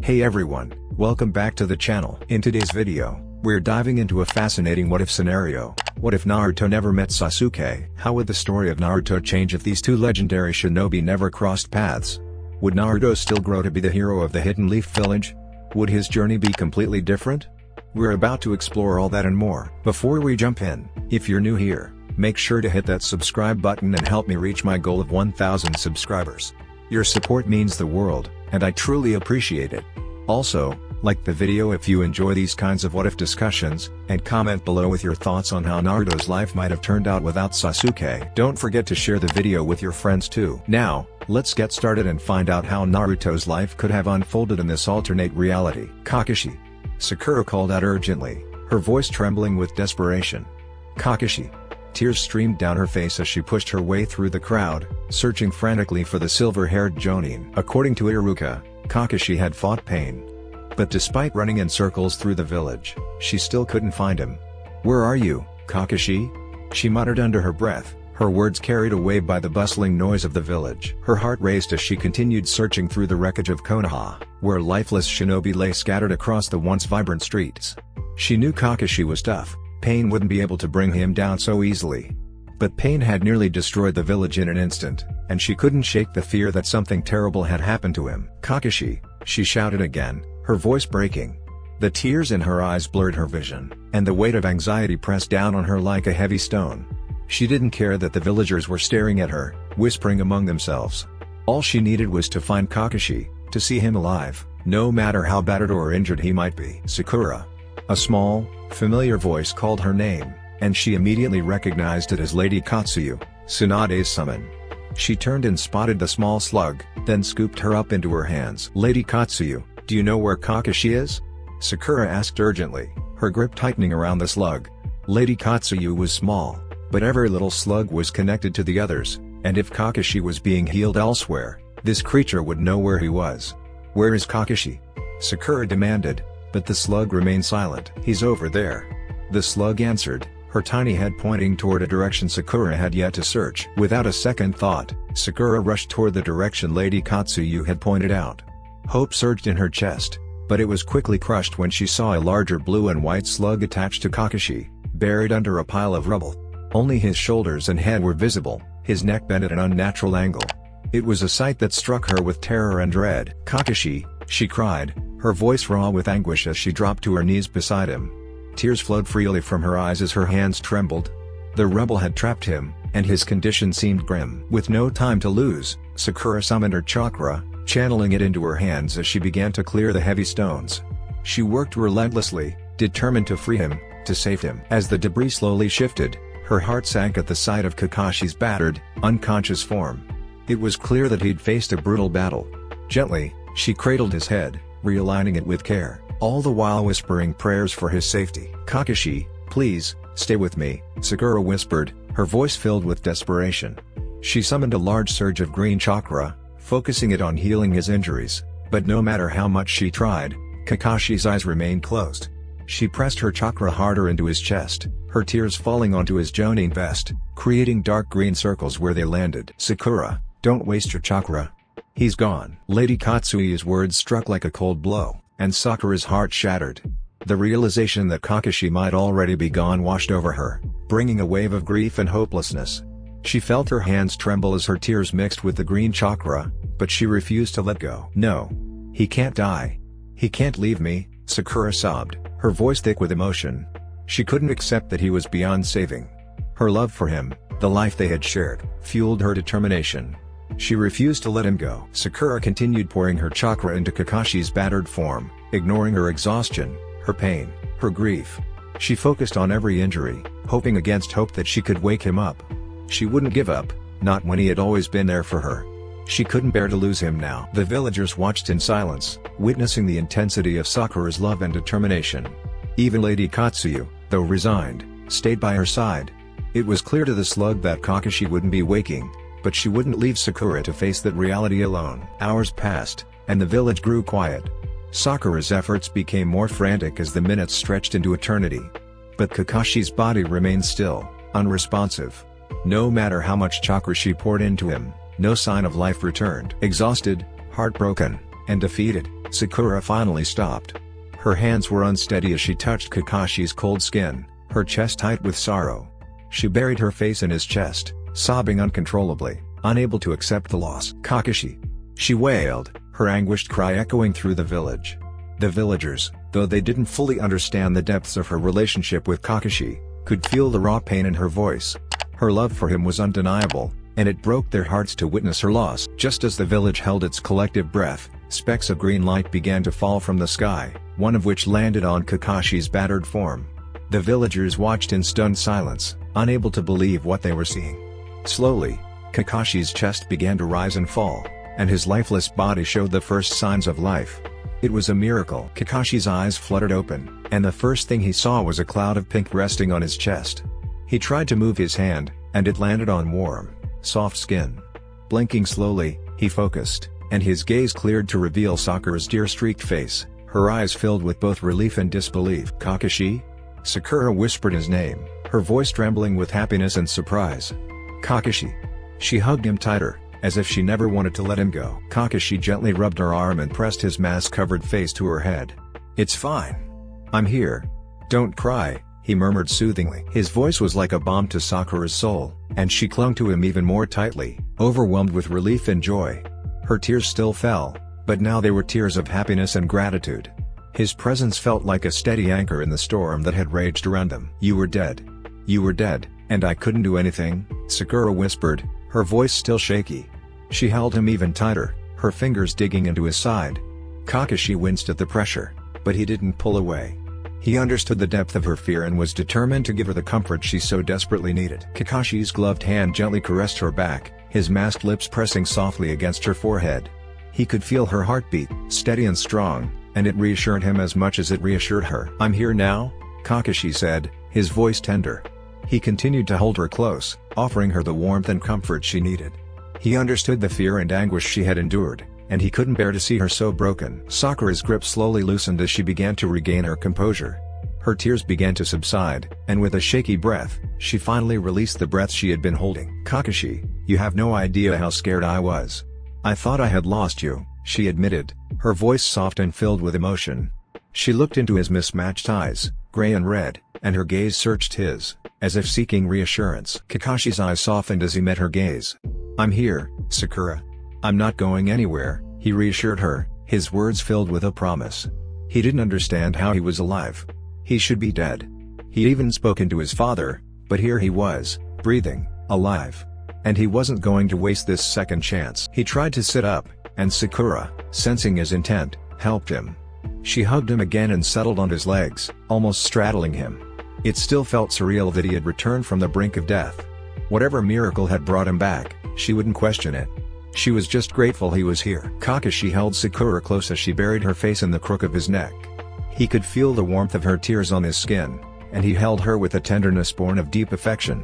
Hey everyone, welcome back to the channel. In today's video, we're diving into a fascinating what-if scenario. What if Naruto never met Sasuke? How would the story of Naruto change if these two legendary shinobi never crossed paths? Would Naruto still grow to be the hero of the Hidden Leaf Village? Would his journey be completely different? We're about to explore all that and more. Before we jump in, if you're new here, make sure to hit that subscribe button and help me reach my goal of 1,000 subscribers. Your support means the world, and I truly appreciate it. Also, like the video if you enjoy these kinds of what-if discussions, and comment below with your thoughts on how Naruto's life might have turned out without Sasuke. Don't forget to share the video with your friends too. Now, let's get started and find out how Naruto's life could have unfolded in this alternate reality. Kakashi. Sakura called out urgently, her voice trembling with desperation. Kakashi. Tears streamed down her face as she pushed her way through the crowd, searching frantically for the silver-haired Jonin. According to Iruka, Kakashi had fought pain. But despite running in circles through the village, she still couldn't find him. "Where are you, Kakashi?" she muttered under her breath, her words carried away by the bustling noise of the village. Her heart raced as she continued searching through the wreckage of Konoha, where lifeless shinobi lay scattered across the once vibrant streets. She knew Kakashi was tough. Pain wouldn't be able to bring him down so easily. But pain had nearly destroyed the village in an instant, and she couldn't shake the fear that something terrible had happened to him. "Kakashi," she shouted again, her voice breaking. The tears in her eyes blurred her vision, and the weight of anxiety pressed down on her like a heavy stone. She didn't care that the villagers were staring at her, whispering among themselves. All she needed was to find Kakashi, to see him alive, no matter how battered or injured he might be. "Sakura." A small, familiar voice called her name, and she immediately recognized it as Lady Katsuyu, Tsunade's summon. She turned and spotted the small slug, then scooped her up into her hands. "Lady Katsuyu, do you know where Kakashi is?" Sakura asked urgently, her grip tightening around the slug. Lady Katsuyu was small, but every little slug was connected to the others, and if Kakashi was being healed elsewhere, this creature would know where he was. "Where is Kakashi?" Sakura demanded, but the slug remained silent. "He's over there," the slug answered, her tiny head pointing toward a direction Sakura had yet to search. Without a second thought, Sakura rushed toward the direction Lady Katsuyu had pointed out. Hope surged in her chest, but it was quickly crushed when she saw a larger blue and white slug attached to Kakashi, buried under a pile of rubble. Only his shoulders and head were visible, his neck bent at an unnatural angle. It was a sight that struck her with terror and dread. "Kakashi," she cried, her voice raw with anguish as she dropped to her knees beside him. Tears flowed freely from her eyes as her hands trembled. The rebel had trapped him, and his condition seemed grim. With no time to lose, Sakura summoned her chakra, channeling it into her hands as she began to clear the heavy stones. She worked relentlessly, determined to free him, to save him. As the debris slowly shifted, her heart sank at the sight of Kakashi's battered, unconscious form. It was clear that he'd faced a brutal battle. Gently, she cradled his head, realigning it with care, all the while whispering prayers for his safety. "Kakashi, please, stay with me," Sakura whispered, her voice filled with desperation. She summoned a large surge of green chakra, focusing it on healing his injuries, but no matter how much she tried, Kakashi's eyes remained closed. She pressed her chakra harder into his chest, her tears falling onto his Jonin vest, creating dark green circles where they landed. "Sakura, don't waste your chakra. He's gone." Lady Katsuyu's words struck like a cold blow, and Sakura's heart shattered. The realization that Kakashi might already be gone washed over her, bringing a wave of grief and hopelessness. She felt her hands tremble as her tears mixed with the green chakra, but she refused to let go. "No. He can't die. He can't leave me," Sakura sobbed, her voice thick with emotion. She couldn't accept that he was beyond saving. Her love for him, the life they had shared, fueled her determination. She refused to let him go. Sakura continued pouring her chakra into Kakashi's battered form, ignoring her exhaustion, her pain, her grief. She focused on every injury, hoping against hope that she could wake him up. She wouldn't give up, not when he had always been there for her. She couldn't bear to lose him now. The villagers watched in silence, witnessing the intensity of Sakura's love and determination. Even Lady Katsuyu, though resigned, stayed by her side. It was clear to the slug that Kakashi wouldn't be waking, but she wouldn't leave Sakura to face that reality alone. Hours passed, and the village grew quiet. Sakura's efforts became more frantic as the minutes stretched into eternity. But Kakashi's body remained still, unresponsive. No matter how much chakra she poured into him, no sign of life returned. Exhausted, heartbroken, and defeated, Sakura finally stopped. Her hands were unsteady as she touched Kakashi's cold skin, her chest tight with sorrow. She buried her face in his chest, sobbing uncontrollably, unable to accept the loss. "Kakashi!" she wailed, her anguished cry echoing through the village. The villagers, though they didn't fully understand the depths of her relationship with Kakashi, could feel the raw pain in her voice. Her love for him was undeniable, and it broke their hearts to witness her loss. Just as the village held its collective breath, specks of green light began to fall from the sky, one of which landed on Kakashi's battered form. The villagers watched in stunned silence, unable to believe what they were seeing. Slowly, Kakashi's chest began to rise and fall, and his lifeless body showed the first signs of life. It was a miracle. Kakashi's eyes fluttered open, and the first thing he saw was a cloud of pink resting on his chest. He tried to move his hand, and it landed on warm, soft skin. Blinking slowly, he focused, and his gaze cleared to reveal Sakura's tear-streaked face, her eyes filled with both relief and disbelief. "Kakashi?" Sakura whispered his name, her voice trembling with happiness and surprise. "Kakashi." She hugged him tighter, as if she never wanted to let him go. Kakashi gently rubbed her arm and pressed his mask-covered face to her head. "It's fine. I'm here. Don't cry," he murmured soothingly. His voice was like a balm to Sakura's soul, and she clung to him even more tightly, overwhelmed with relief and joy. Her tears still fell, but now they were tears of happiness and gratitude. His presence felt like a steady anchor in the storm that had raged around them. "You were dead. You were dead, and I couldn't do anything," Sakura whispered, her voice still shaky. She held him even tighter, her fingers digging into his side. Kakashi winced at the pressure, but he didn't pull away. He understood the depth of her fear and was determined to give her the comfort she so desperately needed. Kakashi's gloved hand gently caressed her back, his masked lips pressing softly against her forehead. He could feel her heartbeat, steady and strong, and it reassured him as much as it reassured her. "I'm here now," Kakashi said, his voice tender. He continued to hold her close, offering her the warmth and comfort she needed. He understood the fear and anguish she had endured, and he couldn't bear to see her so broken. Sakura's grip slowly loosened as she began to regain her composure. Her tears began to subside, and with a shaky breath, she finally released the breath she had been holding. "Kakashi, you have no idea how scared I was. I thought I had lost you," she admitted, her voice soft and filled with emotion. She looked into his mismatched eyes, gray and red, and her gaze searched his, as if seeking reassurance. Kakashi's eyes softened as he met her gaze. "I'm here, Sakura. I'm not going anywhere," he reassured her, his words filled with a promise. He didn't understand how he was alive. He should be dead. He'd even spoken to his father, but here he was, breathing, alive. And he wasn't going to waste this second chance. He tried to sit up, and Sakura, sensing his intent, helped him. She hugged him again and settled on his legs, almost straddling him. It still felt surreal that he had returned from the brink of death. Whatever miracle had brought him back, she wouldn't question it. She was just grateful he was here. Kakashi held Sakura close as she buried her face in the crook of his neck. He could feel the warmth of her tears on his skin, and he held her with a tenderness born of deep affection.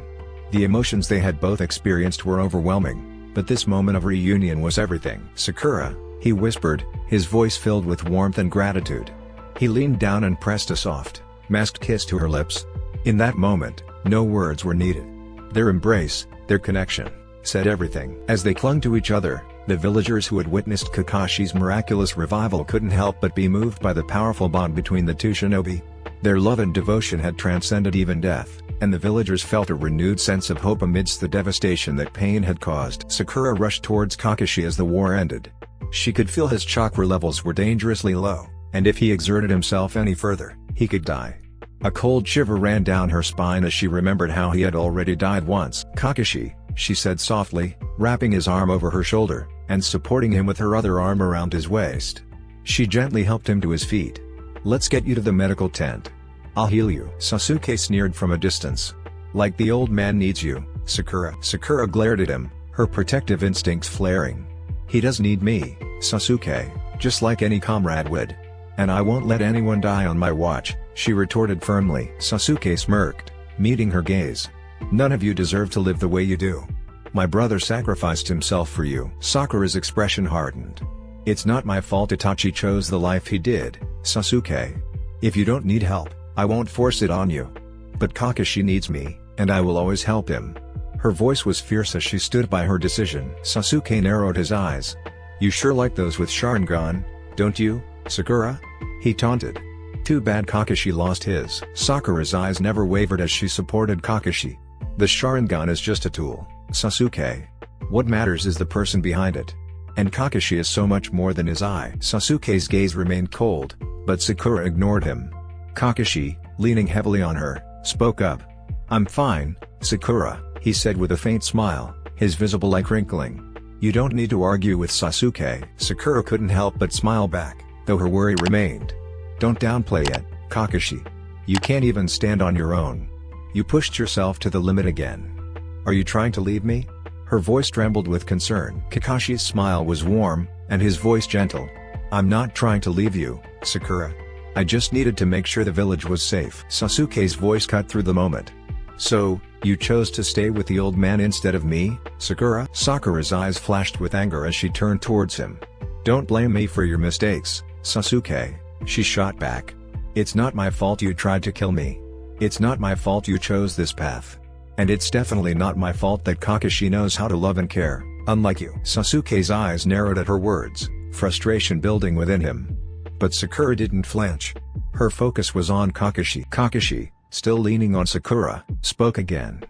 The emotions they had both experienced were overwhelming, but this moment of reunion was everything. "Sakura," he whispered, his voice filled with warmth and gratitude. He leaned down and pressed a soft, masked kiss to her lips. In that moment, no words were needed. Their embrace, their connection, said everything. As they clung to each other, the villagers who had witnessed Kakashi's miraculous revival couldn't help but be moved by the powerful bond between the two shinobi. Their love and devotion had transcended even death, and the villagers felt a renewed sense of hope amidst the devastation that pain had caused. Sakura rushed towards Kakashi as the war ended. She could feel his chakra levels were dangerously low, and if he exerted himself any further, he could die. A cold shiver ran down her spine as she remembered how he had already died once. "Kakashi," she said softly, wrapping his arm over her shoulder, and supporting him with her other arm around his waist. She gently helped him to his feet. "Let's get you to the medical tent. I'll heal you." Sasuke sneered from a distance. "Like the old man needs you, Sakura." Sakura glared at him, her protective instincts flaring. "He does need me, Sasuke, just like any comrade would. And I won't let anyone die on my watch," she retorted firmly. Sasuke smirked, meeting her gaze. "None of you deserve to live the way you do. My brother sacrificed himself for you." Sakura's expression hardened. "It's not my fault Itachi chose the life he did, Sasuke. If you don't need help, I won't force it on you. But Kakashi needs me, and I will always help him." Her voice was fierce as she stood by her decision. Sasuke narrowed his eyes. "You sure like those with Sharingan, don't you?" Sakura?" he taunted. Too bad Kakashi lost his. Sakura's eyes never wavered as she supported Kakashi. The Sharingan is just a tool, Sasuke. What matters is the person behind it. And Kakashi is so much more than his eye. Sasuke's gaze remained cold, but Sakura ignored him. Kakashi, leaning heavily on her, spoke up. "I'm fine, Sakura," he said with a faint smile, his visible eye crinkling. "You don't need to argue with Sasuke." Sakura couldn't help but smile back, though her worry remained. "Don't downplay it, Kakashi. You can't even stand on your own. You pushed yourself to the limit again. Are you trying to leave me?" Her voice trembled with concern. Kakashi's smile was warm, and his voice gentle. "I'm not trying to leave you, Sakura. I just needed to make sure the village was safe." Sasuke's voice cut through the moment. "So, you chose to stay with the old man instead of me, Sakura?" Sakura's eyes flashed with anger as she turned towards him. "Don't blame me for your mistakes, Sasuke," she shot back. "It's not my fault you tried to kill me. It's not my fault you chose this path. And it's definitely not my fault that Kakashi knows how to love and care, unlike you." Sasuke's eyes narrowed at her words, frustration building within him. But Sakura didn't flinch. Her focus was on Kakashi. Kakashi, still leaning on Sakura, spoke again.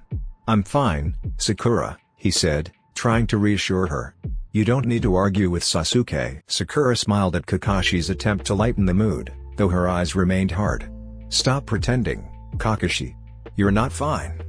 "I'm fine, Sakura," he said, trying to reassure her. "You don't need to argue with Sasuke." Sakura smiled at Kakashi's attempt to lighten the mood, though her eyes remained hard. "Stop pretending, Kakashi. You're not fine.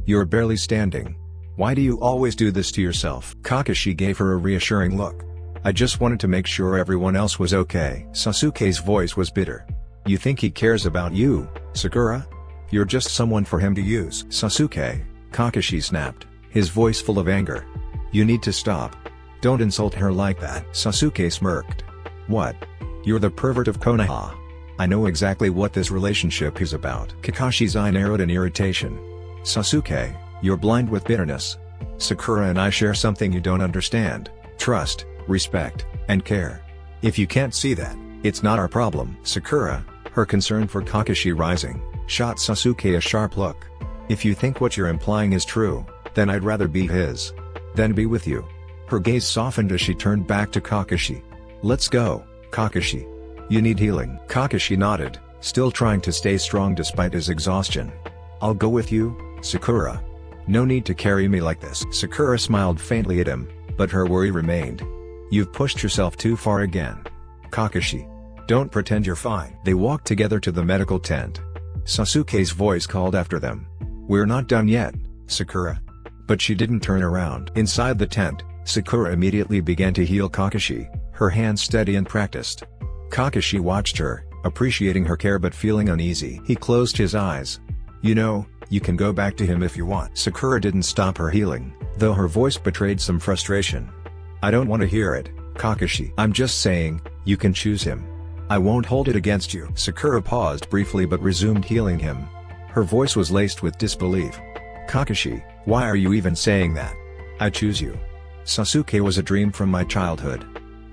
You're barely standing. Why do you always do this to yourself?" Kakashi gave her a reassuring look. "I just wanted to make sure everyone else was okay." Sasuke's voice was bitter. "You think he cares about you, Sakura? You're just someone for him to use." "Sasuke," Kakashi snapped, his voice full of anger. "You need to stop. Don't insult her like that." Sasuke smirked. "What? You're the pervert of Konoha. I know exactly what this relationship is about." Kakashi's eye narrowed in irritation. "Sasuke, you're blind with bitterness. Sakura and I share something you don't understand: trust, respect, and care. If you can't see that, it's not our problem." Sakura, her concern for Kakashi rising, shot Sasuke a sharp look. "If you think what you're implying is true, then I'd rather be his than be with you." Her gaze softened as she turned back to Kakashi. "Let's go, Kakashi. You need healing." Kakashi nodded, still trying to stay strong despite his exhaustion. "I'll go with you, Sakura. No need to carry me like this." Sakura smiled faintly at him, but her worry remained. "You've pushed yourself too far again, Kakashi. Don't pretend you're fine." They walked together to the medical tent. Sasuke's voice called after them. "We're not done yet, Sakura." But she didn't turn around. Inside the tent, Sakura immediately began to heal Kakashi, her hands steady and practiced. Kakashi watched her, appreciating her care but feeling uneasy. He closed his eyes. "You know, you can go back to him if you want." Sakura didn't stop her healing, though her voice betrayed some frustration. "I don't want to hear it, Kakashi. I'm just saying, you can choose him. I won't hold it against you." Sakura paused briefly but resumed healing him. Her voice was laced with disbelief. "Kakashi, why are you even saying that? I choose you. Sasuke was a dream from my childhood.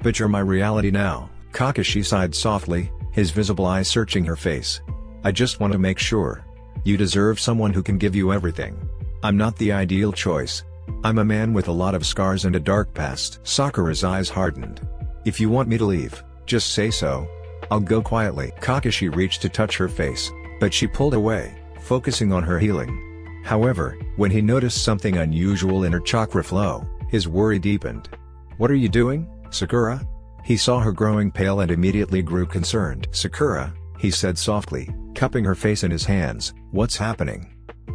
But you're my reality now." Kakashi sighed softly, his visible eyes searching her face. "I just want to make sure. You deserve someone who can give you everything. I'm not the ideal choice. I'm a man with a lot of scars and a dark past." Sakura's eyes hardened. "If you want me to leave, just say so. I'll go quietly." Kakashi reached to touch her face, but she pulled away, focusing on her healing. However, when he noticed something unusual in her chakra flow, his worry deepened. "What are you doing, Sakura?" He saw her growing pale and immediately grew concerned. "Sakura," he said softly, cupping her face in his hands, "what's happening?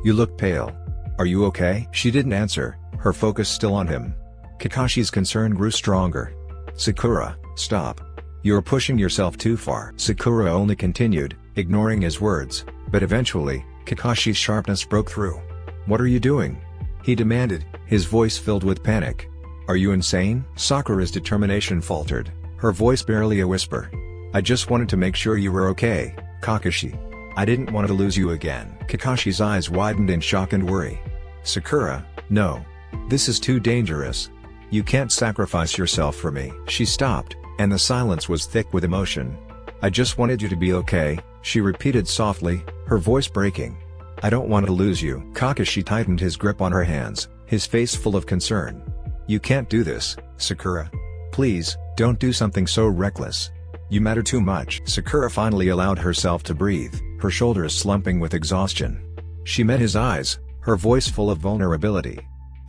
You look pale. Are you okay?" She didn't answer, her focus still on him. Kakashi's concern grew stronger. "Sakura, stop. You're pushing yourself too far." Sakura only continued, ignoring his words, but eventually, Kakashi's sharpness broke through. "What are you doing?" he demanded, his voice filled with panic. "Are you insane?" Sakura's determination faltered, her voice barely a whisper. "I just wanted to make sure you were okay, Kakashi. I didn't want to lose you again." Kakashi's eyes widened in shock and worry. "Sakura, no. This is too dangerous. You can't sacrifice yourself for me." She stopped, and the silence was thick with emotion. "I just wanted you to be okay," she repeated softly, her voice breaking. "I don't want to lose you." Kakashi tightened his grip on her hands, his face full of concern. "You can't do this, Sakura. Please, don't do something so reckless. You matter too much." Sakura finally allowed herself to breathe, her shoulders slumping with exhaustion. She met his eyes, her voice full of vulnerability.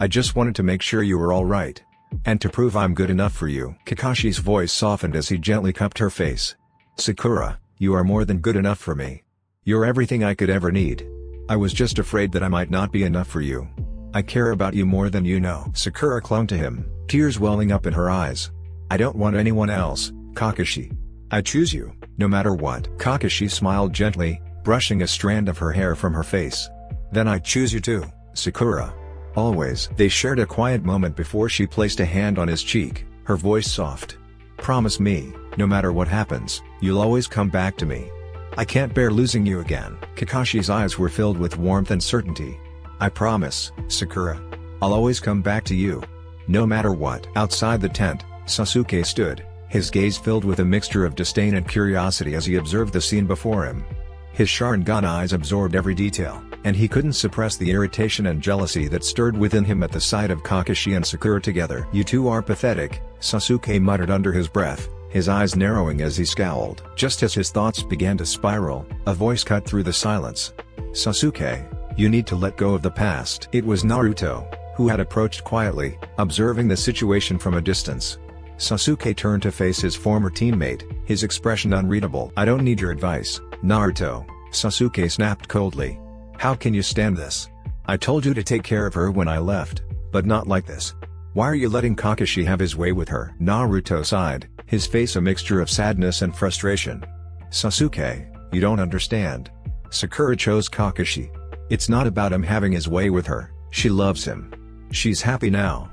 "I just wanted to make sure you were all right. And to prove I'm good enough for you." Kakashi's voice softened as he gently cupped her face. "Sakura, you are more than good enough for me. You're everything I could ever need. I was just afraid that I might not be enough for you. I care about you more than you know." Sakura clung to him, tears welling up in her eyes. "I don't want anyone else, Kakashi. I choose you, no matter what." Kakashi smiled gently, brushing a strand of her hair from her face. "Then I choose you too, Sakura. Always." They shared a quiet moment before she placed a hand on his cheek, her voice soft. "Promise me, no matter what happens, you'll always come back to me. I can't bear losing you again." Kakashi's eyes were filled with warmth and certainty. "I promise, Sakura. I'll always come back to you. No matter what." Outside the tent, Sasuke stood, his gaze filled with a mixture of disdain and curiosity as he observed the scene before him. His Sharingan eyes absorbed every detail, and he couldn't suppress the irritation and jealousy that stirred within him at the sight of Kakashi and Sakura together. "You two are pathetic," Sasuke muttered under his breath, his eyes narrowing as he scowled. Just as his thoughts began to spiral, a voice cut through the silence. "Sasuke, you need to let go of the past." It was Naruto, who had approached quietly, observing the situation from a distance. Sasuke turned to face his former teammate, his expression unreadable. "I don't need your advice, Naruto," Sasuke snapped coldly. "How can you stand this? I told you to take care of her when I left, but not like this. Why are you letting Kakashi have his way with her?" Naruto sighed, his face a mixture of sadness and frustration. "Sasuke, you don't understand. Sakura chose Kakashi. It's not about him having his way with her, she loves him. She's happy now.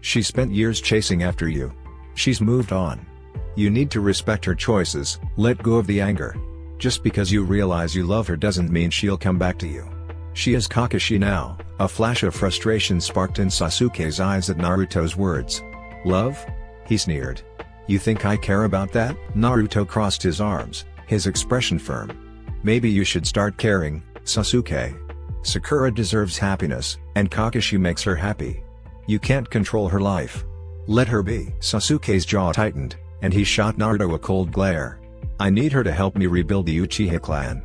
She spent years chasing after you. She's moved on. You need to respect her choices, let go of the anger. Just because you realize you love her doesn't mean she'll come back to you. She is Kakashi now." A flash of frustration sparked in Sasuke's eyes at Naruto's words. "Love?" he sneered. "You think I care about that?" Naruto crossed his arms, his expression firm. "Maybe you should start caring, Sasuke. Sakura deserves happiness, and Kakashi makes her happy. You can't control her life. Let her be." Sasuke's jaw tightened, and he shot Naruto a cold glare. "I need her to help me rebuild the Uchiha clan.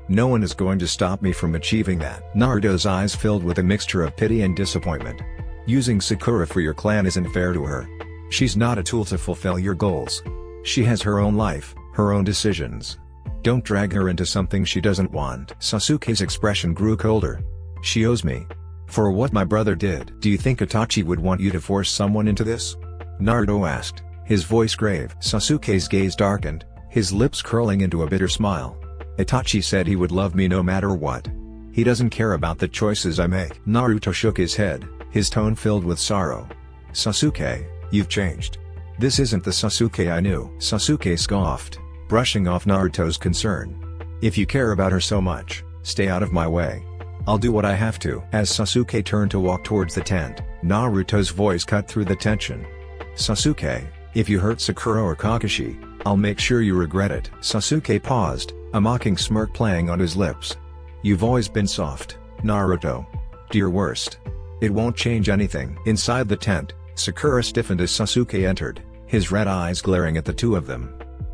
No one is going to stop me from achieving that." Naruto's eyes filled with a mixture of pity and disappointment. "Using Sakura for your clan isn't fair to her. She's not a tool to fulfill your goals. She has her own life, her own decisions. Don't drag her into something she doesn't want." Sasuke's expression grew colder. "She owes me. For what my brother did." "Do you think Itachi would want you to force someone into this?" Naruto asked, his voice grave. Sasuke's gaze darkened, his lips curling into a bitter smile. "Itachi said he would love me no matter what. He doesn't care about the choices I make." Naruto shook his head, his tone filled with sorrow. "Sasuke, you've changed. This isn't the Sasuke I knew." Sasuke scoffed, brushing off Naruto's concern. "If you care about her so much, stay out of my way. I'll do what I have to." As Sasuke turned to walk towards the tent, Naruto's voice cut through the tension. "Sasuke, if you hurt Sakura or Kakashi, I'll make sure you regret it." Sasuke paused, a mocking smirk playing on his lips. "You've always been soft, Naruto. Do your worst. It won't change anything." Inside the tent, Sakura stiffened as Sasuke entered, his red eyes glaring at the two of them.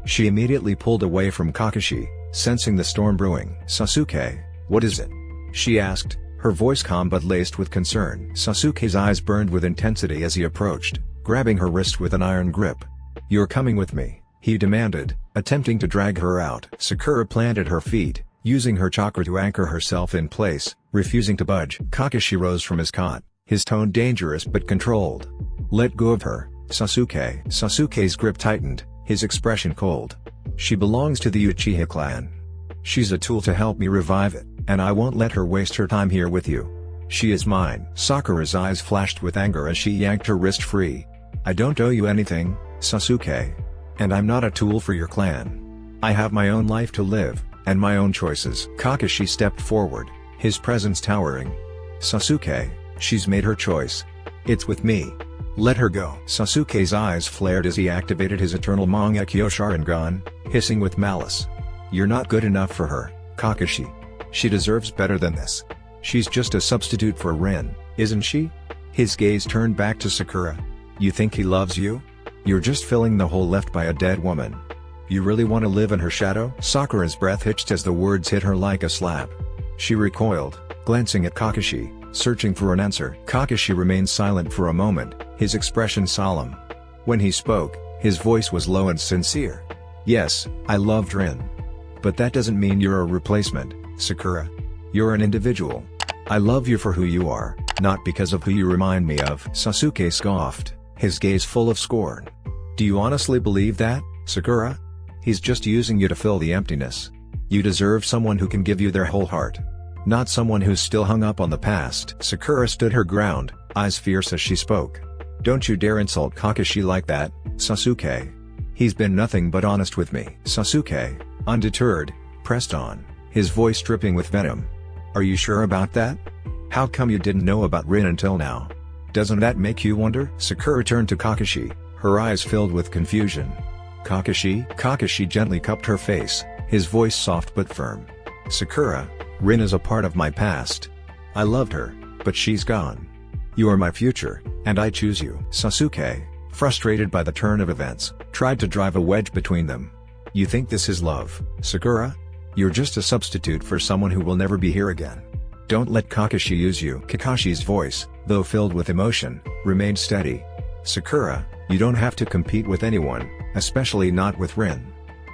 She immediately pulled away from Kakashi, sensing the storm brewing. "Sasuke, what is it?" she asked, her voice calm but laced with concern. Sasuke's eyes burned with intensity as he approached, grabbing her wrist with an iron grip. "You're coming with me," he demanded, attempting to drag her out. Sakura planted her feet, using her chakra to anchor herself in place, refusing to budge. Kakashi rose from his cot, his tone dangerous but controlled. "Let go of her, Sasuke." Sasuke's grip tightened, his expression cold. "She belongs to the Uchiha clan. She's a tool to help me revive it, and I won't let her waste her time here with you. She is mine." Sakura's eyes flashed with anger as she yanked her wrist free. "I don't owe you anything, Sasuke. And I'm not a tool for your clan. I have my own life to live, and my own choices." Kakashi stepped forward, his presence towering. "Sasuke, she's made her choice. It's with me. Let her go." Sasuke's eyes flared as he activated his eternal Mangekyo Sharingan, hissing with malice. "You're not good enough for her, Kakashi. She deserves better than this. She's just a substitute for Rin, isn't she?" His gaze turned back to Sakura. "You think he loves you? You're just filling the hole left by a dead woman. You really want to live in her shadow? Sakura's breath hitched as the words hit her like a slap. She recoiled, glancing at Kakashi, searching for an answer. Kakashi remained silent for a moment, his expression solemn. When he spoke, his voice was low and sincere. Yes, I loved Rin. But that doesn't mean you're a replacement, Sakura. You're an individual. I love you for who you are, not because of who you remind me of. Sasuke scoffed, his gaze full of scorn. Do you honestly believe that, Sakura? He's just using you to fill the emptiness. You deserve someone who can give you their whole heart. Not someone who's still hung up on the past. Sakura stood her ground, eyes fierce as she spoke. Don't you dare insult Kakashi like that, Sasuke. He's been nothing but honest with me. Sasuke, undeterred, pressed on, his voice dripping with venom. Are you sure about that? How come you didn't know about Rin until now? Doesn't that make you wonder? Sakura turned to Kakashi, her eyes filled with confusion. Kakashi? Kakashi gently cupped her face, his voice soft but firm. Sakura, Rin is a part of my past. I loved her, but she's gone. You are my future, and I choose you. Sasuke, frustrated by the turn of events, tried to drive a wedge between them. You think this is love, Sakura? You're just a substitute for someone who will never be here again. Don't let Kakashi use you. Kakashi's voice, though filled with emotion, remained steady. Sakura, you don't have to compete with anyone, especially not with Rin.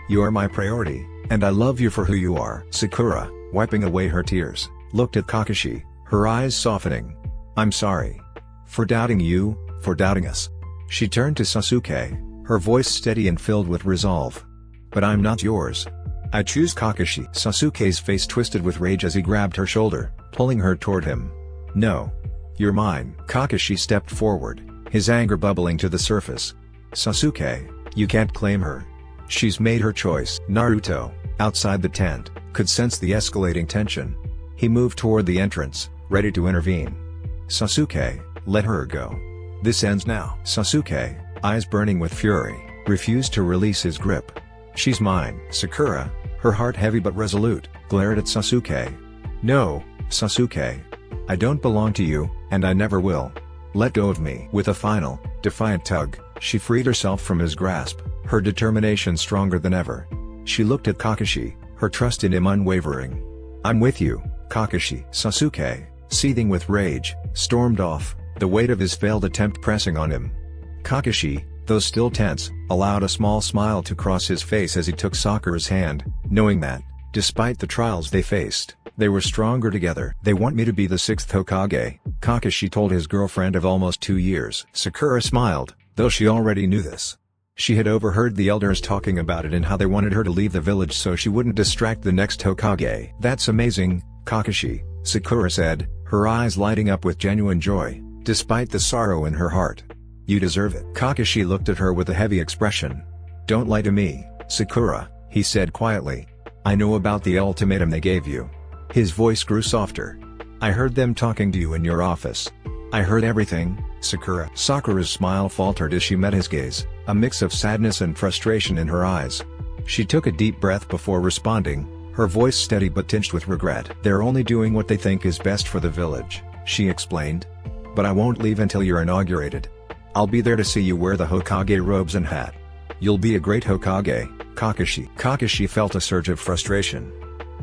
You are my priority, and I love you for who you are. Sakura, wiping away her tears, looked at Kakashi, her eyes softening. I'm sorry. For doubting you, for doubting us. She turned to Sasuke, her voice steady and filled with resolve. But I'm not yours. I choose Kakashi. Sasuke's face twisted with rage as he grabbed her shoulder, pulling her toward him. No. You're mine. Kakashi stepped forward, his anger bubbling to the surface. Sasuke, you can't claim her. She's made her choice. Naruto, outside the tent, could sense the escalating tension. He moved toward the entrance, ready to intervene. Sasuke, let her go. This ends now. Sasuke, eyes burning with fury, refused to release his grip. She's mine. Sakura, her heart heavy but resolute, glared at Sasuke. No, Sasuke. I don't belong to you, and I never will. Let go of me. With a final, defiant tug, she freed herself from his grasp, her determination stronger than ever. She looked at Kakashi, her trust in him unwavering. I'm with you, Kakashi. Sasuke, seething with rage, stormed off, the weight of his failed attempt pressing on him. Kakashi, though still tense, allowed a small smile to cross his face as he took Sakura's hand, knowing that, despite the trials they faced, they were stronger together. They want me to be the 6th Hokage, Kakashi told his girlfriend of almost 2 years. Sakura smiled, though she already knew this. She had overheard the elders talking about it and how they wanted her to leave the village so she wouldn't distract the next Hokage. That's amazing, Kakashi, Sakura said, her eyes lighting up with genuine joy, despite the sorrow in her heart. You deserve it. Kakashi looked at her with a heavy expression. Don't lie to me, Sakura, he said quietly. I know about the ultimatum they gave you. His voice grew softer. I heard them talking to you in your office. I heard everything, Sakura. Sakura's smile faltered as she met his gaze, a mix of sadness and frustration in her eyes. She took a deep breath before responding, her voice steady but tinged with regret. They're only doing what they think is best for the village, she explained. But I won't leave until you're inaugurated. I'll be there to see you wear the Hokage robes and hat. You'll be a great Hokage, Kakashi. Kakashi felt a surge of frustration.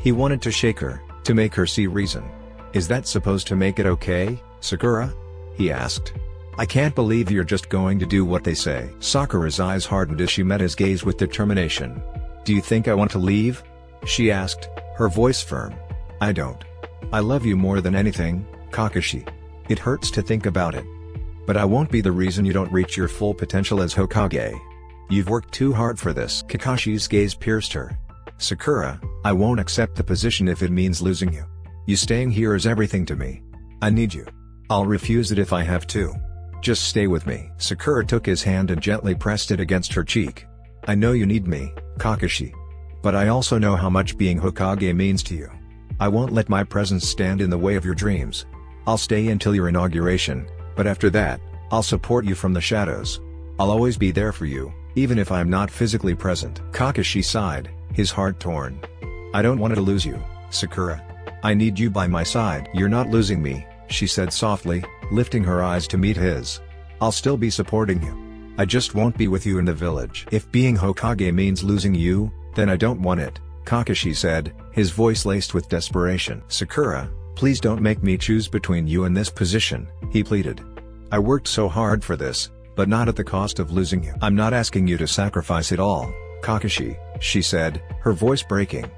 He wanted to shake her, to make her see reason. Is that supposed to make it okay, Sakura? He asked. I can't believe you're just going to do what they say. Sakura's eyes hardened as she met his gaze with determination. Do you think I want to leave? She asked, her voice firm. I don't. I love you more than anything, Kakashi. It hurts to think about it. But I won't be the reason you don't reach your full potential as Hokage. You've worked too hard for this. Kakashi's gaze pierced her. Sakura, I won't accept the position if it means losing you. You staying here is everything to me. I need you. I'll refuse it if I have to. Just stay with me. Sakura took his hand and gently pressed it against her cheek. I know you need me, Kakashi. But I also know how much being Hokage means to you. I won't let my presence stand in the way of your dreams. I'll stay until your inauguration, but after that, I'll support you from the shadows. I'll always be there for you, even if I'm not physically present. Kakashi sighed, his heart torn. I don't want to lose you, Sakura. I need you by my side. You're not losing me, she said softly, lifting her eyes to meet his. I'll still be supporting you. I just won't be with you in the village. If being Hokage means losing you, then I don't want it, Kakashi said, his voice laced with desperation. Sakura, please don't make me choose between you and this position, he pleaded. I worked so hard for this, but not at the cost of losing you. I'm not asking you to sacrifice it all, Kakashi, she said, her voice breaking.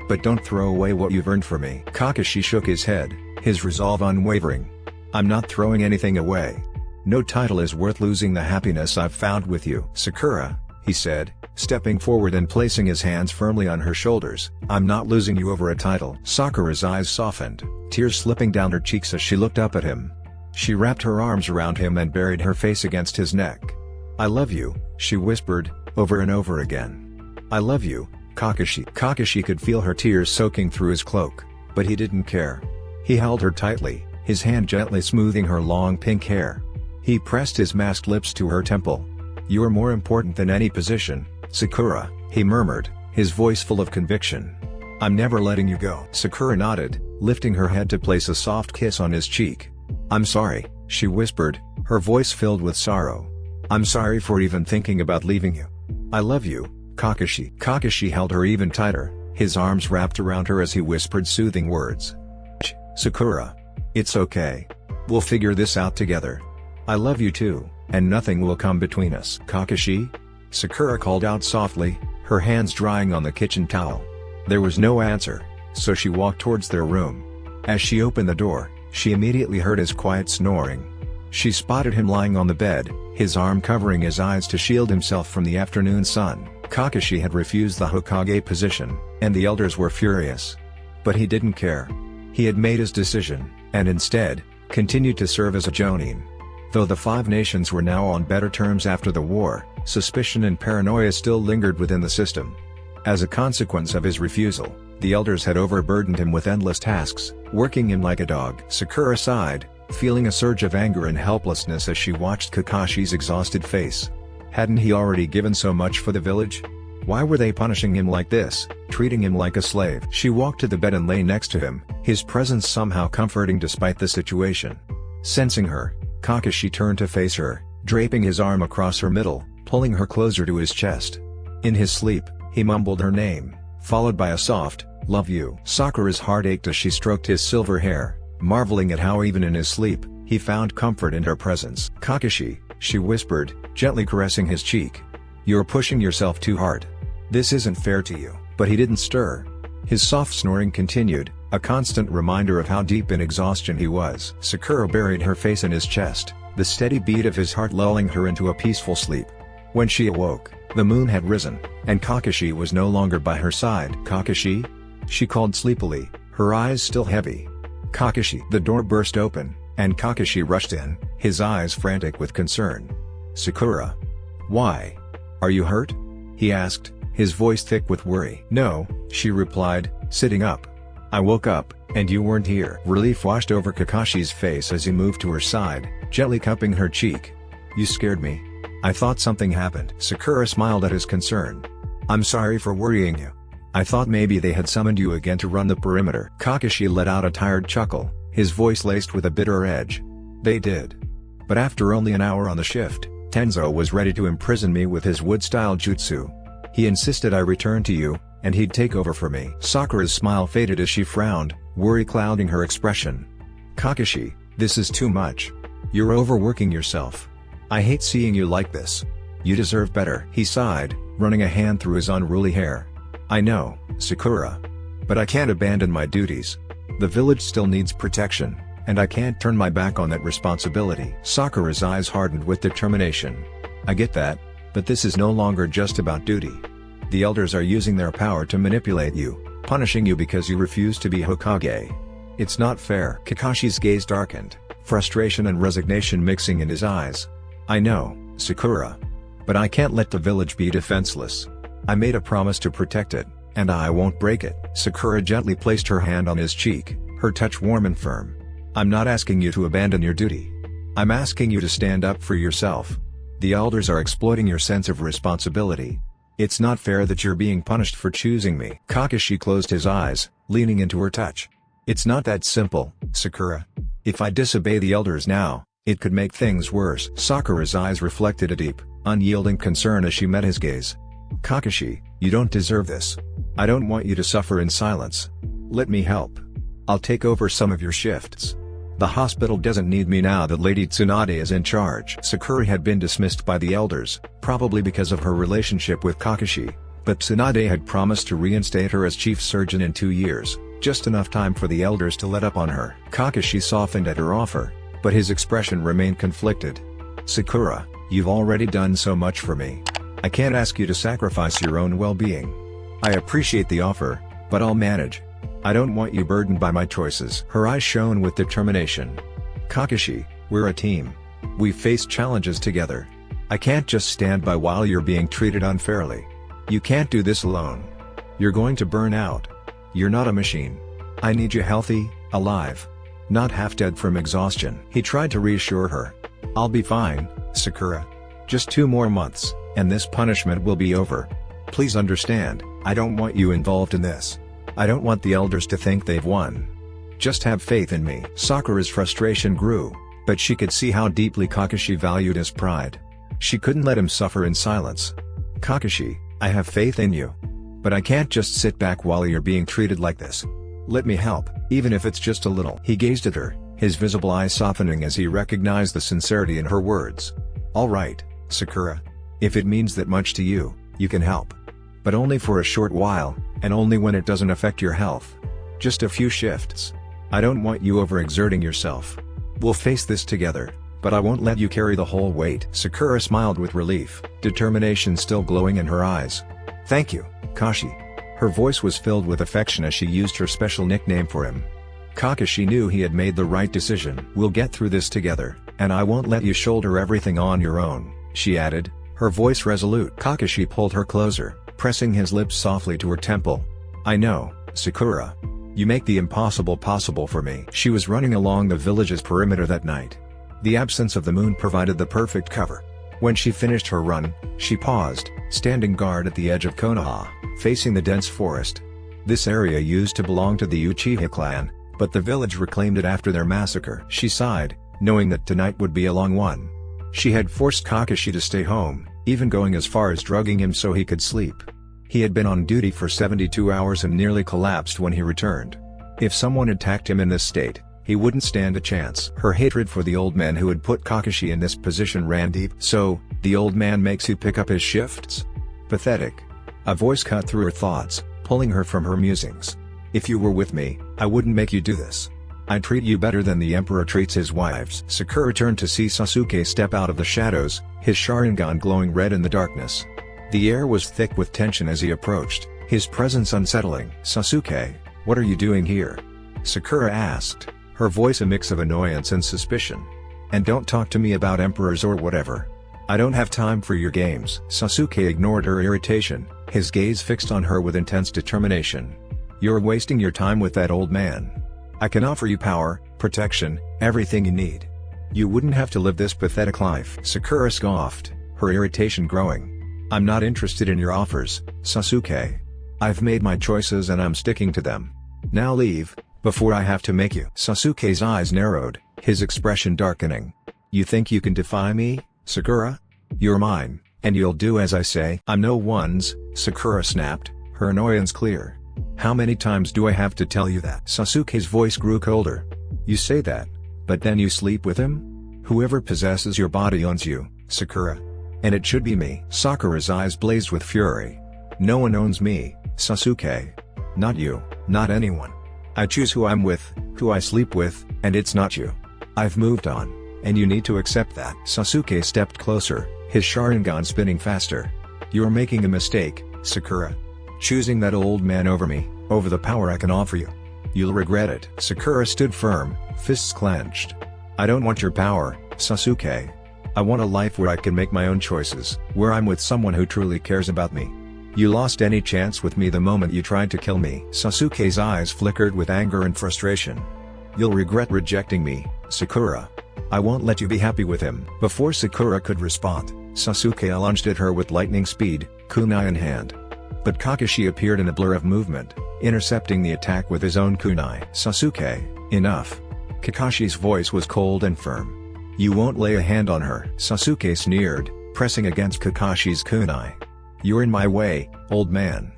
But don't throw away what you've earned for me. Kakashi shook his head, his resolve unwavering. I'm not throwing anything away. No title is worth losing the happiness I've found with you. Sakura, he said, stepping forward and placing his hands firmly on her shoulders. I'm not losing you over a title. Sakura's eyes softened, tears slipping down her cheeks as she looked up at him. She wrapped her arms around him and buried her face against his neck. I love you, she whispered, over and over again. I love you, Kakashi. Kakashi could feel her tears soaking through his cloak, but he didn't care. He held her tightly, his hand gently smoothing her long pink hair. He pressed his masked lips to her temple. You're more important than any position, Sakura, he murmured, his voice full of conviction. I'm never letting you go. Sakura nodded, lifting her head to place a soft kiss on his cheek. I'm sorry, she whispered, her voice filled with sorrow. I'm sorry for even thinking about leaving you. I love you, Kakashi. Kakashi held her even tighter, his arms wrapped around her as he whispered soothing words. Sakura. It's okay. We'll figure this out together. I love you too, and nothing will come between us. Kakashi? Sakura called out softly, her hands drying on the kitchen towel. There was no answer, so she walked towards their room. As she opened the door, she immediately heard his quiet snoring. She spotted him lying on the bed, his arm covering his eyes to shield himself from the afternoon sun. Kakashi had refused the Hokage position, and the elders were furious. But he didn't care. He had made his decision, and instead, continued to serve as a Jonin. Though the five nations were now on better terms after the war, suspicion and paranoia still lingered within the system. As a consequence of his refusal, the elders had overburdened him with endless tasks, working him like a dog. Sakura sighed, feeling a surge of anger and helplessness as she watched Kakashi's exhausted face. Hadn't he already given so much for the village? Why were they punishing him like this, treating him like a slave? She walked to the bed and lay next to him, his presence somehow comforting despite the situation. Sensing her, Kakashi turned to face her, draping his arm across her middle, pulling her closer to his chest. In his sleep, he mumbled her name, followed by a soft, "Love you." Sakura's heart ached as she stroked his silver hair, marveling at how even in his sleep, he found comfort in her presence. "Kakashi," she whispered, gently caressing his cheek. "You're pushing yourself too hard. This isn't fair to you." But he didn't stir. His soft snoring continued, a constant reminder of how deep in exhaustion he was. Sakura buried her face in his chest, the steady beat of his heart lulling her into a peaceful sleep. When she awoke, the moon had risen, and Kakashi was no longer by her side. "Kakashi?" she called sleepily, her eyes still heavy. "Kakashi." The door burst open, and Kakashi rushed in, his eyes frantic with concern. "Sakura. Why? Are you hurt?" he asked, his voice thick with worry. "No," she replied, sitting up. "I woke up, and you weren't here." Relief washed over Kakashi's face as he moved to her side, gently cupping her cheek. "You scared me. I thought something happened." Sakura smiled at his concern. "I'm sorry for worrying you. I thought maybe they had summoned you again to run the perimeter." Kakashi let out a tired chuckle, his voice laced with a bitter edge. "They did. But after only an hour on the shift, Tenzo was ready to imprison me with his wood-style jutsu. He insisted I return to you, and he'd take over for me." Sakura's smile faded as she frowned, worry clouding her expression. "Kakashi, this is too much. You're overworking yourself. I hate seeing you like this. You deserve better." He sighed, running a hand through his unruly hair. "I know, Sakura. But I can't abandon my duties. The village still needs protection, and I can't turn my back on that responsibility." Sakura's eyes hardened with determination. "I get that, but this is no longer just about duty. The elders are using their power to manipulate you, punishing you because you refuse to be Hokage. It's not fair." Kakashi's gaze darkened, frustration and resignation mixing in his eyes. "I know, Sakura. But I can't let the village be defenseless. I made a promise to protect it, and I won't break it." Sakura gently placed her hand on his cheek, her touch warm and firm. "I'm not asking you to abandon your duty. I'm asking you to stand up for yourself. The elders are exploiting your sense of responsibility. It's not fair that you're being punished for choosing me." Kakashi closed his eyes, leaning into her touch. "It's not that simple, Sakura. If I disobey the elders now, it could make things worse." Sakura's eyes reflected a deep, unyielding concern as she met his gaze. "Kakashi, you don't deserve this. I don't want you to suffer in silence. Let me help. I'll take over some of your shifts. The hospital doesn't need me now that Lady Tsunade is in charge." Sakura had been dismissed by the elders, probably because of her relationship with Kakashi, but Tsunade had promised to reinstate her as chief surgeon in 2 years, just enough time for the elders to let up on her. Kakashi softened at her offer, but his expression remained conflicted. "Sakura, you've already done so much for me. I can't ask you to sacrifice your own well-being. I appreciate the offer, but I'll manage. I don't want you burdened by my choices." Her eyes shone with determination. "Kakashi, we're a team. We've faced challenges together. I can't just stand by while you're being treated unfairly. You can't do this alone. You're going to burn out. You're not a machine. I need you healthy, alive. Not half-dead from exhaustion." He tried to reassure her. "I'll be fine, Sakura. Just 2 more months, and this punishment will be over. Please understand, I don't want you involved in this. I don't want the elders to think they've won. Just have faith in me." Sakura's frustration grew, but she could see how deeply Kakashi valued his pride. She couldn't let him suffer in silence. "Kakashi, I have faith in you. But I can't just sit back while you're being treated like this. Let me help, even if it's just a little." He gazed at her, his visible eyes softening as he recognized the sincerity in her words. "All right, Sakura. If it means that much to you, you can help. But only for a short while, and only when it doesn't affect your health. Just a few shifts. I don't want you overexerting yourself. We'll face this together, but I won't let you carry the whole weight." Sakura smiled with relief, determination still glowing in her eyes. "Thank you, Kashi." Her voice was filled with affection as she used her special nickname for him. Kakashi knew he had made the right decision. "We'll get through this together, and I won't let you shoulder everything on your own," she added, her voice resolute. Kakashi pulled her closer, pressing his lips softly to her temple. "I know, Sakura. You make the impossible possible for me." She was running along the village's perimeter that night. The absence of the moon provided the perfect cover. When she finished her run, she paused, standing guard at the edge of Konoha, facing the dense forest. This area used to belong to the Uchiha clan, but the village reclaimed it after their massacre. She sighed, knowing that tonight would be a long one. She had forced Kakashi to stay home, even going as far as drugging him so he could sleep. He had been on duty for 72 hours and nearly collapsed when he returned. If someone attacked him in this state, he wouldn't stand a chance. Her hatred for the old man who had put Kakashi in this position ran deep. "So, the old man makes you pick up his shifts? Pathetic." A voice cut through her thoughts, pulling her from her musings. "If you were with me, I wouldn't make you do this. I treat you better than the emperor treats his wives." Sakura turned to see Sasuke step out of the shadows, his Sharingan glowing red in the darkness. The air was thick with tension as he approached, his presence unsettling. "Sasuke, what are you doing here?" Sakura asked, her voice a mix of annoyance and suspicion. "And don't talk to me about emperors or whatever. I don't have time for your games." Sasuke ignored her irritation, his gaze fixed on her with intense determination. "You're wasting your time with that old man. I can offer you power, protection, everything you need. You wouldn't have to live this pathetic life." Sakura scoffed, her irritation growing. "I'm not interested in your offers, Sasuke. I've made my choices and I'm sticking to them. Now leave, before I have to make you." Sasuke's eyes narrowed, his expression darkening. "You think you can defy me, Sakura? You're mine, and you'll do as I say." "I'm no one's," Sakura snapped, her annoyance clear. "How many times do I have to tell you that?" Sasuke's voice grew colder. "You say that, but then you sleep with him? Whoever possesses your body owns you, Sakura. And it should be me." Sakura's eyes blazed with fury. "No one owns me, Sasuke. Not you, not anyone. I choose who I'm with, who I sleep with, and it's not you. I've moved on, and you need to accept that." Sasuke stepped closer, his Sharingan spinning faster. "You're making a mistake, Sakura. Choosing that old man over me, over the power I can offer you. You'll regret it." Sakura stood firm, fists clenched. "I don't want your power, Sasuke. I want a life where I can make my own choices, where I'm with someone who truly cares about me. You lost any chance with me the moment you tried to kill me." Sasuke's eyes flickered with anger and frustration. "You'll regret rejecting me, Sakura. I won't let you be happy with him." Before Sakura could respond, Sasuke lunged at her with lightning speed, kunai in hand. But Kakashi appeared in a blur of movement, intercepting the attack with his own kunai. "Sasuke, enough." Kakashi's voice was cold and firm. "You won't lay a hand on her." Sasuke sneered, pressing against Kakashi's kunai. "You're in my way, old man.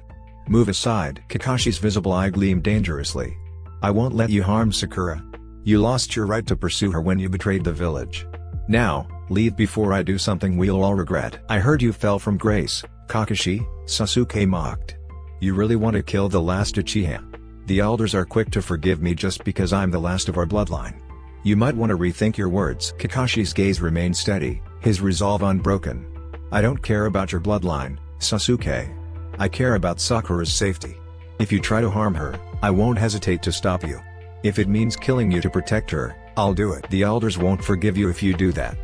Move aside." Kakashi's visible eye gleamed dangerously. "I won't let you harm Sakura. You lost your right to pursue her when you betrayed the village. Now, leave before I do something we'll all regret." "I heard you fell from grace, Kakashi," Sasuke mocked. "You really want to kill the last Uchiha? The elders are quick to forgive me just because I'm the last of our bloodline. You might want to rethink your words." Kakashi's gaze remained steady, his resolve unbroken. "I don't care about your bloodline, Sasuke. I care about Sakura's safety. If you try to harm her, I won't hesitate to stop you. If it means killing you to protect her, I'll do it. The elders won't forgive you if you do that.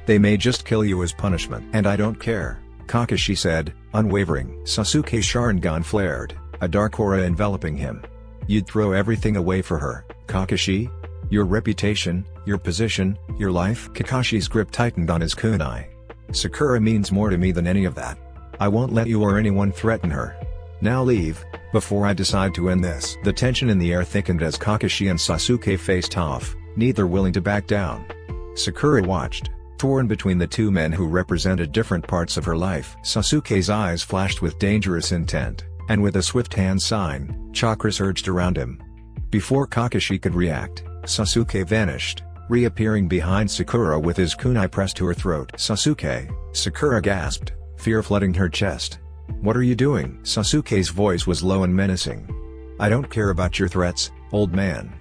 They may just kill you as punishment." "And I don't care," Kakashi said, unwavering. Sasuke's Sharingan flared, a dark aura enveloping him. "You'd throw everything away for her, Kakashi? Your reputation, your position, your life?" Kakashi's grip tightened on his kunai. "Sakura means more to me than any of that. I won't let you or anyone threaten her. Now leave, before I decide to end this." The tension in the air thickened as Kakashi and Sasuke faced off, neither willing to back down. Sakura watched, torn between the two men who represented different parts of her life. Sasuke's eyes flashed with dangerous intent, and with a swift hand sign, chakra surged around him. Before Kakashi could react, Sasuke vanished, reappearing behind Sakura with his kunai pressed to her throat. "Sasuke!" Sakura gasped, fear flooding her chest. "What are you doing?" Sasuke's voice was low and menacing. "I don't care about your threats, old man.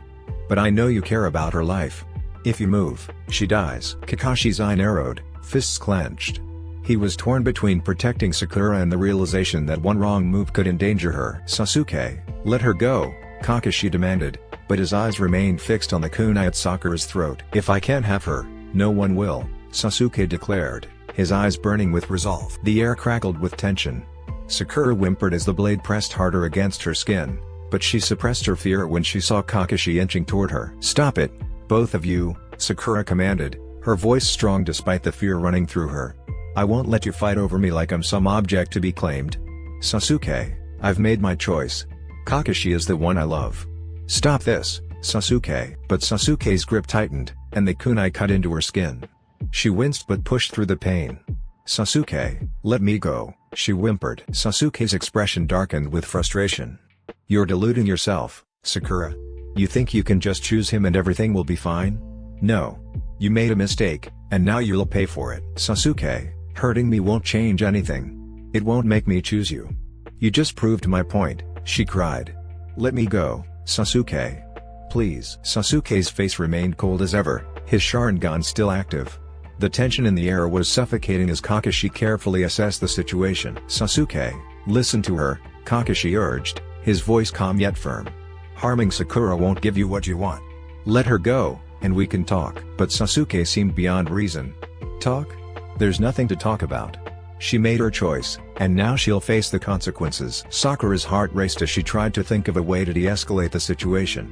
But I know you care about her life. If you move, she dies." Kakashi's eye narrowed, fists clenched. He was torn between protecting Sakura and the realization that one wrong move could endanger her. "Sasuke, let her go," Kakashi demanded, but his eyes remained fixed on the kunai at Sakura's throat. "If I can't have her, no one will," Sasuke declared, his eyes burning with resolve. The air crackled with tension. Sakura whimpered as the blade pressed harder against her skin, but she suppressed her fear when she saw Kakashi inching toward her. "Stop it, both of you," Sakura commanded, her voice strong despite the fear running through her. "I won't let you fight over me like I'm some object to be claimed. Sasuke, I've made my choice. Kakashi is the one I love. Stop this, Sasuke." But Sasuke's grip tightened, and the kunai cut into her skin. She winced but pushed through the pain. "Sasuke, let me go," she whimpered. Sasuke's expression darkened with frustration. "You're deluding yourself, Sakura. You think you can just choose him and everything will be fine? No. You made a mistake, and now you'll pay for it." "Sasuke, hurting me won't change anything. It won't make me choose you. You just proved my point," she cried. "Let me go, Sasuke. Please." Sasuke's face remained cold as ever, his Sharingan still active. The tension in the air was suffocating as Kakashi carefully assessed the situation. "Sasuke, listen to her," Kakashi urged, his voice calm yet firm. "Harming Sakura won't give you what you want. Let her go, and we can talk." But Sasuke seemed beyond reason. "Talk? There's nothing to talk about. She made her choice, and now she'll face the consequences." Sakura's heart raced as she tried to think of a way to de-escalate the situation.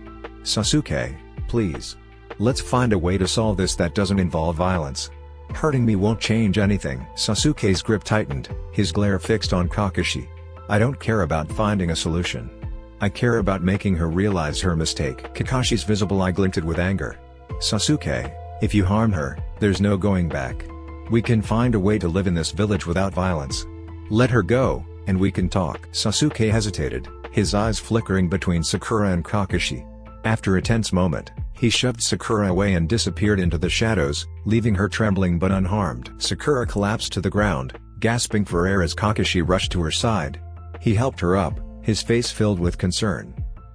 "Sasuke, please. Let's find a way to solve this that doesn't involve violence. Hurting me won't change anything." Sasuke's grip tightened, his glare fixed on Kakashi. "I don't care about finding a solution. I care about making her realize her mistake." Kakashi's visible eye glinted with anger. "Sasuke, if you harm her, there's no going back. We can find a way to live in this village without violence. Let her go, and we can talk." Sasuke hesitated, his eyes flickering between Sakura and Kakashi. After a tense moment, he shoved Sakura away and disappeared into the shadows, leaving her trembling but unharmed. Sakura collapsed to the ground, gasping for air as Kakashi rushed to her side. He helped her up, his face filled with concern.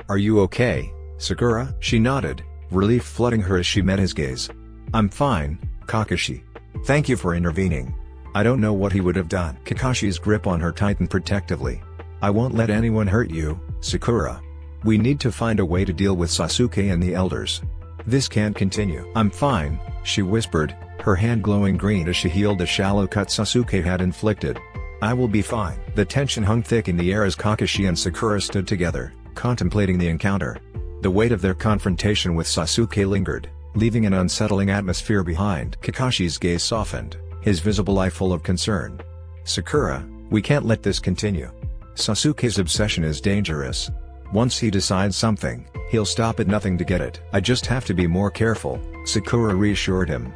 "Are you okay, Sakura?" She nodded, relief flooding her as she met his gaze. "I'm fine, Kakashi. Thank you for intervening. I don't know what he would have done." Kakashi's grip on her tightened protectively. "I won't let anyone hurt you, Sakura. We need to find a way to deal with Sasuke and the elders. This can't continue." "I'm fine," she whispered, her hand glowing green as she healed the shallow cut Sasuke had inflicted. "I will be fine." The tension hung thick in the air as Kakashi and Sakura stood together, contemplating the encounter. The weight of their confrontation with Sasuke lingered, leaving an unsettling atmosphere behind. Kakashi's gaze softened, his visible eye full of concern. "Sakura, we can't let this continue. Sasuke's obsession is dangerous. Once he decides something, he'll stop at nothing to get it." "I just have to be more careful," Sakura reassured him.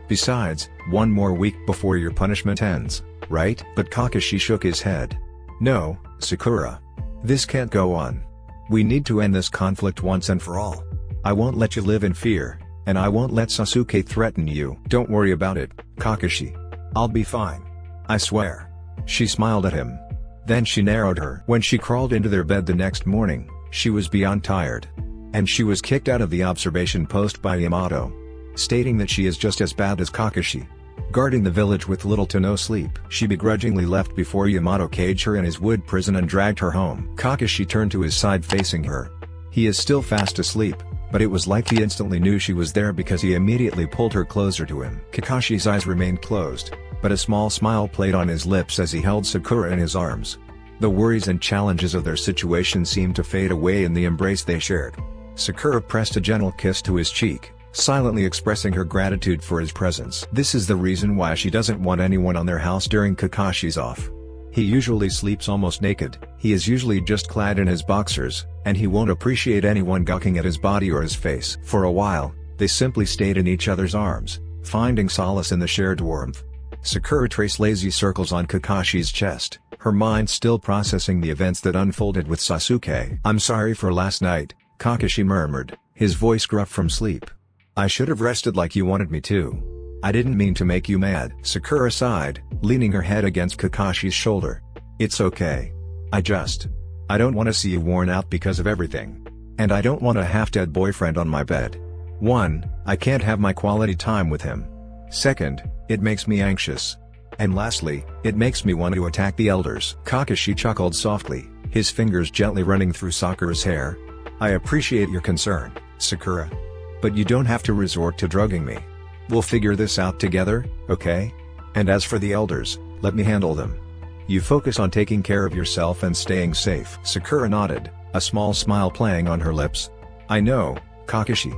Besides, one more week before your punishment ends, right? But Kakashi shook his head. No, Sakura. This can't go on. We need to end this conflict once and for all. I won't let you live in fear, and I won't let Sasuke threaten you. Don't worry about it, Kakashi. I'll be fine. I swear. She smiled at him. Then she narrowed her. When she crawled into their bed the next morning, she was beyond tired. And she was kicked out of the observation post by Yamato, stating that she is just as bad as Kakashi, guarding the village with little to no sleep. She begrudgingly left before Yamato caged her in his wood prison and dragged her home. Kakashi turned to his side facing her. He is still fast asleep, but it was like he instantly knew she was there because he immediately pulled her closer to him. Kakashi's eyes remained closed, but a small smile played on his lips as he held Sakura in his arms. The worries and challenges of their situation seemed to fade away in the embrace they shared. Sakura pressed a gentle kiss to his cheek, silently expressing her gratitude for his presence. This is the reason why she doesn't want anyone on their house during Kakashi's off. He usually sleeps almost naked, he is usually just clad in his boxers, and he won't appreciate anyone gawking at his body or his face. For a while, they simply stayed in each other's arms, finding solace in the shared warmth. Sakura traced lazy circles on Kakashi's chest, her mind still processing the events that unfolded with Sasuke. I'm sorry for last night, Kakashi murmured, his voice gruff from sleep. I should have rested like you wanted me to. I didn't mean to make you mad. Sakura sighed, leaning her head against Kakashi's shoulder. It's okay. I don't want to see you worn out because of everything. And I don't want a half-dead boyfriend on my bed. 1. I can't have my quality time with him. 2nd, it makes me anxious. And lastly, it makes me want to attack the elders. Kakashi chuckled softly, his fingers gently running through Sakura's hair. I appreciate your concern, Sakura. But you don't have to resort to drugging me. We'll figure this out together, okay? And as for the elders, let me handle them. You focus on taking care of yourself and staying safe. Sakura nodded, a small smile playing on her lips. I know, Kakashi.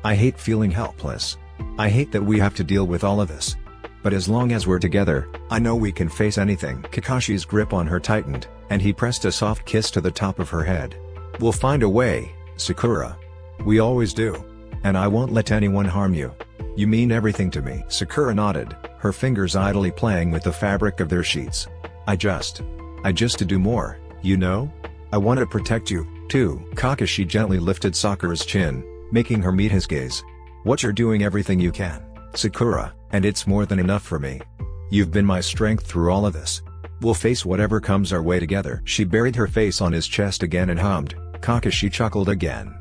I hate feeling helpless. I hate that we have to deal with all of this. But as long as we're together, I know we can face anything. Kakashi's grip on her tightened, and he pressed a soft kiss to the top of her head. We'll find a way, Sakura. We always do. And I won't let anyone harm you. You mean everything to me. Sakura nodded, her fingers idly playing with the fabric of their sheets. I just to do more, you know? I want to protect you, too. Kakashi gently lifted Sakura's chin, making her meet his gaze. What you're doing everything you can, Sakura, and it's more than enough for me. You've been my strength through all of this. We'll face whatever comes our way together. She buried her face on his chest again and hummed. Kakashi chuckled again.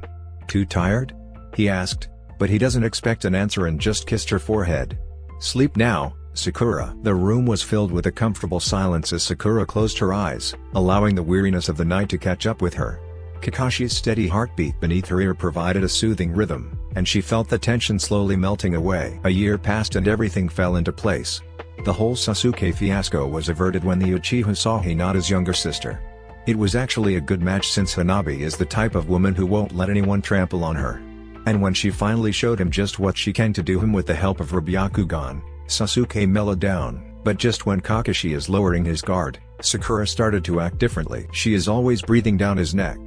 Too tired? He asked, but he doesn't expect an answer and just kissed her forehead. Sleep now, Sakura. The room was filled with a comfortable silence as Sakura closed her eyes, allowing the weariness of the night to catch up with her. Kakashi's steady heartbeat beneath her ear provided a soothing rhythm, and she felt the tension slowly melting away. A year passed and everything fell into place. The whole Sasuke fiasco was averted when the Uchiha saw Hinata's younger sister. It was actually a good match since Hanabi is the type of woman who won't let anyone trample on her. And when she finally showed him just what she can to do him with the help of her Byakugan, Sasuke mellowed down. But just when Kakashi is lowering his guard, Sakura started to act differently. She is always breathing down his neck.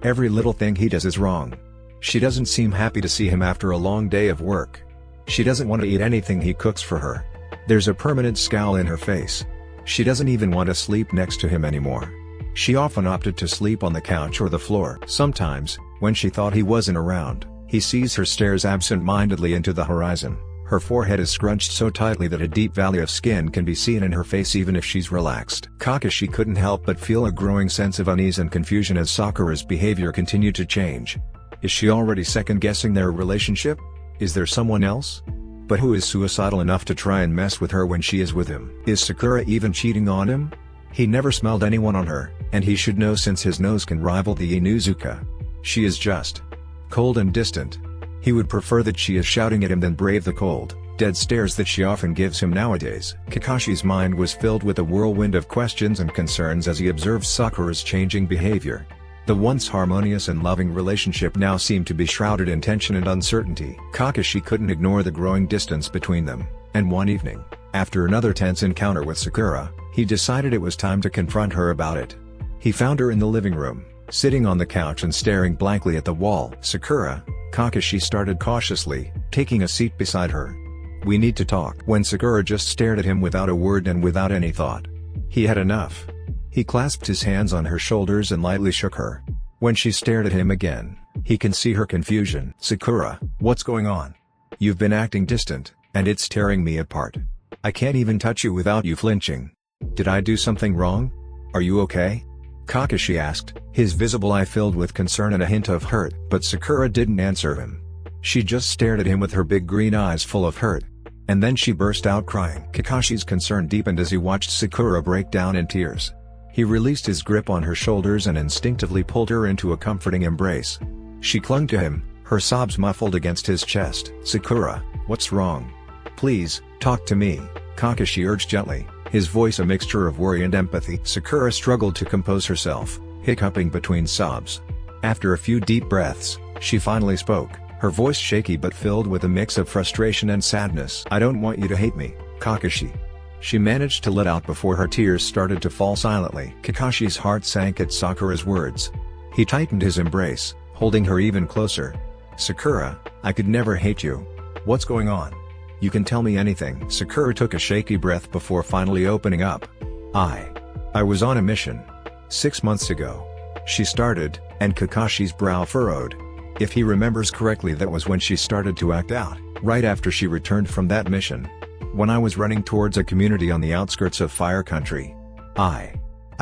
Every little thing he does is wrong. She doesn't seem happy to see him after a long day of work. She doesn't want to eat anything he cooks for her. There's a permanent scowl in her face. She doesn't even want to sleep next to him anymore. She often opted to sleep on the couch or the floor. Sometimes, when she thought he wasn't around, he sees her stares absent-mindedly into the horizon. Her forehead is scrunched so tightly that a deep valley of skin can be seen in her face even if she's relaxed. Kakashi couldn't help but feel a growing sense of unease and confusion as Sakura's behavior continued to change. Is she already second-guessing their relationship? Is there someone else? But who is suicidal enough to try and mess with her when she is with him? Is Sakura even cheating on him? He never smelled anyone on her, and he should know since his nose can rival the Inuzuka. She is just cold and distant. He would prefer that she is shouting at him than brave the cold, dead stares that she often gives him nowadays. Kakashi's mind was filled with a whirlwind of questions and concerns as he observed Sakura's changing behavior. The once harmonious and loving relationship now seemed to be shrouded in tension and uncertainty. Kakashi couldn't ignore the growing distance between them, and one evening, after another tense encounter with Sakura, he decided it was time to confront her about it. He found her in the living room, sitting on the couch and staring blankly at the wall. Sakura, Kakashi started cautiously, taking a seat beside her. We need to talk. When Sakura just stared at him without a word and without any thought. He had enough. He clasped his hands on her shoulders and lightly shook her. When she stared at him again, he can see her confusion. Sakura, what's going on? You've been acting distant, and it's tearing me apart. I can't even touch you without you flinching. Did I do something wrong? Are you okay? Kakashi asked, his visible eye filled with concern and a hint of hurt. But Sakura didn't answer him. She just stared at him with her big green eyes full of hurt. And then she burst out crying. Kakashi's concern deepened as he watched Sakura break down in tears. He released his grip on her shoulders and instinctively pulled her into a comforting embrace. She clung to him, her sobs muffled against his chest. Sakura, what's wrong? Please, talk to me, Kakashi urged gently, his voice a mixture of worry and empathy. Sakura struggled to compose herself, hiccuping between sobs. After a few deep breaths, she finally spoke, her voice shaky but filled with a mix of frustration and sadness. I don't want you to hate me, Kakashi. She managed to let out before her tears started to fall silently. Kakashi's heart sank at Sakura's words. He tightened his embrace, holding her even closer. Sakura, I could never hate you. What's going on? You can tell me anything. Sakura took a shaky breath before finally opening up. I was on a mission. 6 months ago. She started, and Kakashi's brow furrowed. If he remembers correctly, that was when she started to act out, right after she returned from that mission. When I was running towards a community on the outskirts of Fire Country. I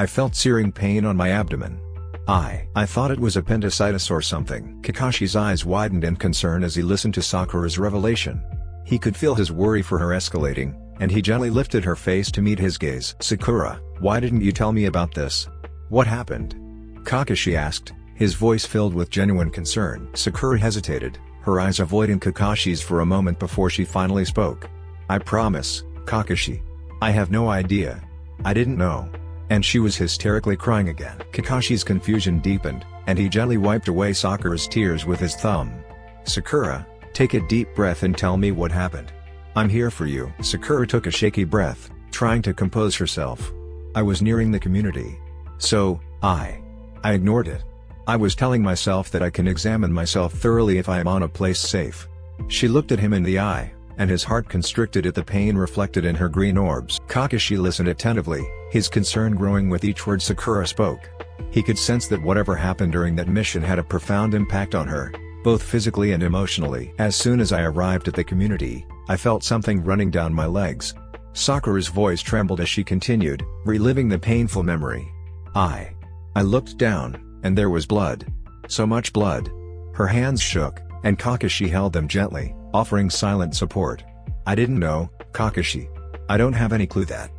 felt searing pain on my abdomen. I thought it was appendicitis or something. Kakashi's eyes widened in concern as he listened to Sakura's revelation. He could feel his worry for her escalating, and he gently lifted her face to meet his gaze. Sakura, why didn't you tell me about this? What happened? Kakashi asked, his voice filled with genuine concern. Sakura hesitated, her eyes avoiding Kakashi's for a moment before she finally spoke. I promise, Kakashi. I have no idea. I didn't know. And she was hysterically crying again. Kakashi's confusion deepened, and he gently wiped away Sakura's tears with his thumb. Sakura, take a deep breath and tell me what happened. I'm here for you. Sakura took a shaky breath, trying to compose herself. I was nearing the community. So, I ignored it. I was telling myself that I can examine myself thoroughly if I am on a place safe. She looked at him in the eye, and his heart constricted at the pain reflected in her green orbs. Kakashi listened attentively, his concern growing with each word Sakura spoke. He could sense that whatever happened during that mission had a profound impact on her, both physically and emotionally. As soon as I arrived at the community, I felt something running down my legs. Sakura's voice trembled as she continued, reliving the painful memory. I looked down, and there was blood. So much blood. Her hands shook, and Kakashi held them gently, offering silent support. I didn't know, Kakashi. I don't have any clue that.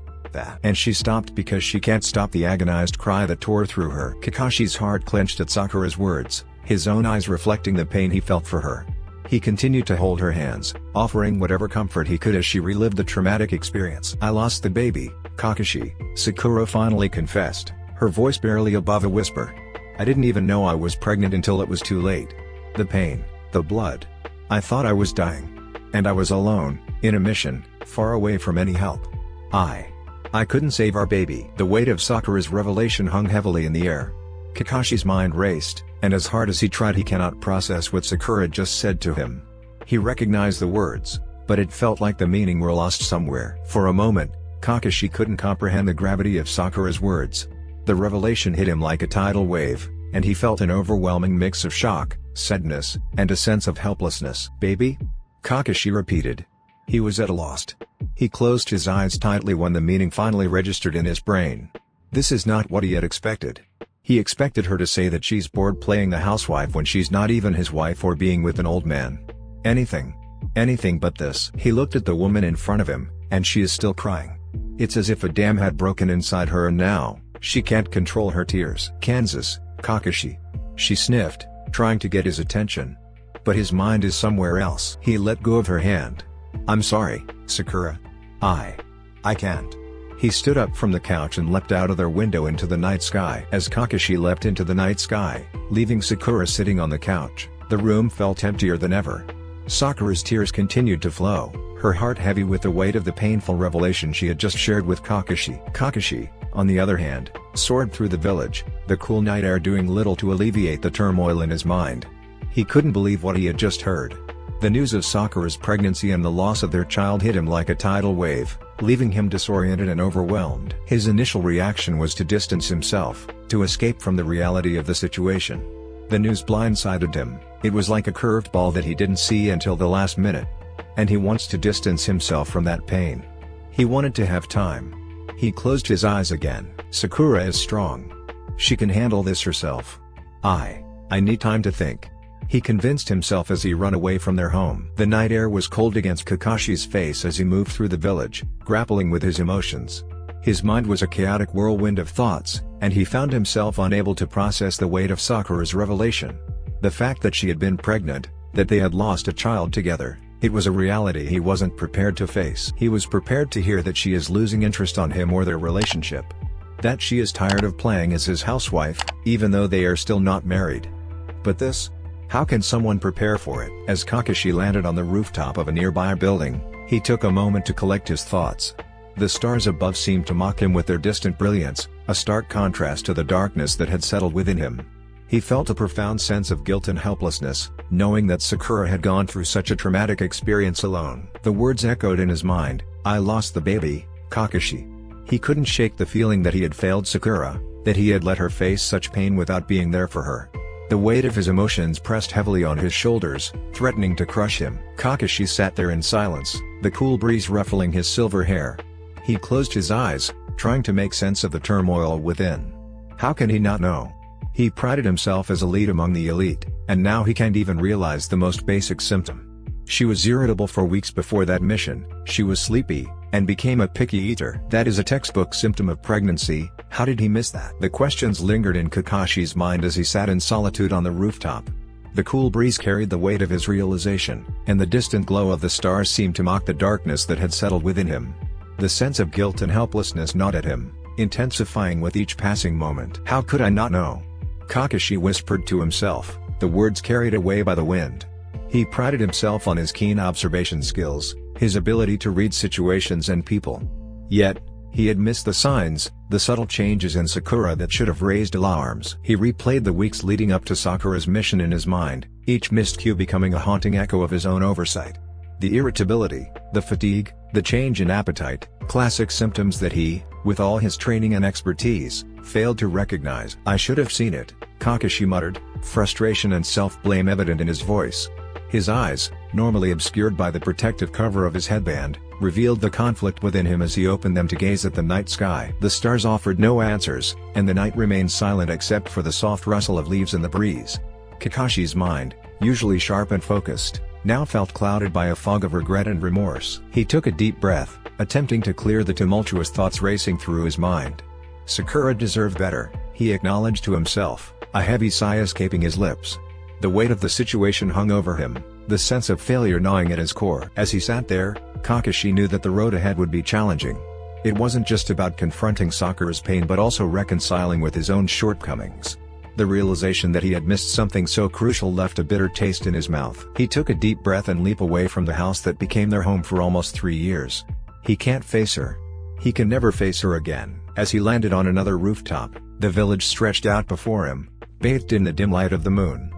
And she stopped because she can't stop the agonized cry that tore through her. Kakashi's heart clenched at Sakura's words, his own eyes reflecting the pain he felt for her. He continued to hold her hands, offering whatever comfort he could as she relived the traumatic experience. I lost the baby, Kakashi, Sakura finally confessed, her voice barely above a whisper. I didn't even know I was pregnant until it was too late. The pain, the blood. I thought I was dying. And I was alone, in a mission, far away from any help. I couldn't save our baby. The weight of Sakura's revelation hung heavily in the air. Kakashi's mind raced, and as hard as he tried he cannot process what Sakura just said to him. He recognized the words, but it felt like the meaning were lost somewhere. For a moment, Kakashi couldn't comprehend the gravity of Sakura's words. The revelation hit him like a tidal wave, and he felt an overwhelming mix of shock, sadness, and a sense of helplessness. Baby? Kakashi repeated. He was at a loss. He closed his eyes tightly when the meaning finally registered in his brain. This is not what he had expected. He expected her to say that she's bored playing the housewife when she's not even his wife or being with an old man. Anything but this. He looked at the woman in front of him, and she is still crying. It's as if a dam had broken inside her and now, she can't control her tears. Kansas, Kakashi. She sniffed, trying to get his attention. But his mind is somewhere else. He let go of her hand. I'm sorry, Sakura. I can't. He stood up from the couch and leapt out of their window into the night sky. As Kakashi leapt into the night sky, leaving Sakura sitting on the couch, the room felt emptier than ever. Sakura's tears continued to flow, her heart heavy with the weight of the painful revelation she had just shared with Kakashi. Kakashi, on the other hand, soared through the village, the cool night air doing little to alleviate the turmoil in his mind. He couldn't believe what he had just heard. The news of Sakura's pregnancy and the loss of their child hit him like a tidal wave, leaving him disoriented and overwhelmed. His initial reaction was to distance himself, to escape from the reality of the situation. The news blindsided him. It was like a curved ball that he didn't see until the last minute. And he wants to distance himself from that pain. He wanted to have time. He closed his eyes again. Sakura is strong. She can handle this herself. I need time to think. He convinced himself as he ran away from their home. The night air was cold against Kakashi's face as he moved through the village, grappling with his emotions. His mind was a chaotic whirlwind of thoughts, and he found himself unable to process the weight of Sakura's revelation. The fact that she had been pregnant, that they had lost a child together, it was a reality he wasn't prepared to face. He was prepared to hear that she is losing interest on him or their relationship. That she is tired of playing as his housewife, even though they are still not married. But this? How can someone prepare for it? As Kakashi landed on the rooftop of a nearby building, he took a moment to collect his thoughts. The stars above seemed to mock him with their distant brilliance, a stark contrast to the darkness that had settled within him. He felt a profound sense of guilt and helplessness, knowing that Sakura had gone through such a traumatic experience alone. The words echoed in his mind, "I lost the baby, Kakashi." He couldn't shake the feeling that he had failed Sakura, that he had let her face such pain without being there for her. The weight of his emotions pressed heavily on his shoulders, threatening to crush him. Kakashi sat there in silence, the cool breeze ruffling his silver hair. He closed his eyes, trying to make sense of the turmoil within. How can he not know? He prided himself as elite among the elite, and now he can't even realize the most basic symptom. She was irritable for weeks before that mission, she was sleepy, and became a picky eater. That is a textbook symptom of pregnancy. How did he miss that? The questions lingered in Kakashi's mind as he sat in solitude on the rooftop. The cool breeze carried the weight of his realization, and the distant glow of the stars seemed to mock the darkness that had settled within him. The sense of guilt and helplessness gnawed at him, intensifying with each passing moment. How could I not know? Kakashi whispered to himself, the words carried away by the wind. He prided himself on his keen observation skills, his ability to read situations and people. Yet, he had missed the signs, the subtle changes in Sakura that should have raised alarms. He replayed the weeks leading up to Sakura's mission in his mind, each missed cue becoming a haunting echo of his own oversight. The irritability, the fatigue, the change in appetite, classic symptoms that he, with all his training and expertise, failed to recognize. I should have seen it, Kakashi muttered, frustration and self-blame evident in his voice. His eyes, normally obscured by the protective cover of his headband, revealed the conflict within him as he opened them to gaze at the night sky. The stars offered no answers, and the night remained silent except for the soft rustle of leaves in the breeze. Kakashi's mind, usually sharp and focused, now felt clouded by a fog of regret and remorse. He took a deep breath, attempting to clear the tumultuous thoughts racing through his mind. Sakura deserved better, he acknowledged to himself, a heavy sigh escaping his lips. The weight of the situation hung over him, the sense of failure gnawing at his core. As he sat there, Kakashi knew that the road ahead would be challenging. It wasn't just about confronting Sakura's pain but also reconciling with his own shortcomings. The realization that he had missed something so crucial left a bitter taste in his mouth. He took a deep breath and leaped away from the house that became their home for almost 3 years. He can't face her. He can never face her again. As he landed on another rooftop, the village stretched out before him, bathed in the dim light of the moon.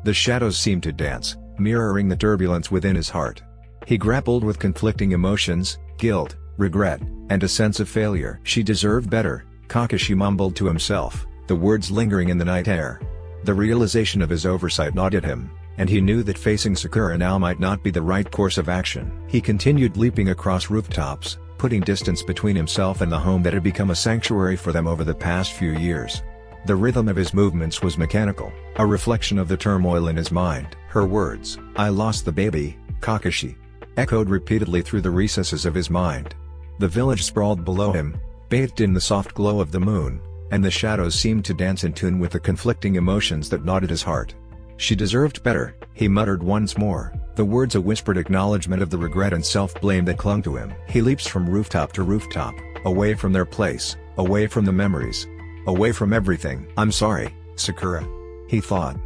The shadows seemed to dance, mirroring the turbulence within his heart. He grappled with conflicting emotions, guilt, regret, and a sense of failure. She deserved better, Kakashi mumbled to himself, the words lingering in the night air. The realization of his oversight gnawed at him, and he knew that facing Sakura now might not be the right course of action. He continued leaping across rooftops, putting distance between himself and the home that had become a sanctuary for them over the past few years. The rhythm of his movements was mechanical, a reflection of the turmoil in his mind. Her words, "I lost the baby, Kakashi," echoed repeatedly through the recesses of his mind. The village sprawled below him, bathed in the soft glow of the moon, and the shadows seemed to dance in tune with the conflicting emotions that gnawed at his heart. She deserved better, he muttered once more, the words a whispered acknowledgement of the regret and self-blame that clung to him. He leaps from rooftop to rooftop, away from their place, away from the memories. Away from everything. I'm sorry, Sakura. He thought.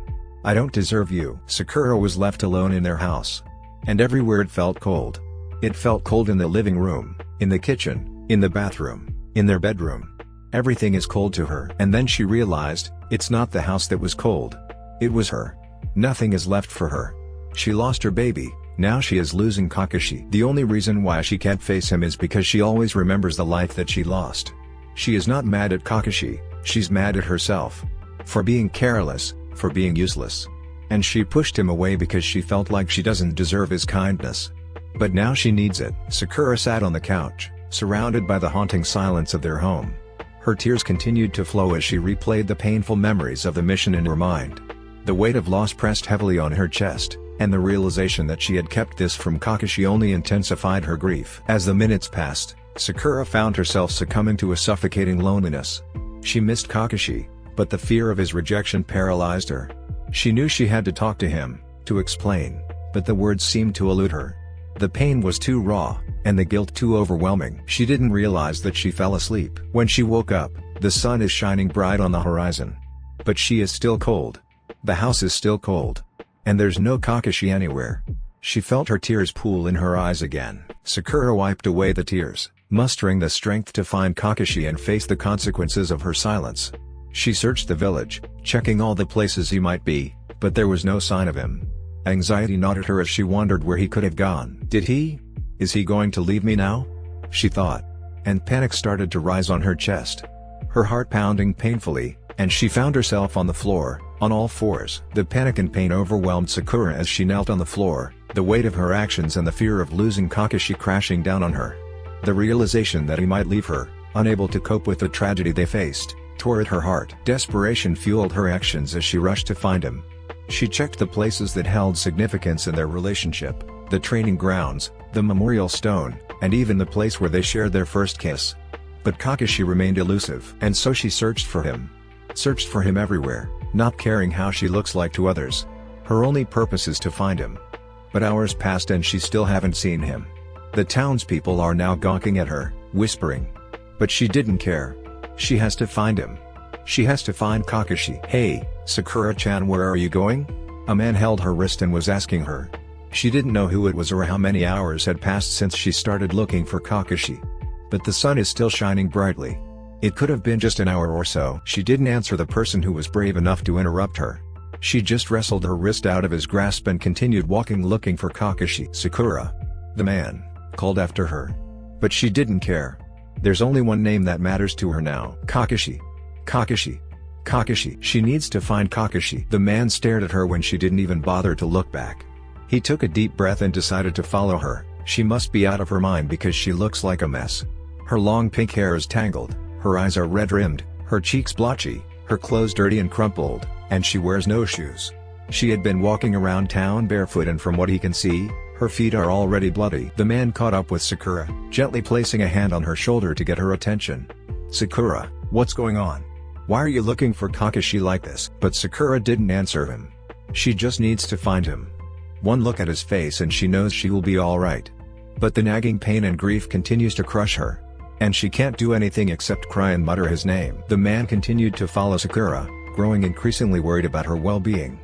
I don't deserve you. Sakura was left alone in their house. And everywhere it felt cold. It felt cold in the living room, in the kitchen, in the bathroom, in their bedroom. Everything is cold to her. And then she realized, it's not the house that was cold. It was her. Nothing is left for her. She lost her baby, Now she is losing Kakashi. The only reason why she can't face him is because she always remembers the life that she lost. She is not mad at Kakashi, she's mad at herself. For being careless, for being useless. And she pushed him away because she felt like she doesn't deserve his kindness. But now she needs it. Sakura sat on the couch, surrounded by the haunting silence of their home. Her tears continued to flow as she replayed the painful memories of the mission in her mind. The weight of loss pressed heavily on her chest, and the realization that she had kept this from Kakashi only intensified her grief. As the minutes passed, Sakura found herself succumbing to a suffocating loneliness. She missed Kakashi, but the fear of his rejection paralyzed her. She knew she had to talk to him, to explain, but the words seemed to elude her. The pain was too raw, and the guilt too overwhelming. She didn't realize that she fell asleep. When she woke up, the sun is shining bright on the horizon. But she is still cold. The house is still cold. And there's no Kakashi anywhere. She felt her tears pool in her eyes again. Sakura wiped away the tears, mustering the strength to find Kakashi and face the consequences of her silence. She searched the village, checking all the places he might be, but there was no sign of him. Anxiety gnawed at her as she wondered where he could have gone. Is he going to leave me now? She thought. And panic started to rise on her chest. Her heart pounding painfully, and she found herself on the floor, on all fours. The panic and pain overwhelmed Sakura as she knelt on the floor, the weight of her actions and the fear of losing Kakashi crashing down on her. The realization that he might leave her, unable to cope with the tragedy they faced, tore at her heart. Desperation fueled her actions as she rushed to find him. She checked the places that held significance in their relationship, the training grounds, the memorial stone, and even the place where they shared their first kiss. But Kakashi remained elusive. And so she searched for him. Searched for him everywhere, not caring how she looks like to others. Her only purpose is to find him. But hours passed and she still haven't seen him. The townspeople are now gawking at her, whispering. But she didn't care. She has to find him. She has to find Kakashi. Hey, Sakura-chan, where are you going? A man held her wrist and was asking her. She didn't know who it was or how many hours had passed since she started looking for Kakashi. But the sun is still shining brightly. It could have been just an hour or so. She didn't answer the person who was brave enough to interrupt her. She just wrestled her wrist out of his grasp and continued walking looking for Kakashi. Sakura. The man called after her. But she didn't care. There's only one name that matters to her now. Kakashi. Kakashi. Kakashi. She needs to find Kakashi. The man stared at her when she didn't even bother to look back. He took a deep breath and decided to follow her. She must be out of her mind because she looks like a mess. Her long pink hair is tangled, her eyes are red-rimmed, her cheeks blotchy, her clothes dirty and crumpled, and she wears no shoes. She had been walking around town barefoot and from what he can see, her feet are already bloody. The man caught up with Sakura, gently placing a hand on her shoulder to get her attention. Sakura, what's going on? Why are you looking for Kakashi like this? But Sakura didn't answer him. She just needs to find him. One look at his face and she knows she will be alright. But the nagging pain and grief continues to crush her. And she can't do anything except cry and mutter his name. The man continued to follow Sakura, growing increasingly worried about her well-being.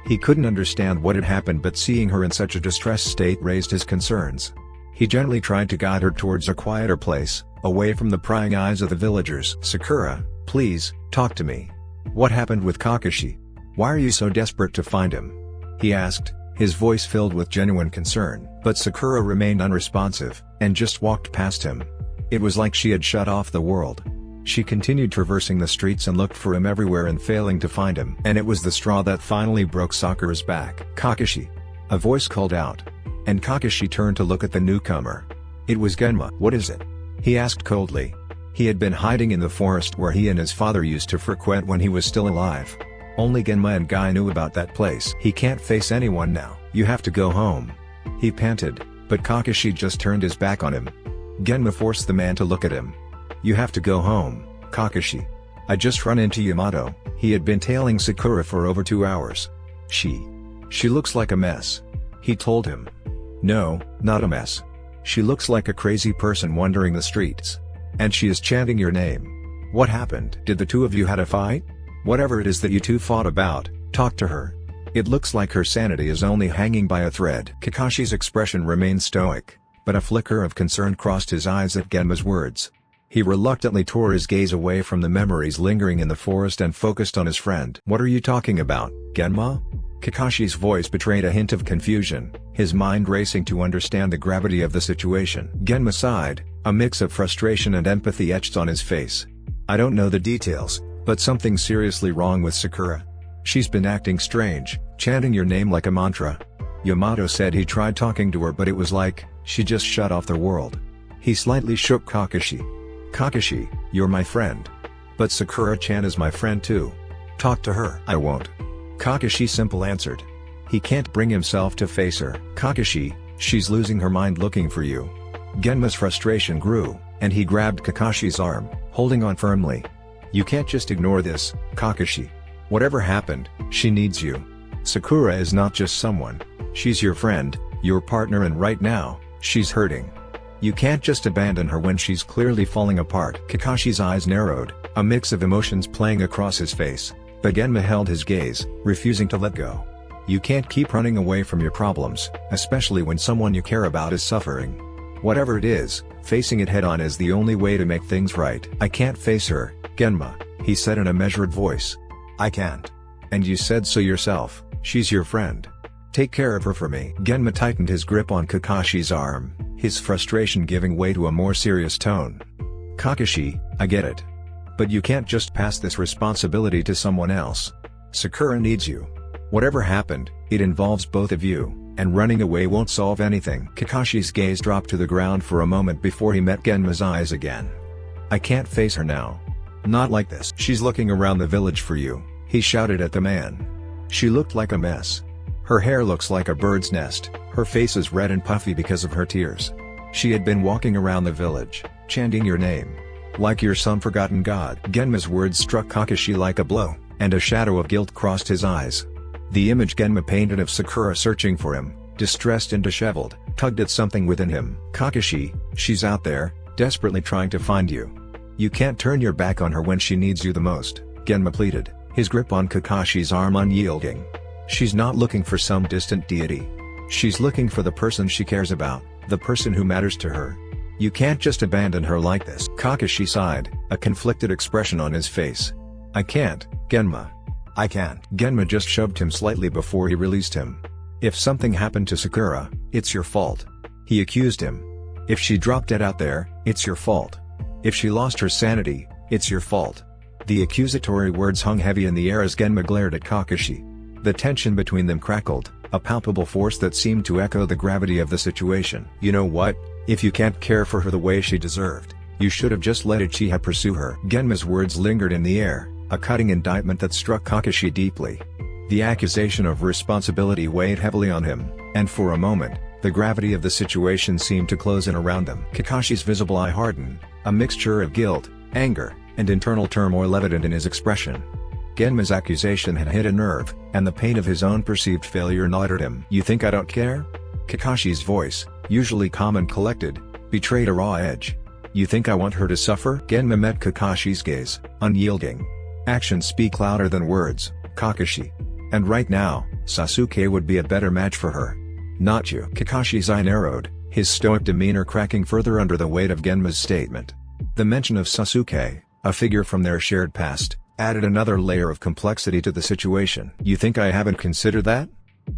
He couldn't understand what had happened, but seeing her in such a distressed state raised his concerns. He gently tried to guide her towards a quieter place, away from the prying eyes of the villagers. Sakura, please, talk to me. What happened with Kakashi? Why are you so desperate to find him? He asked, his voice filled with genuine concern. But Sakura remained unresponsive, and just walked past him. It was like she had shut off the world. She continued traversing the streets and looked for him everywhere and failing to find him. And it was the straw that finally broke Sakura's back. Kakashi. A voice called out. And Kakashi turned to look at the newcomer. It was Genma. What is it? He asked coldly. He had been hiding in the forest where he and his father used to frequent when he was still alive. Only Genma and Guy knew about that place. He can't face anyone now. You have to go home. He panted, but Kakashi just turned his back on him. Genma forced the man to look at him. You have to go home, Kakashi. I just run into Yamato. He had been tailing Sakura for over 2 hours. She looks like a mess. He told him. No, not a mess. She looks like a crazy person wandering the streets. And she is chanting your name. What happened? Did the two of you had a fight? Whatever it is that you two fought about, talk to her. It looks like her sanity is only hanging by a thread. Kakashi's expression remained stoic, but a flicker of concern crossed his eyes at Genma's words. He reluctantly tore his gaze away from the memories lingering in the forest and focused on his friend. What are you talking about, Genma? Kakashi's voice betrayed a hint of confusion, his mind racing to understand the gravity of the situation. Genma sighed, a mix of frustration and empathy etched on his face. I don't know the details, but something's seriously wrong with Sakura. She's been acting strange, chanting your name like a mantra. Yamato said he tried talking to her but it was like, she just shut off the world. He slightly shook Kakashi. Kakashi, you're my friend. But Sakura-chan is my friend too. Talk to her. I won't. Kakashi simply answered. He can't bring himself to face her. Kakashi, she's losing her mind looking for you. Genma's frustration grew, and he grabbed Kakashi's arm, holding on firmly. You can't just ignore this, Kakashi. Whatever happened, she needs you. Sakura is not just someone. She's your friend, your partner, and right now, she's hurting. You can't just abandon her when she's clearly falling apart. Kakashi's eyes narrowed, a mix of emotions playing across his face, but Genma held his gaze, refusing to let go. You can't keep running away from your problems, especially when someone you care about is suffering. Whatever it is, facing it head-on is the only way to make things right. I can't face her, Genma, he said in a measured voice. I can't. And you said so yourself, she's your friend. Take care of her for me. Genma tightened his grip on Kakashi's arm, his frustration giving way to a more serious tone. Kakashi, I get it. But you can't just pass this responsibility to someone else. Sakura needs you. Whatever happened, it involves both of you, and running away won't solve anything. Kakashi's gaze dropped to the ground for a moment before he met Genma's eyes again. I can't face her now. Not like this. She's looking around the village for you, he shouted at the man. She looked like a mess. Her hair looks like a bird's nest, her face is red and puffy because of her tears. She had been walking around the village, chanting your name. Like you're some forgotten god. Genma's words struck Kakashi like a blow, and a shadow of guilt crossed his eyes. The image Genma painted of Sakura searching for him, distressed and disheveled, tugged at something within him. Kakashi, she's out there, desperately trying to find you. You can't turn your back on her when she needs you the most, Genma pleaded, his grip on Kakashi's arm unyielding. She's not looking for some distant deity. She's looking for the person she cares about, the person who matters to her. You can't just abandon her like this. Kakashi sighed, a conflicted expression on his face. I can't, Genma. I can't. Genma just shoved him slightly before he released him. If something happened to Sakura, it's your fault. He accused him. If she dropped dead out there, it's your fault. If she lost her sanity, it's your fault. The accusatory words hung heavy in the air as Genma glared at Kakashi. The tension between them crackled, a palpable force that seemed to echo the gravity of the situation. You know what? If you can't care for her the way she deserved, you should have just let Uchiha pursue her. Genma's words lingered in the air, a cutting indictment that struck Kakashi deeply. The accusation of responsibility weighed heavily on him, and for a moment, the gravity of the situation seemed to close in around them. Kakashi's visible eye hardened, a mixture of guilt, anger, and internal turmoil evident in his expression. Genma's accusation had hit a nerve, and the pain of his own perceived failure gnawed at him. You think I don't care? Kakashi's voice, usually calm and collected, betrayed a raw edge. You think I want her to suffer? Genma met Kakashi's gaze, unyielding. Actions speak louder than words, Kakashi. And right now, Sasuke would be a better match for her. Not you. Kakashi's eye narrowed, his stoic demeanor cracking further under the weight of Genma's statement. The mention of Sasuke, a figure from their shared past, added another layer of complexity to the situation. You think I haven't considered that?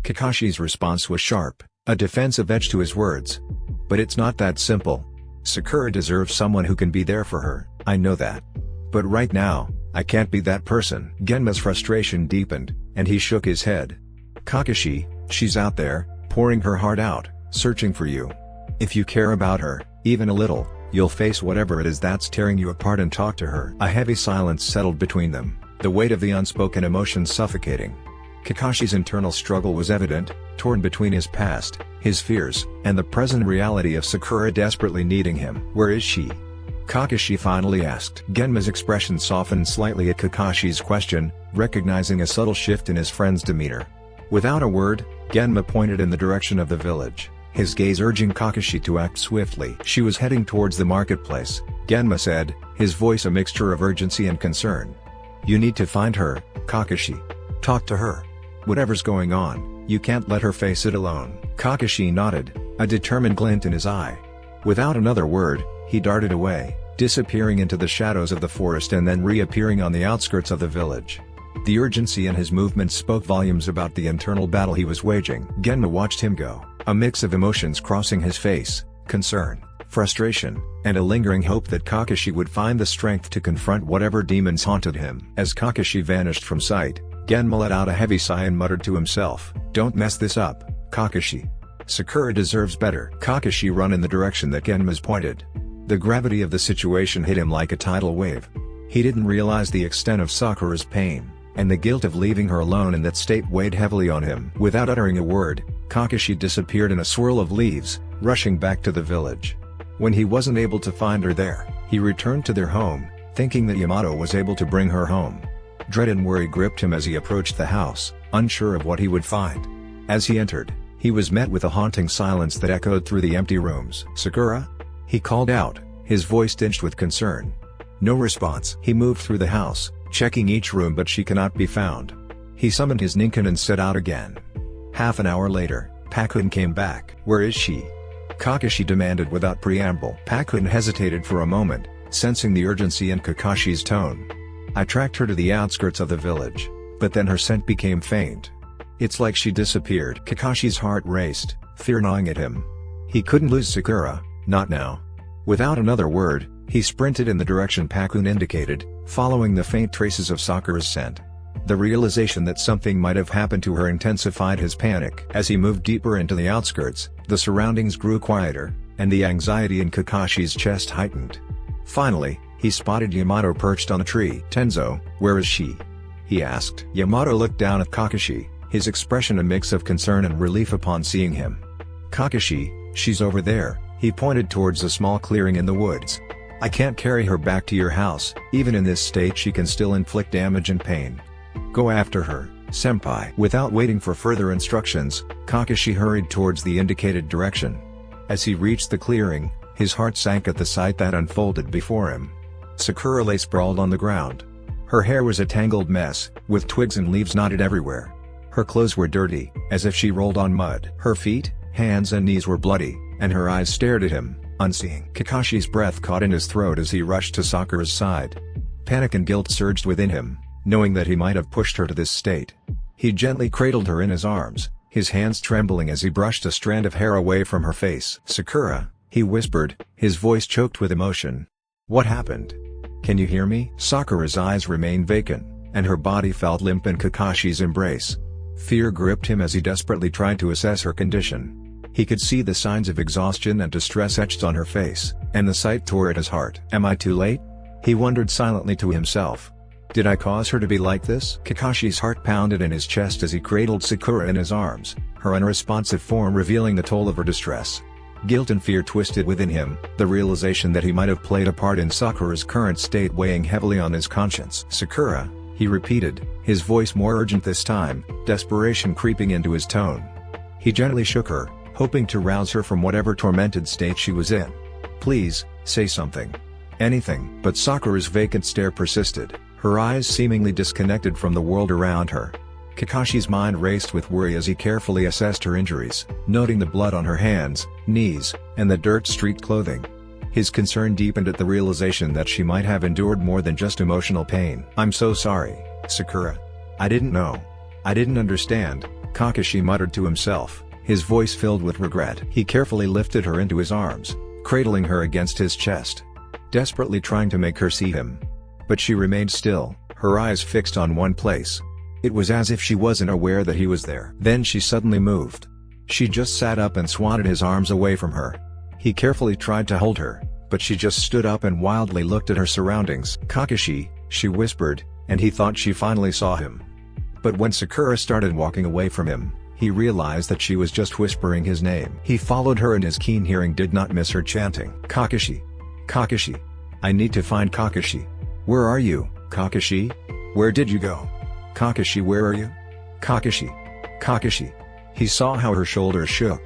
Kakashi's response was sharp, a defensive edge to his words. But it's not that simple. Sakura deserves someone who can be there for her, I know that. But right now, I can't be that person. Genma's frustration deepened, and he shook his head. Kakashi, she's out there, pouring her heart out, searching for you. If you care about her, even a little, you'll face whatever it is that's tearing you apart and talk to her. A heavy silence settled between them, the weight of the unspoken emotions suffocating. Kakashi's internal struggle was evident, torn between his past, his fears, and the present reality of Sakura desperately needing him. Where is she? Kakashi finally asked. Genma's expression softened slightly at Kakashi's question, recognizing a subtle shift in his friend's demeanor. Without a word, Genma pointed in the direction of the village, his gaze urging Kakashi to act swiftly. She was heading towards the marketplace, Genma said, his voice a mixture of urgency and concern. You need to find her, Kakashi. Talk to her. Whatever's going on, you can't let her face it alone. Kakashi nodded, a determined glint in his eye. Without another word, he darted away, disappearing into the shadows of the forest and then reappearing on the outskirts of the village. The urgency in his movements spoke volumes about the internal battle he was waging. Genma watched him go, a mix of emotions crossing his face: concern, frustration, and a lingering hope that Kakashi would find the strength to confront whatever demons haunted him. As Kakashi vanished from sight, Genma let out a heavy sigh and muttered to himself, "Don't mess this up, Kakashi. Sakura deserves better." Kakashi ran in the direction that Genma's pointed. The gravity of the situation hit him like a tidal wave. He didn't realize the extent of Sakura's pain, and the guilt of leaving her alone in that state weighed heavily on him. Without uttering a word, Kakashi disappeared in a swirl of leaves, rushing back to the village. When he wasn't able to find her there, he returned to their home, thinking that Yamato was able to bring her home. Dread and worry gripped him as he approached the house, unsure of what he would find. As he entered, he was met with a haunting silence that echoed through the empty rooms. "Sakura?" he called out, his voice tinged with concern. No response. He moved through the house, checking each room, but she cannot be found. He summoned his ninkin and set out again. Half an hour later, Pakun came back. "Where is she?" Kakashi demanded without preamble. Pakun hesitated for a moment, sensing the urgency in Kakashi's tone. "I tracked her to the outskirts of the village, but then her scent became faint. It's like she disappeared." Kakashi's heart raced, fear gnawing at him. He couldn't lose Sakura, not now. Without another word, he sprinted in the direction Pakun indicated, following the faint traces of Sakura's scent. The realization that something might have happened to her intensified his panic. As he moved deeper into the outskirts, the surroundings grew quieter, and the anxiety in Kakashi's chest heightened. Finally, he spotted Yamato perched on a tree. "Tenzo, where is she?" he asked. Yamato looked down at Kakashi, his expression a mix of concern and relief upon seeing him. "Kakashi, she's over there," he pointed towards a small clearing in the woods. "I can't carry her back to your house. Even in this state she can still inflict damage and pain. Go after her, senpai." Without waiting for further instructions, Kakashi hurried towards the indicated direction. As he reached the clearing, his heart sank at the sight that unfolded before him. Sakura lay sprawled on the ground. Her hair was a tangled mess, with twigs and leaves knotted everywhere. Her clothes were dirty, as if she rolled on mud. Her feet, hands and knees were bloody, and her eyes stared at him, unseeing. Kakashi's breath caught in his throat as he rushed to Sakura's side. Panic and guilt surged within him, knowing that he might have pushed her to this state. He gently cradled her in his arms, his hands trembling as he brushed a strand of hair away from her face. "Sakura," he whispered, his voice choked with emotion. "What happened? Can you hear me?" Sakura's eyes remained vacant, and her body felt limp in Kakashi's embrace. Fear gripped him as he desperately tried to assess her condition. He could see the signs of exhaustion and distress etched on her face, and the sight tore at his heart. "Am I too late?" he wondered silently to himself. "Did I cause her to be like this?" Kakashi's heart pounded in his chest as he cradled Sakura in his arms, her unresponsive form revealing the toll of her distress. Guilt and fear twisted within him, the realization that he might have played a part in Sakura's current state weighing heavily on his conscience. "Sakura," he repeated, his voice more urgent this time, desperation creeping into his tone. He gently shook her, hoping to rouse her from whatever tormented state she was in. "Please, say something. Anything." But Sakura's vacant stare persisted, her eyes seemingly disconnected from the world around her. Kakashi's mind raced with worry as he carefully assessed her injuries, noting the blood on her hands, knees, and the dirt-streaked clothing. His concern deepened at the realization that she might have endured more than just emotional pain. "I'm so sorry, Sakura. I didn't know. I didn't understand," Kakashi muttered to himself, his voice filled with regret. He carefully lifted her into his arms, cradling her against his chest, desperately trying to make her see him. But she remained still, her eyes fixed on one place. It was as if she wasn't aware that he was there. Then she suddenly moved. She just sat up and swatted his arms away from her. He carefully tried to hold her, but she just stood up and wildly looked at her surroundings. "Kakashi," she whispered, and he thought she finally saw him. But when Sakura started walking away from him, he realized that she was just whispering his name. He followed her and his keen hearing did not miss her chanting. "Kakashi! Kakashi! I need to find Kakashi! Where are you, Kakashi? Where did you go? Kakashi, where are you? Kakashi! Kakashi!" He saw how her shoulders shook.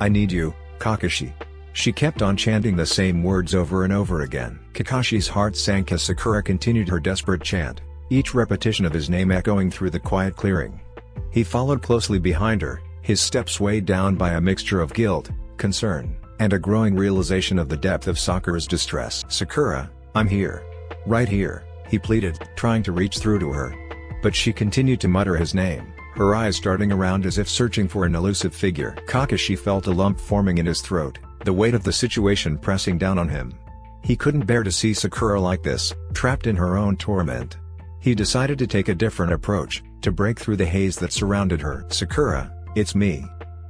"I need you, Kakashi." She kept on chanting the same words over and over again. Kakashi's heart sank as Sakura continued her desperate chant, each repetition of his name echoing through the quiet clearing. He followed closely behind her, his steps weighed down by a mixture of guilt, concern, and a growing realization of the depth of Sakura's distress. "Sakura, I'm here. Right here," he pleaded, trying to reach through to her. but she continued to mutter his name, her eyes darting around as if searching for an elusive figure. Kakashi felt a lump forming in his throat, the weight of the situation pressing down on him. He couldn't bear to see Sakura like this, trapped in her own torment. He decided to take a different approach, to break through the haze that surrounded her. "Sakura, it's me.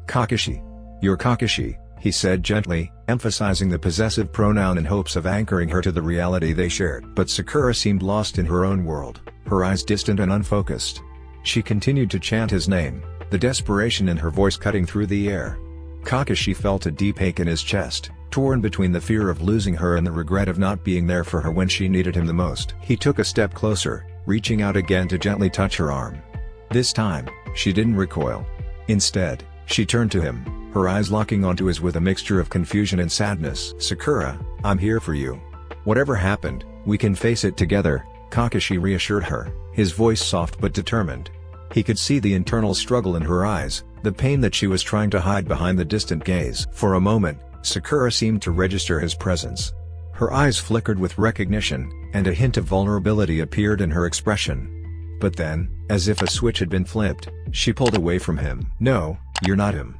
Kakashi. You're Kakashi," he said gently, emphasizing the possessive pronoun in hopes of anchoring her to the reality they shared. But Sakura seemed lost in her own world, her eyes distant and unfocused. She continued to chant his name, the desperation in her voice cutting through the air. Kakashi felt a deep ache in his chest, torn between the fear of losing her and the regret of not being there for her when she needed him the most. He took a step closer, reaching out again to gently touch her arm. This time, she didn't recoil. Instead, she turned to him, her eyes locking onto his with a mixture of confusion and sadness. "Sakura, I'm here for you. Whatever happened, we can face it together," Kakashi reassured her, his voice soft but determined. He could see the internal struggle in her eyes, the pain that she was trying to hide behind the distant gaze. For a moment, Sakura seemed to register his presence. Her eyes flickered with recognition, and a hint of vulnerability appeared in her expression. But then, as if a switch had been flipped, she pulled away from him. "No, you're not him.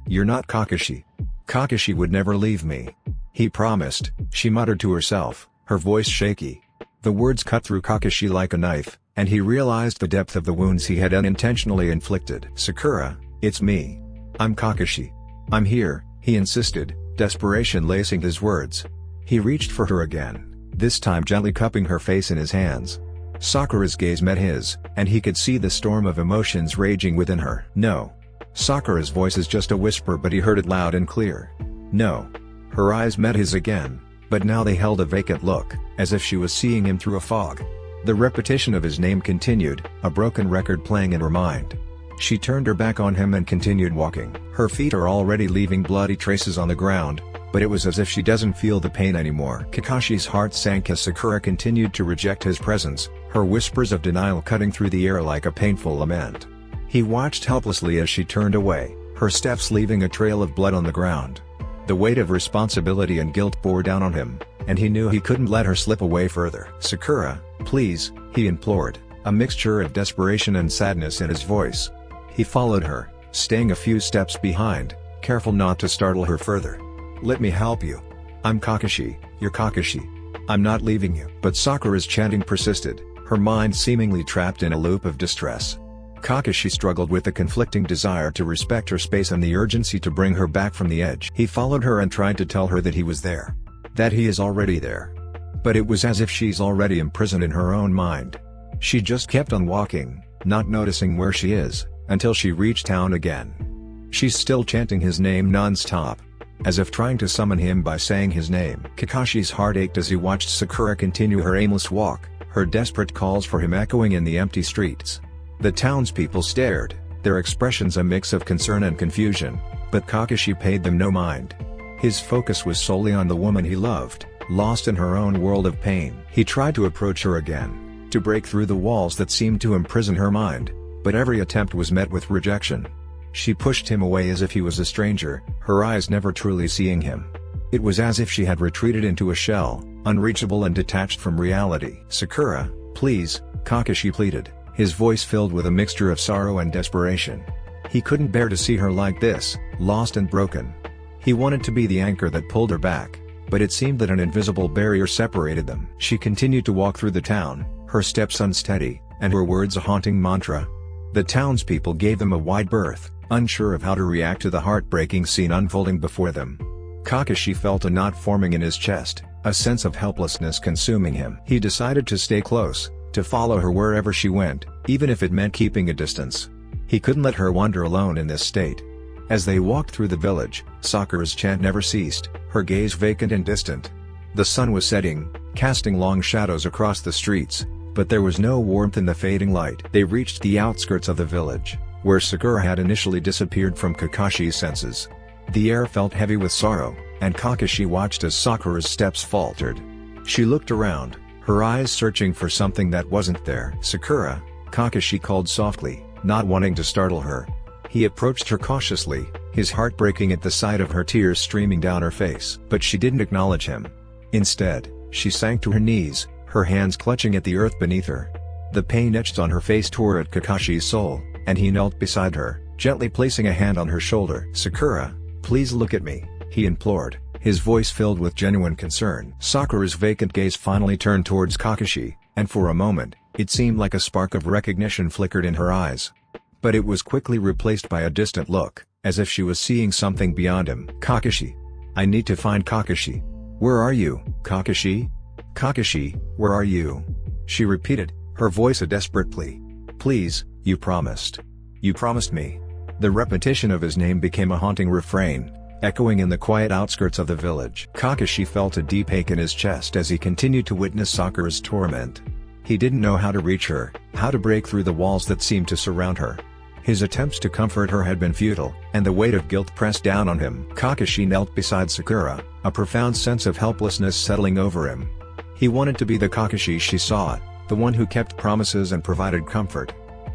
You're not Kakashi. Kakashi would never leave me. He promised," she muttered to herself, her voice shaky. The words cut through Kakashi like a knife, and he realized the depth of the wounds he had unintentionally inflicted. "Sakura, it's me. I'm Kakashi. I'm here," he insisted, desperation lacing his words. He reached for her again, this time gently cupping her face in his hands. Sakura's gaze met his, and he could see the storm of emotions raging within her. "No." Sakura's voice is just a whisper, but he heard it loud and clear. "No." Her eyes met his again, but now they held a vacant look, as if she was seeing him through a fog. The repetition of his name continued, a broken record playing in her mind. She turned her back on him and continued walking. Her feet are already leaving bloody traces on the ground, but it was as if she doesn't feel the pain anymore. Kakashi's heart sank as Sakura continued to reject his presence, her whispers of denial cutting through the air like a painful lament. He watched helplessly as she turned away, her steps leaving a trail of blood on the ground. The weight of responsibility and guilt bore down on him, and he knew he couldn't let her slip away further. "Sakura, please," he implored, a mixture of desperation and sadness in his voice. He followed her, staying a few steps behind, careful not to startle her further. "Let me help you. I'm Kakashi, you're Kakashi. I'm not leaving you." But Sakura's chanting persisted, her mind seemingly trapped in a loop of distress. Kakashi struggled with the conflicting desire to respect her space and the urgency to bring her back from the edge. He followed her and tried to tell her that he was there. That he is already there. But it was as if she's already imprisoned in her own mind. She just kept on walking, not noticing where she is, until she reached town again. She's still chanting his name non-stop, as if trying to summon him by saying his name. Kakashi's heart ached as he watched Sakura continue her aimless walk, her desperate calls for him echoing in the empty streets. The townspeople stared, their expressions a mix of concern and confusion, but Kakashi paid them no mind. His focus was solely on the woman he loved, lost in her own world of pain. He tried to approach her again, to break through the walls that seemed to imprison her mind, but every attempt was met with rejection. She pushed him away as if he was a stranger, her eyes never truly seeing him. It was as if she had retreated into a shell, unreachable and detached from reality. "Sakura, please," Kakashi pleaded, his voice filled with a mixture of sorrow and desperation. He couldn't bear to see her like this, lost and broken. He wanted to be the anchor that pulled her back, but it seemed that an invisible barrier separated them. She continued to walk through the town, her steps unsteady, and her words a haunting mantra. The townspeople gave them a wide berth, unsure of how to react to the heartbreaking scene unfolding before them. Kakashi felt a knot forming in his chest, a sense of helplessness consuming him. He decided to stay close, to follow her wherever she went, even if it meant keeping a distance. He couldn't let her wander alone in this state. As they walked through the village, Sakura's chant never ceased, her gaze vacant and distant. The sun was setting, casting long shadows across the streets, but there was no warmth in the fading light. They reached the outskirts of the village, where Sakura had initially disappeared from Kakashi's senses. The air felt heavy with sorrow, and Kakashi watched as Sakura's steps faltered. She looked around, her eyes searching for something that wasn't there. "Sakura," Kakashi called softly, not wanting to startle her. He approached her cautiously, his heart breaking at the sight of her tears streaming down her face. But she didn't acknowledge him. Instead, she sank to her knees, her hands clutching at the earth beneath her. The pain etched on her face tore at Kakashi's soul, and he knelt beside her, gently placing a hand on her shoulder. "Sakura, please look at me," he implored, his voice filled with genuine concern. Sakura's vacant gaze finally turned towards Kakashi, and for a moment, it seemed like a spark of recognition flickered in her eyes. But it was quickly replaced by a distant look, as if she was seeing something beyond him. "Kakashi. I need to find Kakashi. Where are you, Kakashi? Kakashi, where are you?" she repeated, her voice a desperate plea. "Please, you promised. You promised me." The repetition of his name became a haunting refrain, echoing in the quiet outskirts of the village. Kakashi felt a deep ache in his chest as he continued to witness Sakura's torment. He didn't know how to reach her, how to break through the walls that seemed to surround her. His attempts to comfort her had been futile, and the weight of guilt pressed down on him. Kakashi knelt beside Sakura, a profound sense of helplessness settling over him. He wanted to be the Kakashi she saw, the one who kept promises and provided comfort.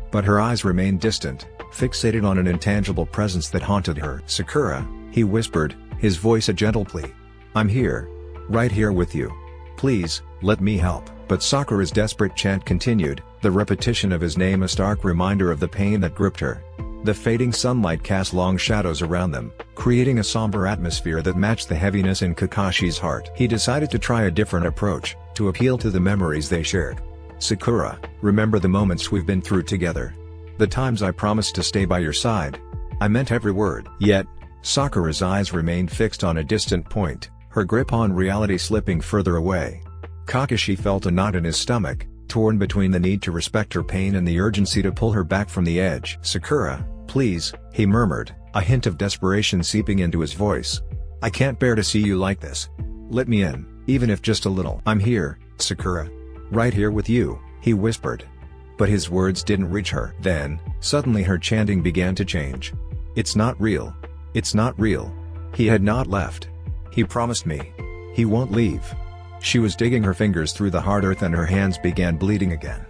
But her eyes remained distant, fixated on an intangible presence that haunted her. "Sakura," he whispered, his voice a gentle plea. "I'm here. Right here with you. Please, let me help." But Sakura's desperate chant continued, the repetition of his name a stark reminder of the pain that gripped her. The fading sunlight cast long shadows around them, creating a somber atmosphere that matched the heaviness in Kakashi's heart. He decided to try a different approach, to appeal to the memories they shared. "Sakura, remember the moments we've been through together. The times I promised to stay by your side. I meant every word." Yet, Sakura's eyes remained fixed on a distant point, her grip on reality slipping further away. Kakashi felt a knot in his stomach, torn between the need to respect her pain and the urgency to pull her back from the edge. "Sakura, please," he murmured, a hint of desperation seeping into his voice. "I can't bear to see you like this. Let me in, even if just a little." "I'm here, Sakura. Right here with you," he whispered. But his words didn't reach her. Then, suddenly her chanting began to change. "It's not real. It's not real. He had not left. He promised me. He won't leave." She was digging her fingers through the hard earth and her hands began bleeding again.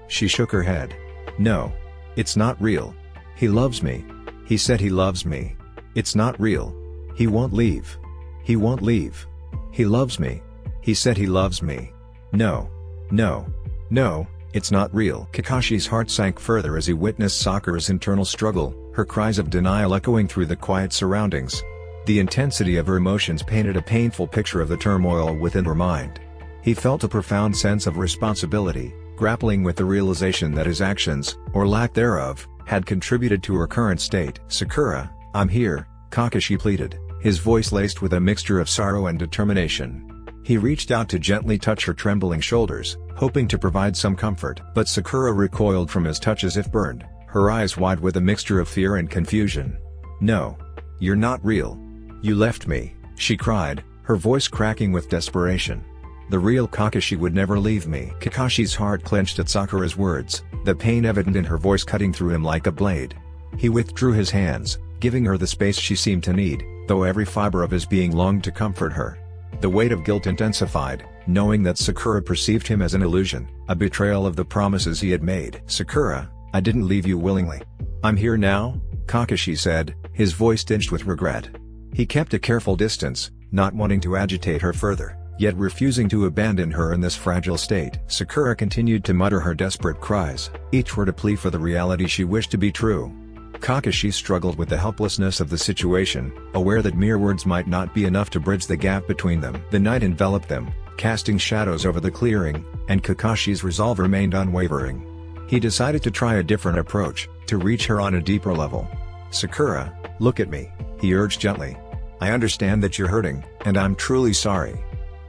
She shook her head. "No. It's not real. He loves me. He said he loves me. It's not real. He won't leave. He won't leave. He loves me. He said he loves me. No. No. No, it's not real." Kakashi's heart sank further as he witnessed Sakura's internal struggle, her cries of denial echoing through the quiet surroundings. The intensity of her emotions painted a painful picture of the turmoil within her mind. He felt a profound sense of responsibility, grappling with the realization that his actions, or lack thereof, had contributed to her current state. "Sakura, I'm here," Kakashi pleaded, his voice laced with a mixture of sorrow and determination. He reached out to gently touch her trembling shoulders, hoping to provide some comfort. But Sakura recoiled from his touch as if burned, her eyes wide with a mixture of fear and confusion. "No. You're not real. You left me," she cried, her voice cracking with desperation. "The real Kakashi would never leave me." Kakashi's heart clenched at Sakura's words, the pain evident in her voice cutting through him like a blade. He withdrew his hands, giving her the space she seemed to need, though every fiber of his being longed to comfort her. The weight of guilt intensified, knowing that Sakura perceived him as an illusion, a betrayal of the promises he had made. "Sakura, I didn't leave you willingly. I'm here now," Kakashi said, his voice tinged with regret. He kept a careful distance, not wanting to agitate her further, yet refusing to abandon her in this fragile state. Sakura continued to mutter her desperate cries, each word a plea for the reality she wished to be true. Kakashi struggled with the helplessness of the situation, aware that mere words might not be enough to bridge the gap between them. The night enveloped them, casting shadows over the clearing, and Kakashi's resolve remained unwavering. He decided to try a different approach, to reach her on a deeper level. "Sakura, look at me," he urged gently. "I understand that you're hurting, and I'm truly sorry.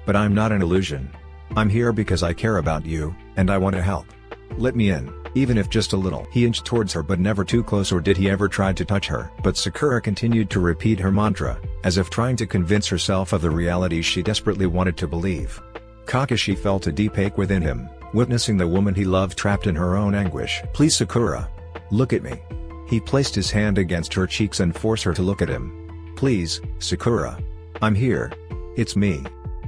But I'm not an illusion. I'm here because I care about you, and I want to help. Let me in, even if just a little." He inched towards her but never too close, or did he ever try to touch her. But Sakura continued to repeat her mantra, as if trying to convince herself of the reality she desperately wanted to believe. Kakashi felt a deep ache within him, witnessing the woman he loved trapped in her own anguish. "Please Sakura. Look at me." He placed his hand against her cheeks and forced her to look at him. "Please, Sakura. I'm here. It's me.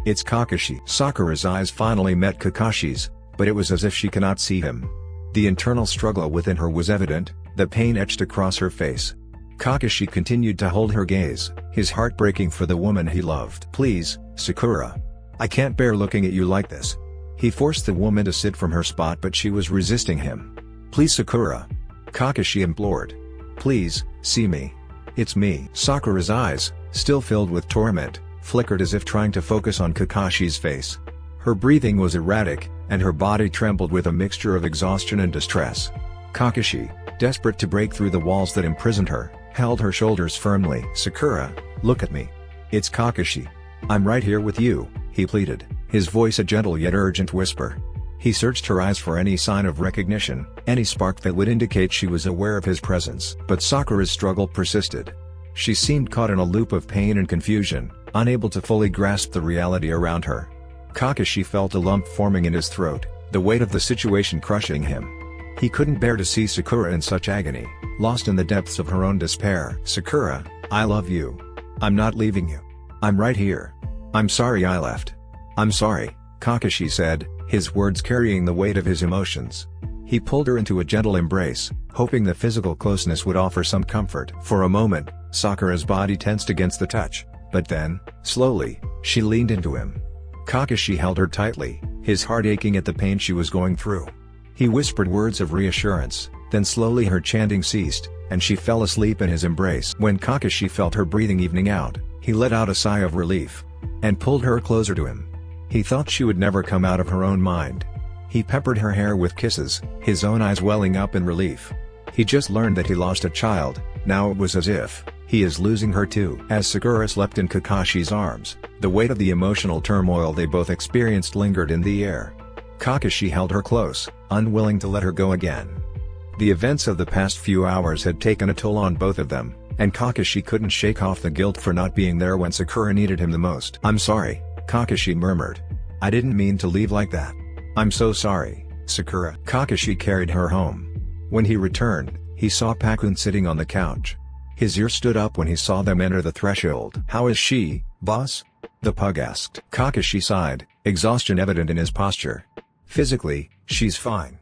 It's Kakashi." Sakura's eyes finally met Kakashi's, but it was as if she cannot see him. The internal struggle within her was evident, the pain etched across her face. Kakashi continued to hold her gaze, his heart breaking for the woman he loved. "Please, Sakura. I can't bear looking at you like this." He forced the woman to sit from her spot, but she was resisting him. "Please, Sakura," Kakashi implored. "Please, see me. It's me." Sakura's eyes, still filled with torment, flickered as if trying to focus on Kakashi's face. Her breathing was erratic, and her body trembled with a mixture of exhaustion and distress. Kakashi, desperate to break through the walls that imprisoned her, held her shoulders firmly. "Sakura, look at me. It's Kakashi. I'm right here with you," he pleaded, his voice a gentle yet urgent whisper. He searched her eyes for any sign of recognition, any spark that would indicate she was aware of his presence. But Sakura's struggle persisted. She seemed caught in a loop of pain and confusion, unable to fully grasp the reality around her. Kakashi felt a lump forming in his throat, the weight of the situation crushing him. He couldn't bear to see Sakura in such agony, lost in the depths of her own despair. "Sakura, I love you. I'm not leaving you. I'm right here. I'm sorry I left. I'm sorry," Kakashi said, his words carrying the weight of his emotions. He pulled her into a gentle embrace, hoping the physical closeness would offer some comfort. For a moment, Sakura's body tensed against the touch, but then, slowly, she leaned into him. Kakashi held her tightly, his heart aching at the pain she was going through. He whispered words of reassurance, then slowly her chanting ceased, and she fell asleep in his embrace. When Kakashi felt her breathing evening out, he let out a sigh of relief, and pulled her closer to him. He thought she would never come out of her own mind. He peppered her hair with kisses, his own eyes welling up in relief. He just learned that he lost a child, now it was as if he is losing her too. As Sakura slept in Kakashi's arms, the weight of the emotional turmoil they both experienced lingered in the air. Kakashi held her close, unwilling to let her go again. The events of the past few hours had taken a toll on both of them, and Kakashi couldn't shake off the guilt for not being there when Sakura needed him the most. "I'm sorry," Kakashi murmured. "I didn't mean to leave like that. I'm so sorry, Sakura." Kakashi carried her home. When he returned, he saw Pakun sitting on the couch. His ear stood up when he saw them enter the threshold. "How is she, boss?" the pug asked. Kakashi sighed, exhaustion evident in his posture. "Physically, she's fine.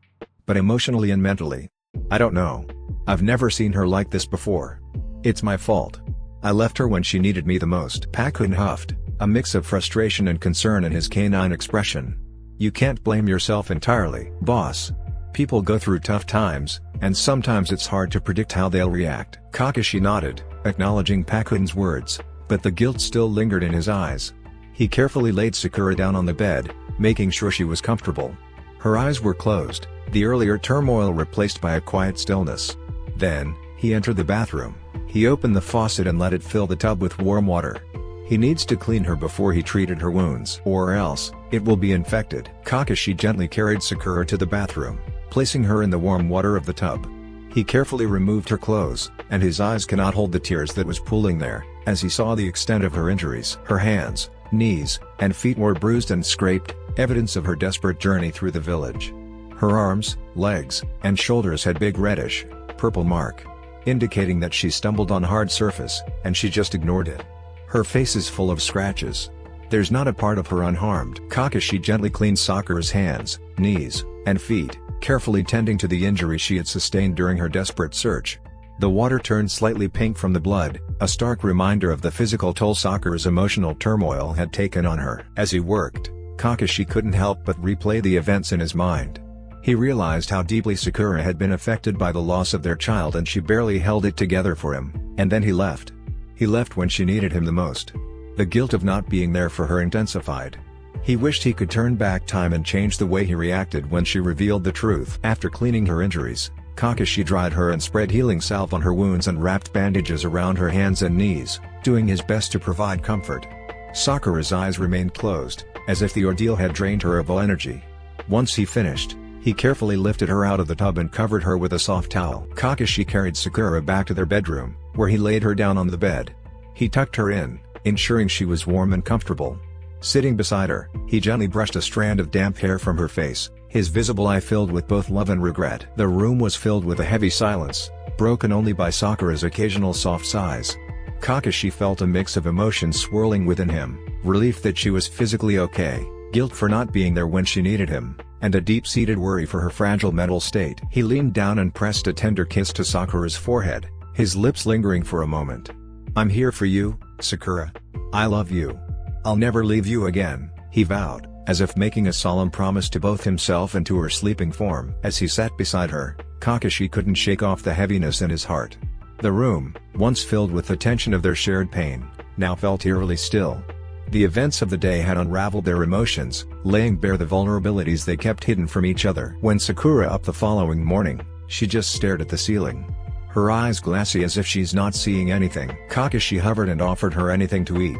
But emotionally and mentally, I don't know. I've never seen her like this before. It's my fault. I left her when she needed me the most." Pakun huffed, a mix of frustration and concern in his canine expression. "You can't blame yourself entirely, boss. People go through tough times, and sometimes it's hard to predict how they'll react." Kakashi nodded, acknowledging Pakun's words, but the guilt still lingered in his eyes. He carefully laid Sakura down on the bed, making sure she was comfortable. Her eyes were closed, the earlier turmoil replaced by a quiet stillness. Then, he entered the bathroom. He opened the faucet and let it fill the tub with warm water. He needs to clean her before he treated her wounds, or else, it will be infected. Kakashi gently carried Sakura to the bathroom, placing her in the warm water of the tub. He carefully removed her clothes, and his eyes cannot hold the tears that was pooling there, as he saw the extent of her injuries. Her hands, knees, and feet were bruised and scraped, evidence of her desperate journey through the village. Her arms, legs, and shoulders had big reddish, purple mark, indicating that she stumbled on hard surface, and she just ignored it. Her face is full of scratches. There's not a part of her unharmed. Kakashi gently cleaned Sakura's hands, knees, and feet, carefully tending to the injury she had sustained during her desperate search. The water turned slightly pink from the blood, a stark reminder of the physical toll Sakura's emotional turmoil had taken on her. As he worked, Kakashi couldn't help but replay the events in his mind. He realized how deeply Sakura had been affected by the loss of their child, and she barely held it together for him. And then he left. He left when she needed him the most. The guilt of not being there for her intensified. He wished he could turn back time and change the way he reacted when she revealed the truth. After cleaning her injuries, Kakashi dried her and spread healing salve on her wounds and wrapped bandages around her hands and knees, doing his best to provide comfort. Sakura's eyes remained closed, as if the ordeal had drained her of all energy. Once he finished, he carefully lifted her out of the tub and covered her with a soft towel. Kakashi carried Sakura back to their bedroom, where he laid her down on the bed. He tucked her in, ensuring she was warm and comfortable. Sitting beside her, he gently brushed a strand of damp hair from her face, his visible eye filled with both love and regret. The room was filled with a heavy silence, broken only by Sakura's occasional soft sighs. Kakashi felt a mix of emotions swirling within him, relief that she was physically okay, guilt for not being there when she needed him, and a deep-seated worry for her fragile mental state. He leaned down and pressed a tender kiss to Sakura's forehead, his lips lingering for a moment. "I'm here for you, Sakura. I love you. I'll never leave you again," he vowed. as if making a solemn promise to both himself and to her sleeping form. As he sat beside her, Kakashi couldn't shake off the heaviness in his heart. The room, once filled with the tension of their shared pain, now felt eerily still. The events of the day had unraveled their emotions, laying bare the vulnerabilities they kept hidden from each other. When Sakura up the following morning, she just stared at the ceiling. Her eyes glassy as if she's not seeing anything. Kakashi hovered and offered her anything to eat.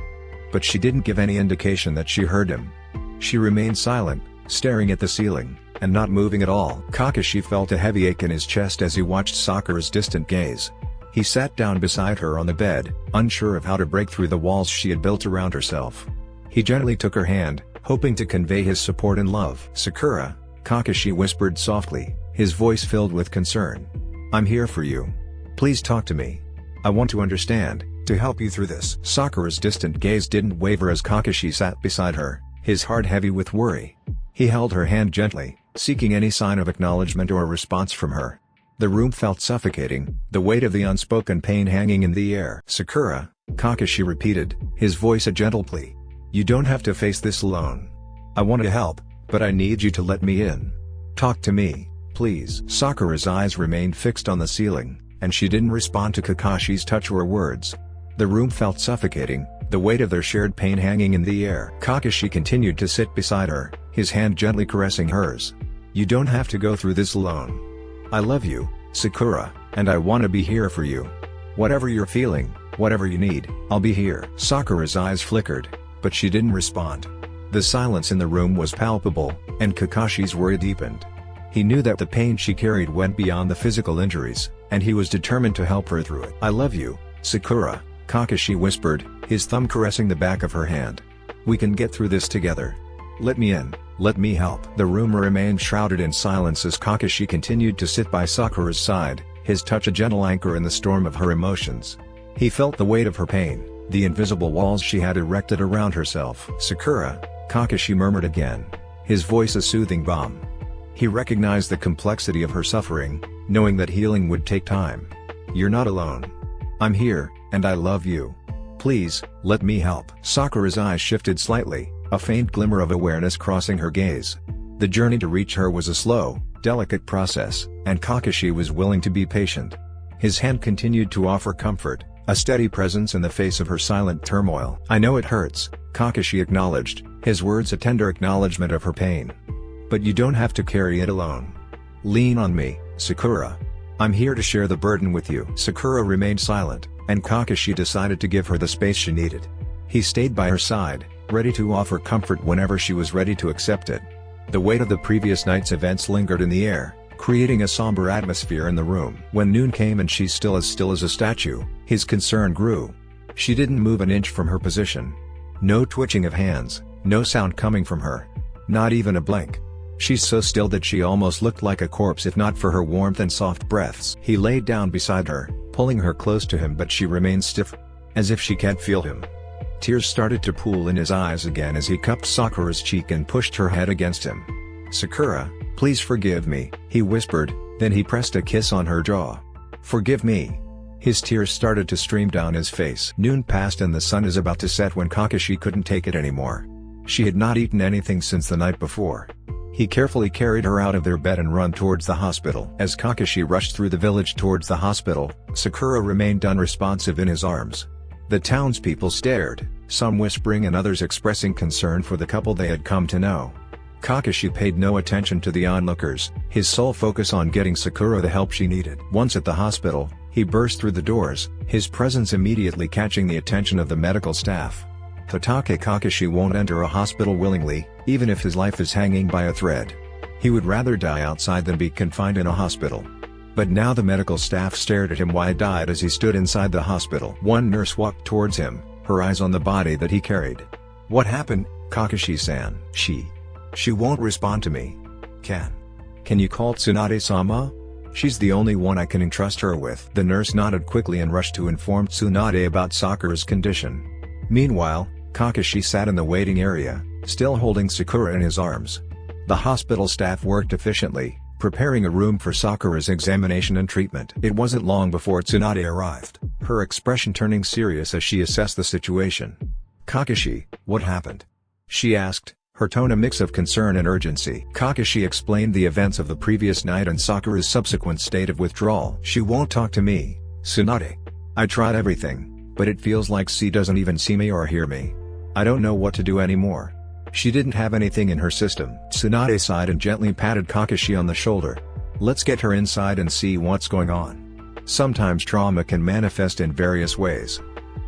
But she didn't give any indication that she heard him. She remained silent, staring at the ceiling, and not moving at all. Kakashi felt a heavy ache in his chest as he watched Sakura's distant gaze. He sat down beside her on the bed, unsure of how to break through the walls she had built around herself. He gently took her hand, hoping to convey his support and love. "Sakura," Kakashi whispered softly, his voice filled with concern. "I'm here for you. Please talk to me. I want to understand, to help you through this." Sakura's distant gaze didn't waver as Kakashi sat beside her, his heart heavy with worry. He held her hand gently, seeking any sign of acknowledgement or response from her. The room felt suffocating, the weight of the unspoken pain hanging in the air. "Sakura," Kakashi repeated, his voice a gentle plea. "You don't have to face this alone. I want to help, but I need you to let me in. Talk to me, please." Sakura's eyes remained fixed on the ceiling, and she didn't respond to Kakashi's touch or words. The room felt suffocating, the weight of their shared pain hanging in the air. Kakashi continued to sit beside her, his hand gently caressing hers. "You don't have to go through this alone. I love you, Sakura, and I want to be here for you. Whatever you're feeling, whatever you need, I'll be here." Sakura's eyes flickered, but she didn't respond. The silence in the room was palpable, and Kakashi's worry deepened. He knew that the pain she carried went beyond the physical injuries, and he was determined to help her through it. "I love you, Sakura," Kakashi whispered, his thumb caressing the back of her hand. "We can get through this together. Let me in, let me help." The room remained shrouded in silence as Kakashi continued to sit by Sakura's side, his touch a gentle anchor in the storm of her emotions. He felt the weight of her pain, the invisible walls she had erected around herself. "Sakura," Kakashi murmured again, his voice a soothing balm. He recognized the complexity of her suffering, knowing that healing would take time. "You're not alone. I'm here, and I love you. Please, let me help." Sakura's eyes shifted slightly, a faint glimmer of awareness crossing her gaze. The journey to reach her was a slow, delicate process, and Kakashi was willing to be patient. His hand continued to offer comfort, a steady presence in the face of her silent turmoil. "I know it hurts," Kakashi acknowledged, his words a tender acknowledgement of her pain. "But you don't have to carry it alone. Lean on me, Sakura. I'm here to share the burden with you." Sakura remained silent, and Kakashi decided to give her the space she needed. He stayed by her side, ready to offer comfort whenever she was ready to accept it. The weight of the previous night's events lingered in the air, creating a somber atmosphere in the room. When noon came and she's still as a statue, his concern grew. She didn't move an inch from her position. No twitching of hands, no sound coming from her. Not even a blink. She's so still that she almost looked like a corpse if not for her warmth and soft breaths. He laid down beside her, pulling her close to him, but she remained stiff, as if she can't feel him. Tears started to pool in his eyes again as he cupped Sakura's cheek and pushed her head against him. "Sakura, please forgive me," he whispered, then he pressed a kiss on her jaw. "Forgive me." His tears started to stream down his face. Noon passed and the sun is about to set when Kakashi couldn't take it anymore. She had not eaten anything since the night before. He carefully carried her out of their bed and ran towards the hospital. As Kakashi rushed through the village towards the hospital, Sakura remained unresponsive in his arms. The townspeople stared, some whispering and others expressing concern for the couple they had come to know. Kakashi paid no attention to the onlookers, his sole focus on getting Sakura the help she needed. Once at the hospital, he burst through the doors, his presence immediately catching the attention of the medical staff. Hatake Kakashi won't enter a hospital willingly, even if his life is hanging by a thread. He would rather die outside than be confined in a hospital. But now the medical staff stared at him wide-eyed as he stood inside the hospital. One nurse walked towards him, her eyes on the body that he carried. "What happened, Kakashi-san?" She won't respond to me. Can you call Tsunade-sama? She's the only one I can entrust her with." The nurse nodded quickly and rushed to inform Tsunade about Sakura's condition. Meanwhile, Kakashi sat in the waiting area, still holding Sakura in his arms. The hospital staff worked efficiently, preparing a room for Sakura's examination and treatment. It wasn't long before Tsunade arrived, her expression turning serious as she assessed the situation. "Kakashi, what happened?" she asked, her tone a mix of concern and urgency. Kakashi explained the events of the previous night and Sakura's subsequent state of withdrawal. She won't talk to me, Tsunade. I tried everything, but it feels like she doesn't even see me or hear me. I don't know what to do anymore. She didn't have anything in her system. Tsunade sighed and gently patted Kakashi on the shoulder. Let's get her inside and see what's going on. Sometimes trauma can manifest in various ways.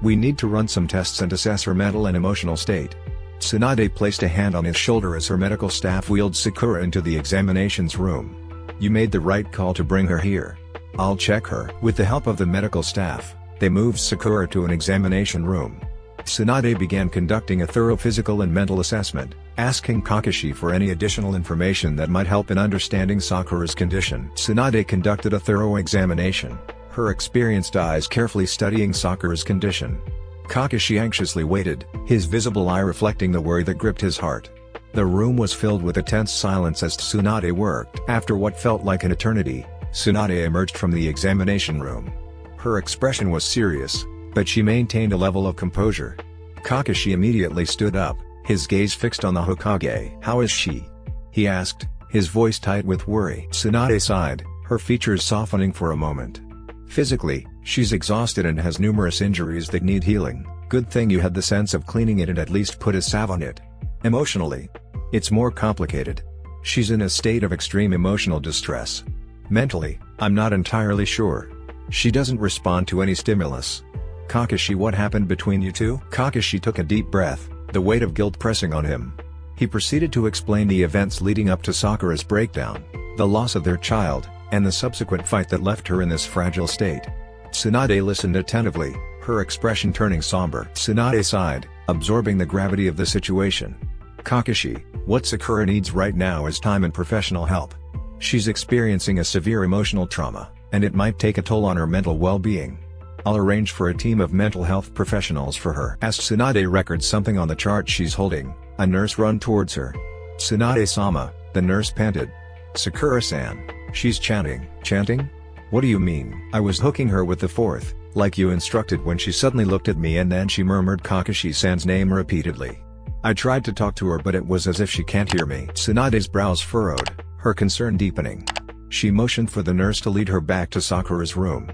We need to run some tests and assess her mental and emotional state. Tsunade placed a hand on his shoulder as her medical staff wheeled Sakura into the examinations room. You made the right call to bring her here. I'll check her. With the help of the medical staff, they moved Sakura to an examination room. Tsunade began conducting a thorough physical and mental assessment, asking Kakashi for any additional information that might help in understanding Sakura's condition. Tsunade conducted a thorough examination, her experienced eyes carefully studying Sakura's condition. Kakashi anxiously waited, his visible eye reflecting the worry that gripped his heart. The room was filled with a tense silence as Tsunade worked. After what felt like an eternity, Tsunade emerged from the examination room. Her expression was serious, but she maintained a level of composure. Kakashi immediately stood up, his gaze fixed on the Hokage. How is she? He asked, his voice tight with worry. Tsunade sighed, her features softening for a moment. Physically, she's exhausted and has numerous injuries that need healing. Good thing you had the sense of cleaning it and at least put a salve on it. Emotionally, it's more complicated. She's in a state of extreme emotional distress. Mentally, I'm not entirely sure. She doesn't respond to any stimulus. Kakashi, what happened between you two? Kakashi took a deep breath, the weight of guilt pressing on him. He proceeded to explain the events leading up to Sakura's breakdown, the loss of their child, and the subsequent fight that left her in this fragile state. Tsunade listened attentively, her expression turning somber. Tsunade sighed, absorbing the gravity of the situation. Kakashi, what Sakura needs right now is time and professional help. She's experiencing a severe emotional trauma, and it might take a toll on her mental well-being. I'll arrange for a team of mental health professionals for her. As Tsunade records something on the chart she's holding, a nurse ran towards her. Tsunade-sama, the nurse panted. Sakura-san, she's chanting. Chanting? What do you mean? I was hooking her with the fourth, like you instructed, when she suddenly looked at me and then she murmured Kakashi-san's name repeatedly. I tried to talk to her but it was as if she can't hear me. Tsunade's brows furrowed, her concern deepening. She motioned for the nurse to lead her back to Sakura's room.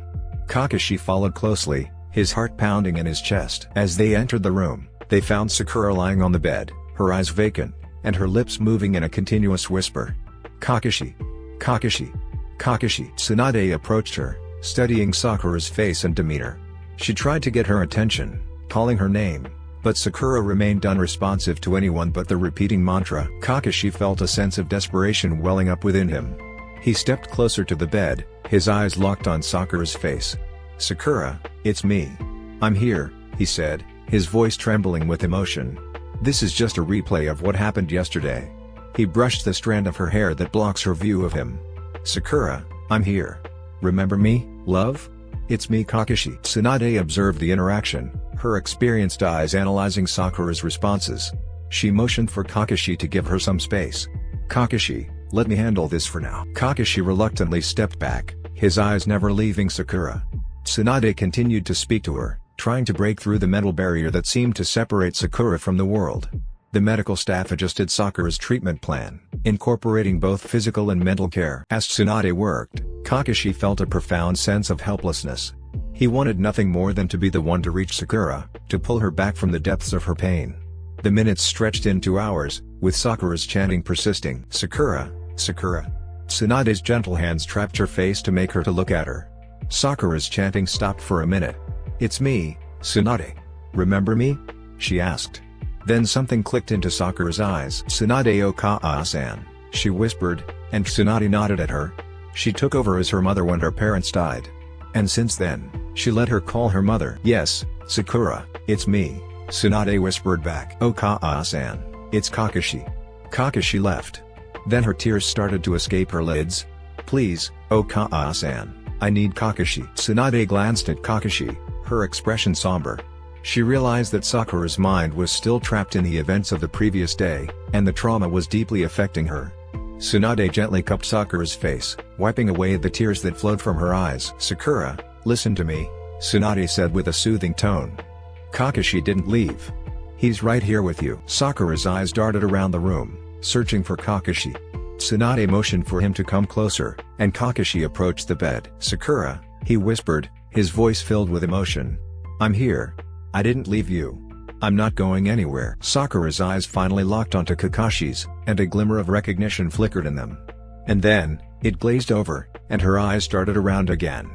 Kakashi followed closely, his heart pounding in his chest. As they entered the room, they found Sakura lying on the bed, her eyes vacant, and her lips moving in a continuous whisper. Kakashi. Kakashi. Kakashi. Tsunade approached her, studying Sakura's face and demeanor. She tried to get her attention, calling her name, but Sakura remained unresponsive to anyone but the repeating mantra. Kakashi felt a sense of desperation welling up within him. He stepped closer to the bed, his eyes locked on Sakura's face. Sakura, it's me. I'm here, he said, his voice trembling with emotion. This is just a replay of what happened yesterday. He brushed the strand of her hair that blocks her view of him. Sakura, I'm here. Remember me, love? It's me, Kakashi. Tsunade observed the interaction, her experienced eyes analyzing Sakura's responses. She motioned for Kakashi to give her some space. Kakashi, let me handle this for now. Kakashi reluctantly stepped back, his eyes never leaving Sakura. Tsunade continued to speak to her, trying to break through the mental barrier that seemed to separate Sakura from the world. The medical staff adjusted Sakura's treatment plan, incorporating both physical and mental care. As Tsunade worked, Kakashi felt a profound sense of helplessness. He wanted nothing more than to be the one to reach Sakura, to pull her back from the depths of her pain. The minutes stretched into hours, with Sakura's chanting persisting. Sakura, Sakura. Tsunade's gentle hands trapped her face to make her to look at her. Sakura's chanting stopped for a minute. It's me, Tsunade. Remember me? She asked. Then something clicked into Sakura's eyes. Tsunade Okaa-san, she whispered, and Tsunade nodded at her. She took over as her mother when her parents died. And since then, she let her call her mother. Yes, Sakura, it's me, Tsunade whispered back. Okaa-san, it's Kakashi. Kakashi left. Then her tears started to escape her lids. Please, Okaa-san, I need Kakashi. Tsunade glanced at Kakashi, her expression somber. She realized that Sakura's mind was still trapped in the events of the previous day, and the trauma was deeply affecting her. Tsunade gently cupped Sakura's face, wiping away the tears that flowed from her eyes. Sakura, listen to me, Tsunade said with a soothing tone. Kakashi didn't leave. He's right here with you. Sakura's eyes darted around the room, searching for Kakashi. Tsunade motioned for him to come closer, and Kakashi approached the bed. "Sakura," he whispered, his voice filled with emotion. "I'm here. I didn't leave you. I'm not going anywhere." Sakura's eyes finally locked onto Kakashi's, and a glimmer of recognition flickered in them. And then, it glazed over, and her eyes darted around again.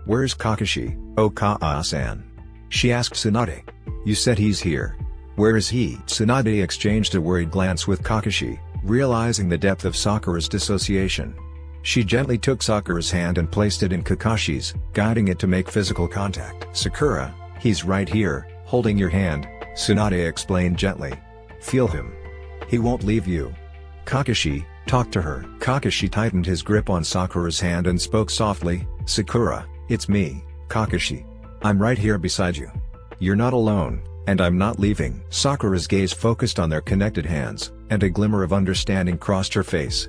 "Where's Kakashi, Okaa-san?" she asked Tsunade. "You said he's here. Where is he?" Tsunade exchanged a worried glance with Kakashi, realizing the depth of Sakura's dissociation. She gently took Sakura's hand and placed it in Kakashi's, guiding it to make physical contact. "Sakura, he's right here, holding your hand," Tsunade explained gently. "Feel him. He won't leave you." "Kakashi, talk to her." Kakashi tightened his grip on Sakura's hand and spoke softly, "Sakura, it's me, Kakashi. I'm right here beside you. You're not alone, and I'm not leaving." Sakura's gaze focused on their connected hands, and a glimmer of understanding crossed her face.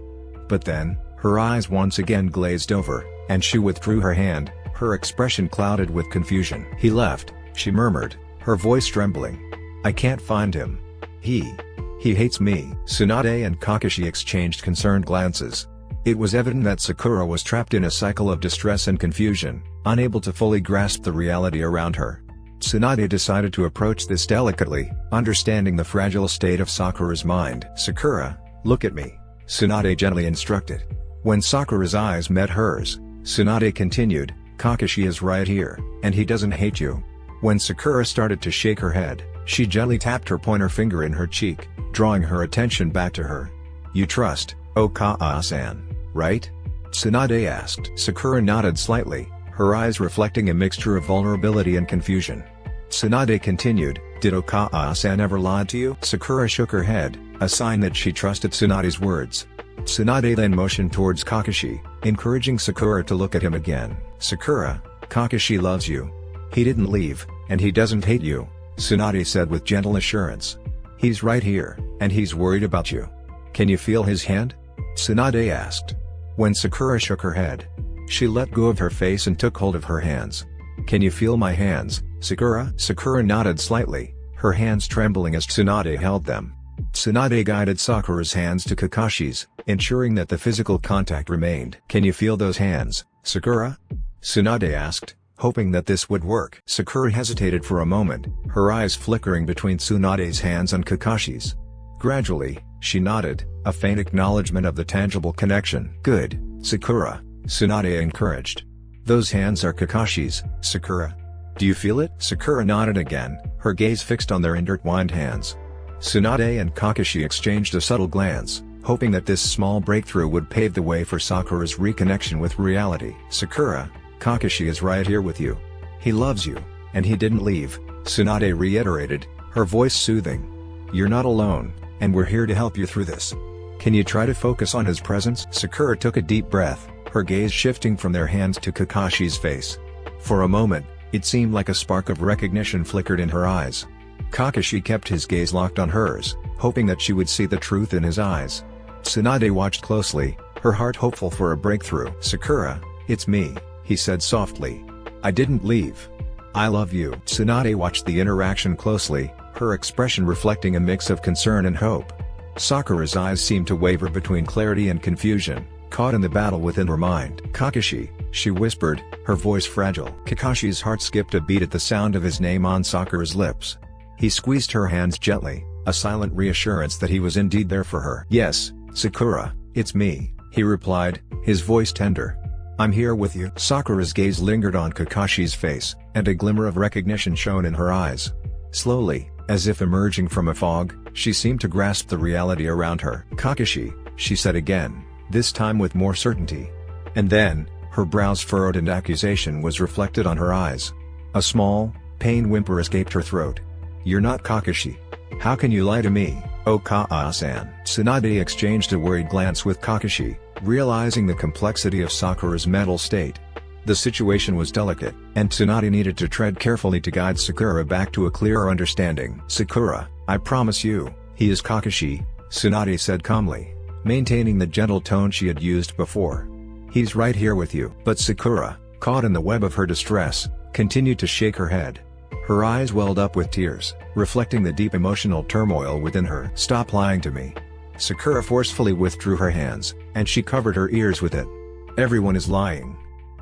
But then, her eyes once again glazed over, and she withdrew her hand, her expression clouded with confusion. "He left," she murmured, her voice trembling. "I can't find him. He hates me." Tsunade and Kakashi exchanged concerned glances. It was evident that Sakura was trapped in a cycle of distress and confusion, unable to fully grasp the reality around her. Tsunade decided to approach this delicately, understanding the fragile state of Sakura's mind. "Sakura, look at me," Tsunade gently instructed. When Sakura's eyes met hers, Tsunade continued, "Kakashi is right here, and he doesn't hate you." When Sakura started to shake her head, she gently tapped her pointer finger in her cheek, drawing her attention back to her. "You trust Okaa-san, right?" Tsunade asked. Sakura nodded slightly, her eyes reflecting a mixture of vulnerability and confusion. Tsunade continued, "Did Okaa-san ever lie to you?" Sakura shook her head, a sign that she trusted Tsunade's words. Tsunade then motioned towards Kakashi, encouraging Sakura to look at him again. "Sakura, Kakashi loves you. He didn't leave, and he doesn't hate you," Tsunade said with gentle assurance. "He's right here, and he's worried about you. Can you feel his hand?" Tsunade asked. When Sakura shook her head, she let go of her face and took hold of her hands. "Can you feel my hands, Sakura?" Sakura nodded slightly, her hands trembling as Tsunade held them. Tsunade guided Sakura's hands to Kakashi's, ensuring that the physical contact remained. "Can you feel those hands, Sakura?" Tsunade asked, hoping that this would work. Sakura hesitated for a moment, her eyes flickering between Tsunade's hands and Kakashi's. Gradually, she nodded, a faint acknowledgement of the tangible connection. "Good, Sakura," Tsunade encouraged. "Those hands are Kakashi's, Sakura. Do you feel it?" Sakura nodded again, her gaze fixed on their intertwined hands. Tsunade and Kakashi exchanged a subtle glance, hoping that this small breakthrough would pave the way for Sakura's reconnection with reality. "Sakura, Kakashi is right here with you. He loves you, and he didn't leave," Tsunade reiterated, her voice soothing. "You're not alone, and we're here to help you through this. Can you try to focus on his presence?" Sakura took a deep breath, her gaze shifting from their hands to Kakashi's face. For a moment, it seemed like a spark of recognition flickered in her eyes. Kakashi kept his gaze locked on hers, hoping that she would see the truth in his eyes. Tsunade watched closely, her heart hopeful for a breakthrough. "Sakura, it's me," he said softly. "I didn't leave. I love you." Tsunade watched the interaction closely, her expression reflecting a mix of concern and hope. Sakura's eyes seemed to waver between clarity and confusion, caught in the battle within her mind. "Kakashi," she whispered, her voice fragile. Kakashi's heart skipped a beat at the sound of his name on Sakura's lips. He squeezed her hands gently, a silent reassurance that he was indeed there for her. "Yes, Sakura, it's me," he replied, his voice tender. "I'm here with you." Sakura's gaze lingered on Kakashi's face, and a glimmer of recognition shone in her eyes. Slowly, as if emerging from a fog, she seemed to grasp the reality around her. "Kakashi," she said again, this time with more certainty. And then, her brows furrowed and accusation was reflected on her eyes. A small, pained whimper escaped her throat. "You're not Kakashi. How can you lie to me, Okaa-san?" Tsunade exchanged a worried glance with Kakashi, realizing the complexity of Sakura's mental state. The situation was delicate, and Tsunade needed to tread carefully to guide Sakura back to a clearer understanding. "Sakura, I promise you, he is Kakashi," Tsunade said calmly, maintaining the gentle tone she had used before. "He's right here with you." But Sakura, caught in the web of her distress, continued to shake her head. Her eyes welled up with tears, reflecting the deep emotional turmoil within her. "Stop lying to me." Sakura forcefully withdrew her hands, and she covered her ears with it. "Everyone is lying.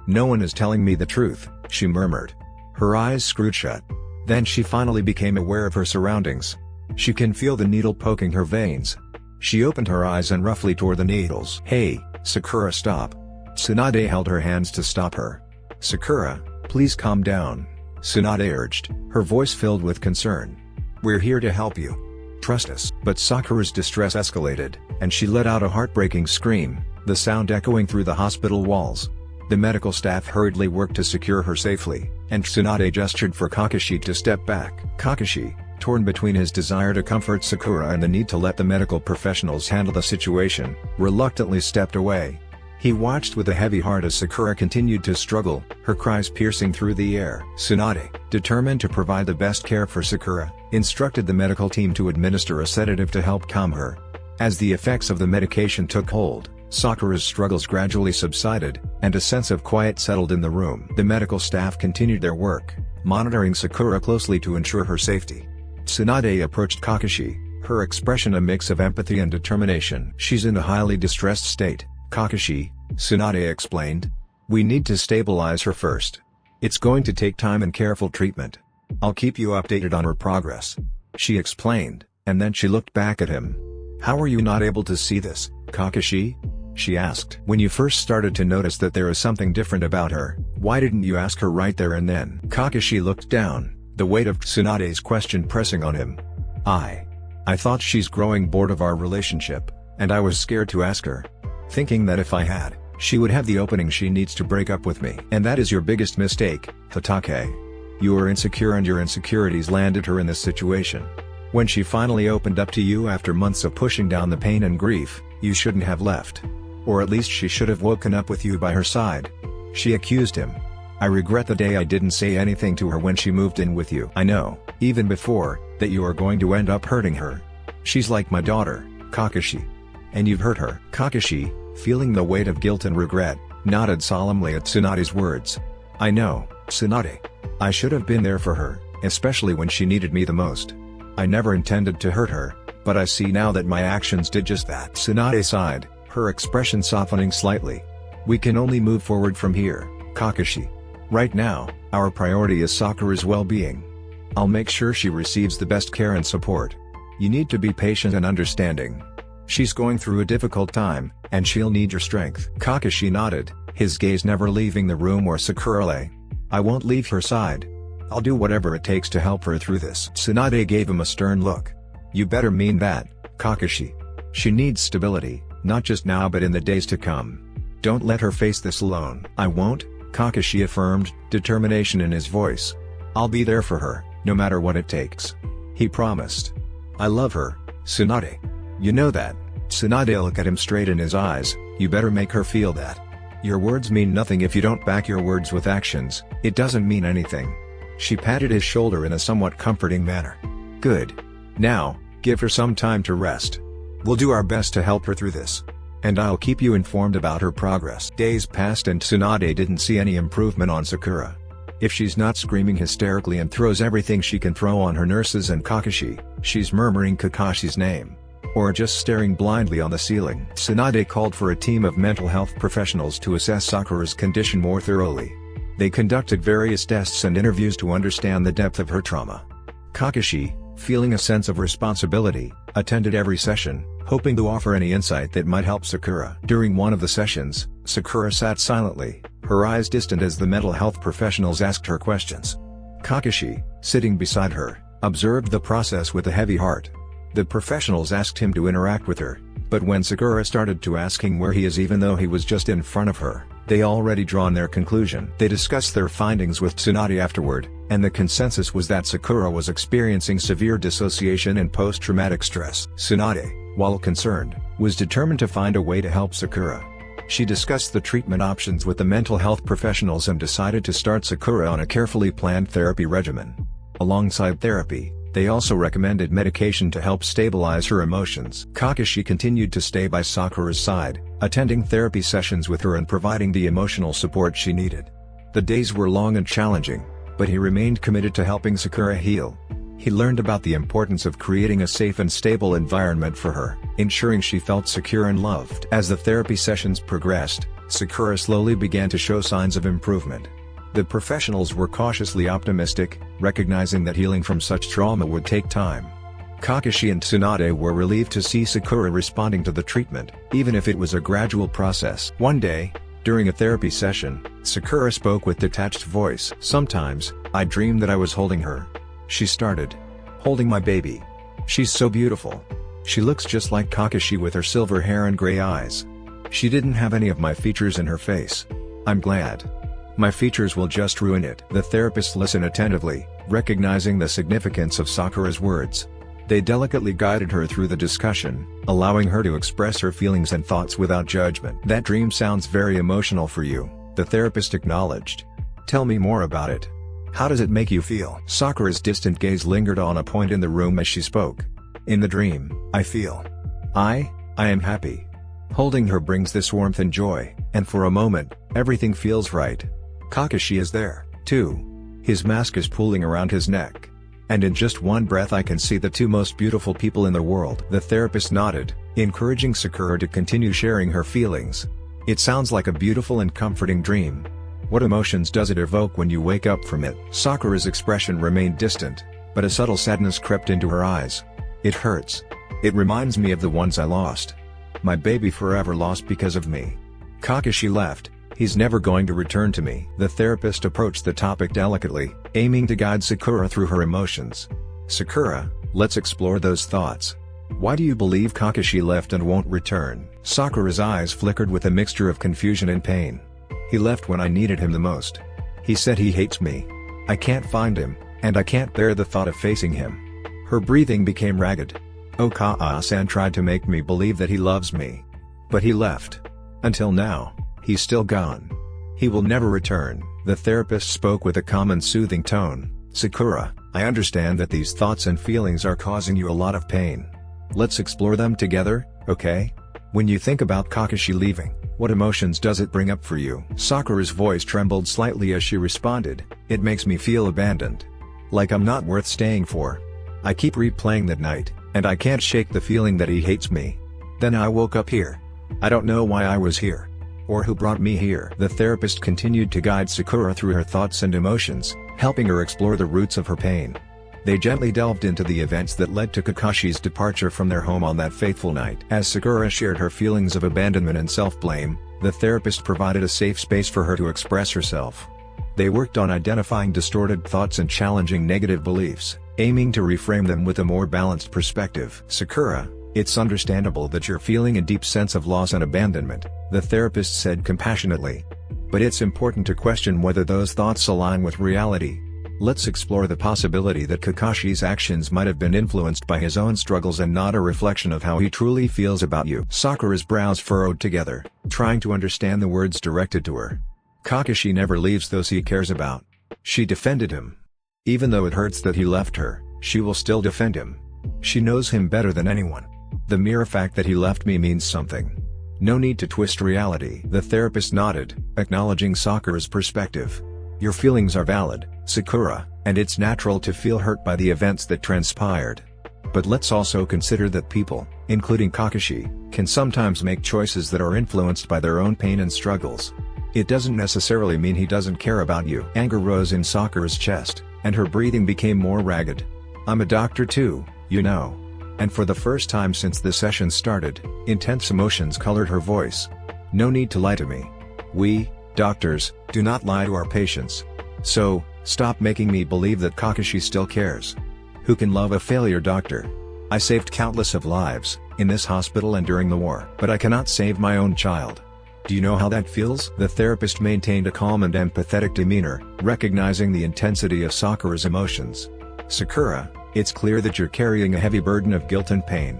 No one is telling me the truth," she murmured. Her eyes screwed shut. Then she finally became aware of her surroundings. She can feel the needle poking her veins. She opened her eyes and roughly tore the needles. "Hey, Sakura, stop." Tsunade held her hands to stop her. "Sakura, please calm down," Tsunade urged, her voice filled with concern. "We're here to help you. Trust us." But Sakura's distress escalated, and she let out a heartbreaking scream, the sound echoing through the hospital walls. The medical staff hurriedly worked to secure her safely, and Tsunade gestured for Kakashi to step back. Kakashi, torn between his desire to comfort Sakura and the need to let the medical professionals handle the situation, reluctantly stepped away. He watched with a heavy heart as Sakura continued to struggle, her cries piercing through the air. Tsunade, determined to provide the best care for Sakura, instructed the medical team to administer a sedative to help calm her. As the effects of the medication took hold, Sakura's struggles gradually subsided, and a sense of quiet settled in the room. The medical staff continued their work, monitoring Sakura closely to ensure her safety. Tsunade approached Kakashi, her expression a mix of empathy and determination. "She's in a highly distressed state, Kakashi," Tsunade explained. "We need to stabilize her first. It's going to take time and careful treatment. I'll keep you updated on her progress," she explained, and then she looked back at him. "How are you not able to see this, Kakashi?" she asked. "When you first started to notice that there is something different about her, why didn't you ask her right there and then?" Kakashi looked down, the weight of Tsunade's question pressing on him. I thought she's growing bored of our relationship, and I was scared to ask her. Thinking that if I had, she would have the opening she needs to break up with me. And that is your biggest mistake, Hatake. You are insecure and your insecurities landed her in this situation. When she finally opened up to you after months of pushing down the pain and grief, you shouldn't have left. Or at least she should have woken up with you by her side. She accused him. "I regret the day I didn't say anything to her when she moved in with you. I know, even before, that you are going to end up hurting her. She's like my daughter, Kakashi. And you've hurt her." Kakashi, feeling the weight of guilt and regret, nodded solemnly at Tsunade's words. "I know, Tsunade. I should have been there for her, especially when she needed me the most. I never intended to hurt her, but I see now that my actions did just that." Tsunade sighed, her expression softening slightly. "We can only move forward from here, Kakashi. Right now, our priority is Sakura's well-being. I'll make sure she receives the best care and support. You need to be patient and understanding. She's going through a difficult time, and she'll need your strength." Kakashi nodded, his gaze never leaving the room where Sakura lay. "I won't leave her side. I'll do whatever it takes to help her through this." Tsunade gave him a stern look. "You better mean that, Kakashi. She needs stability, not just now but in the days to come. Don't let her face this alone." "I won't," Kakashi affirmed, determination in his voice. "I'll be there for her, no matter what it takes," he promised. "I love her, Tsunade. You know that." Tsunade looked at him straight in his eyes. "You better make her feel that. Your words mean nothing if you don't back your words with actions. It doesn't mean anything." She patted his shoulder in a somewhat comforting manner. "Good. Now, give her some time to rest. We'll do our best to help her through this. And I'll keep you informed about her progress." Days passed and Tsunade didn't see any improvement on Sakura. If she's not screaming hysterically and throws everything she can throw on her nurses and Kakashi, she's murmuring Kakashi's name. Or just staring blindly on the ceiling. Tsunade called for a team of mental health professionals to assess Sakura's condition more thoroughly. They conducted various tests and interviews to understand the depth of her trauma. Kakashi, feeling a sense of responsibility, attended every session, hoping to offer any insight that might help Sakura. During one of the sessions, Sakura sat silently, her eyes distant as the mental health professionals asked her questions. Kakashi, sitting beside her, observed the process with a heavy heart. The professionals asked him to interact with her, but when Sakura started to asking where he is even though he was just in front of her, they already drawn their conclusion. They discussed their findings with Tsunade afterward, and the consensus was that Sakura was experiencing severe dissociation and post-traumatic stress. Tsunade, while concerned, was determined to find a way to help Sakura. She discussed the treatment options with the mental health professionals and decided to start Sakura on a carefully planned therapy regimen. Alongside therapy, they also recommended medication to help stabilize her emotions. Kakashi continued to stay by Sakura's side, attending therapy sessions with her and providing the emotional support she needed. The days were long and challenging, But he remained committed to helping Sakura heal. He learned about the importance of creating a safe and stable environment for her, ensuring she felt secure and loved. As the therapy sessions progressed, Sakura slowly began to show signs of improvement. The professionals were cautiously optimistic, recognizing that healing from such trauma would take time. Kakashi and Tsunade were relieved to see Sakura responding to the treatment, even if it was a gradual process. One day, during a therapy session, Sakura spoke with detached voice. "Sometimes, I dream that I was holding her," she started. "Holding my baby. She's so beautiful. She looks just like Kakashi with her silver hair and gray eyes. She didn't have any of my features in her face. I'm glad. My features will just ruin it." The therapists listened attentively, recognizing the significance of Sakura's words. They delicately guided her through the discussion, allowing her to express her feelings and thoughts without judgment. "That dream sounds very emotional for you," the therapist acknowledged. "Tell me more about it. How does it make you feel?" Sakura's distant gaze lingered on a point in the room as she spoke. "In the dream, I feel. I am happy. Holding her brings this warmth and joy, and for a moment, everything feels right. Kakashi is there, too. His mask is pulling around his neck. And in just one breath I can see the two most beautiful people in the world." The therapist nodded, encouraging Sakura to continue sharing her feelings. "It sounds like a beautiful and comforting dream. What emotions does it evoke when you wake up from it?" Sakura's expression remained distant, but a subtle sadness crept into her eyes. "It hurts. It reminds me of the ones I lost. My baby forever lost because of me. Kakashi left. He's never going to return to me." The therapist approached the topic delicately, aiming to guide Sakura through her emotions. "Sakura, let's explore those thoughts. Why do you believe Kakashi left and won't return?" Sakura's eyes flickered with a mixture of confusion and pain. "He left when I needed him the most. He said he hates me. I can't find him, and I can't bear the thought of facing him." Her breathing became ragged. "Okaa-san tried to make me believe that he loves me. But he left. Until now. He's still gone. He will never return." The therapist spoke with a calm and soothing tone. "Sakura, I understand that these thoughts and feelings are causing you a lot of pain. Let's explore them together, okay? When you think about Kakashi leaving, what emotions does it bring up for you?" Sakura's voice trembled slightly as she responded. "It makes me feel abandoned. Like I'm not worth staying for. I keep replaying that night, and I can't shake the feeling that he hates me. Then I woke up here. I don't know why I was here. Or who brought me here." The therapist continued to guide Sakura through her thoughts and emotions, helping her explore the roots of her pain. They gently delved into the events that led to Kakashi's departure from their home on that fateful night. As Sakura shared her feelings of abandonment and self-blame, the therapist provided a safe space for her to express herself. They worked on identifying distorted thoughts and challenging negative beliefs, aiming to reframe them with a more balanced perspective. "Sakura, it's understandable that you're feeling a deep sense of loss and abandonment," the therapist said compassionately. "But it's important to question whether those thoughts align with reality. Let's explore the possibility that Kakashi's actions might have been influenced by his own struggles and not a reflection of how he truly feels about you." Sakura's brows furrowed together, trying to understand the words directed to her. "Kakashi never leaves those he cares about." She defended him. Even though it hurts that he left her, she will still defend him. She knows him better than anyone. "The mere fact that he left me means something. No need to twist reality." The therapist nodded, acknowledging Sakura's perspective. "Your feelings are valid, Sakura, and it's natural to feel hurt by the events that transpired. But let's also consider that people, including Kakashi, can sometimes make choices that are influenced by their own pain and struggles. It doesn't necessarily mean he doesn't care about you." Anger rose in Sakura's chest, and her breathing became more ragged. "I'm a doctor too, you know. And for the first time since the session started, intense emotions colored her voice. No need to lie to me. We, doctors, do not lie to our patients. So, stop making me believe that Kakashi still cares. Who can love a failure doctor? I saved countless of lives, in this hospital and during the war. But I cannot save my own child. Do you know how that feels?" The therapist maintained a calm and empathetic demeanor, recognizing the intensity of Sakura's emotions. "Sakura, it's clear that you're carrying a heavy burden of guilt and pain.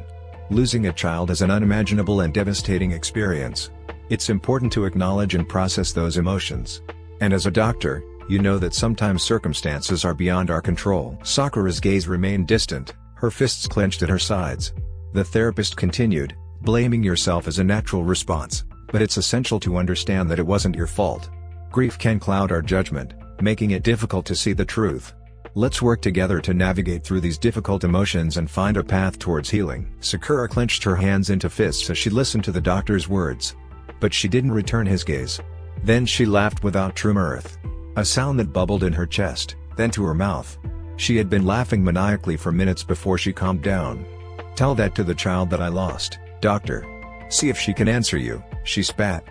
Losing a child is an unimaginable and devastating experience. It's important to acknowledge and process those emotions. And as a doctor, you know that sometimes circumstances are beyond our control." Sakura's gaze remained distant, her fists clenched at her sides. The therapist continued, "Blaming yourself is a natural response, but it's essential to understand that it wasn't your fault. Grief can cloud our judgment, making it difficult to see the truth. Let's work together to navigate through these difficult emotions and find a path towards healing. Sakura clenched her hands into fists as she listened to the doctor's words. But she didn't return his gaze. Then she laughed without true mirth. A sound that bubbled in her chest, then to her mouth. She had been laughing maniacally for minutes before she calmed down. "Tell that to the child that I lost, doctor. See if she can answer you," she spat.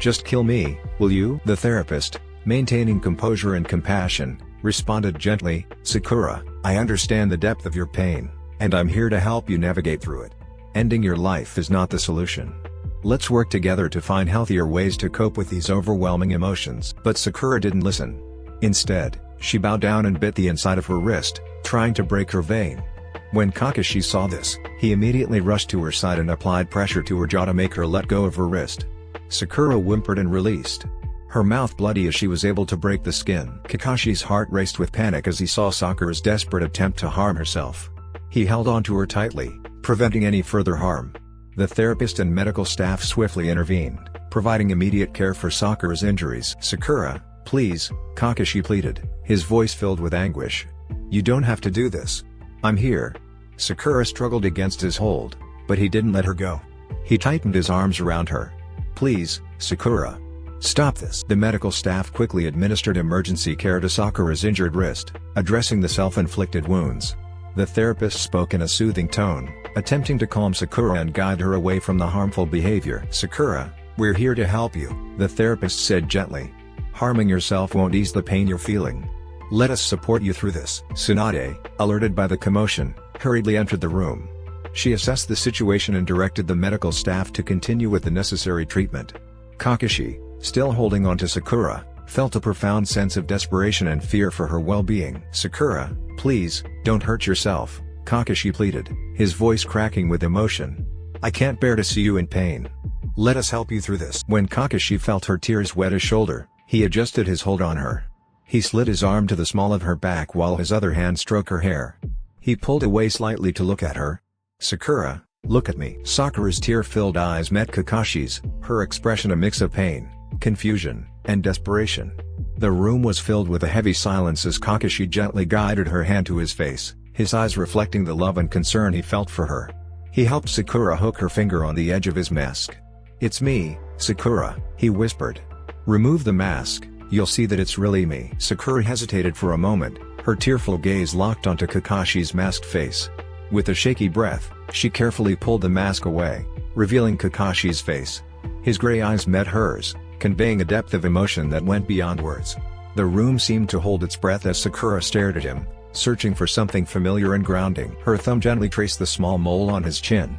"Just kill me, will you?" The therapist, maintaining composure and compassion, responded gently, "Sakura, I understand the depth of your pain, and I'm here to help you navigate through it. Ending your life is not the solution. Let's work together to find healthier ways to cope with these overwhelming emotions." But Sakura didn't listen. Instead, she bowed down and bit the inside of her wrist, trying to break her vein. When Kakashi saw this, he immediately rushed to her side and applied pressure to her jaw to make her let go of her wrist. Sakura whimpered and released, her mouth bloody as she was able to break the skin. Kakashi's heart raced with panic as he saw Sakura's desperate attempt to harm herself. He held onto her tightly, preventing any further harm. The therapist and medical staff swiftly intervened, providing immediate care for Sakura's injuries. "Sakura, please," Kakashi pleaded, his voice filled with anguish. "You don't have to do this. I'm here." Sakura struggled against his hold, but he didn't let her go. He tightened his arms around her. "Please, Sakura. Stop this." The medical staff quickly administered emergency care to Sakura's injured wrist, addressing the self-inflicted wounds. The therapist spoke in a soothing tone, attempting to calm Sakura and guide her away from the harmful behavior. "Sakura, we're here to help you," the therapist said gently. "Harming yourself won't ease the pain you're feeling. Let us support you through this." Tsunade, alerted by the commotion, hurriedly entered the room. She assessed the situation and directed the medical staff to continue with the necessary treatment. Kakashi, still holding on to Sakura, felt a profound sense of desperation and fear for her well-being. "Sakura, please, don't hurt yourself," Kakashi pleaded, his voice cracking with emotion. "I can't bear to see you in pain. Let us help you through this." When Kakashi felt her tears wet his shoulder, he adjusted his hold on her. He slid his arm to the small of her back while his other hand stroked her hair. He pulled away slightly to look at her. "Sakura, look at me." Sakura's tear-filled eyes met Kakashi's, her expression a mix of pain, confusion, and desperation. The room was filled with a heavy silence as Kakashi gently guided her hand to his face, his eyes reflecting the love and concern he felt for her. He helped Sakura hook her finger on the edge of his mask. "It's me, Sakura," he whispered. "Remove the mask, you'll see that it's really me." Sakura hesitated for a moment, her tearful gaze locked onto Kakashi's masked face. With a shaky breath, she carefully pulled the mask away, revealing Kakashi's face. His gray eyes met hers, conveying a depth of emotion that went beyond words. The room seemed to hold its breath as Sakura stared at him, searching for something familiar and grounding. Her thumb gently traced the small mole on his chin,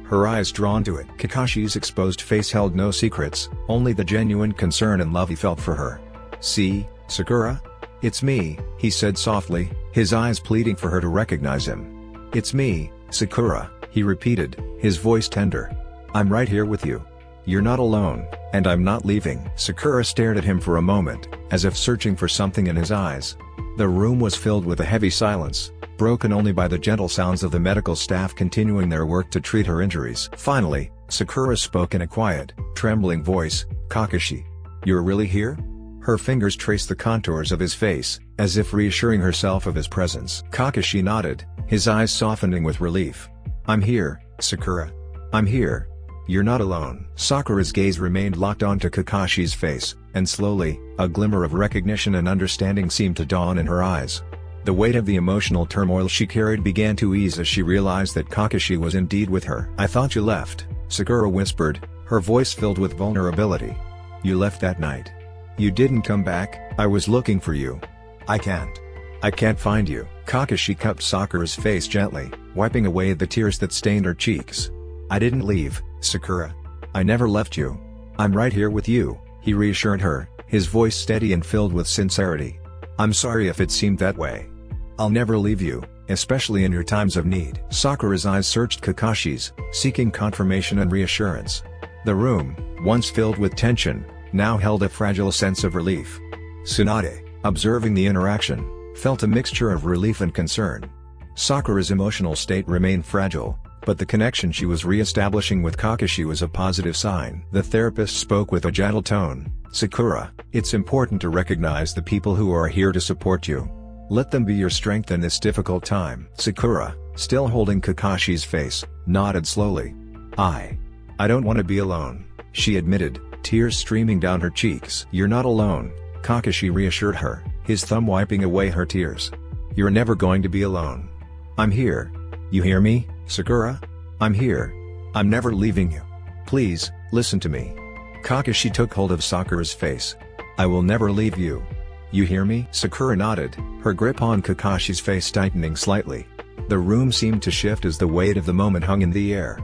her eyes drawn to it. Kakashi's exposed face held no secrets, only the genuine concern and love he felt for her. "See, Sakura? It's me," he said softly, his eyes pleading for her to recognize him. "It's me, Sakura," he repeated, his voice tender. "I'm right here with you. You're not alone, and I'm not leaving." Sakura stared at him for a moment, as if searching for something in his eyes. The room was filled with a heavy silence, broken only by the gentle sounds of the medical staff continuing their work to treat her injuries. Finally, Sakura spoke in a quiet, trembling voice, "Kakashi. You're really here?" Her fingers traced the contours of his face, as if reassuring herself of his presence. Kakashi nodded, his eyes softening with relief. "I'm here, Sakura. I'm here. You're not alone." Sakura's gaze remained locked onto Kakashi's face, and slowly, a glimmer of recognition and understanding seemed to dawn in her eyes. The weight of the emotional turmoil she carried began to ease as she realized that Kakashi was indeed with her. "I thought you left," Sakura whispered, her voice filled with vulnerability. "You left that night. You didn't come back. I was looking for you. I can't find you." Kakashi cupped Sakura's face gently, wiping away the tears that stained her cheeks. "I didn't leave, Sakura. I never left you. I'm right here with you," he reassured her, his voice steady and filled with sincerity. "I'm sorry if it seemed that way. I'll never leave you, especially in your times of need." Sakura's eyes searched Kakashi's, seeking confirmation and reassurance. The room, once filled with tension, now held a fragile sense of relief. Tsunade, observing the interaction, felt a mixture of relief and concern. Sakura's emotional state remained fragile, But the connection she was re-establishing with Kakashi was a positive sign. The therapist spoke with a gentle tone. "Sakura, it's important to recognize the people who are here to support you. Let them be your strength in this difficult time." Sakura, still holding Kakashi's face, nodded slowly. I don't want to be alone," she admitted, tears streaming down her cheeks. "You're not alone," Kakashi reassured her, his thumb wiping away her tears. "You're never going to be alone. I'm here. You hear me, Sakura? I'm here. I'm never leaving you. Please, listen to me." Kakashi took hold of Sakura's face. "I will never leave you. You hear me?" Sakura nodded, her grip on Kakashi's face tightening slightly. The room seemed to shift as the weight of the moment hung in the air.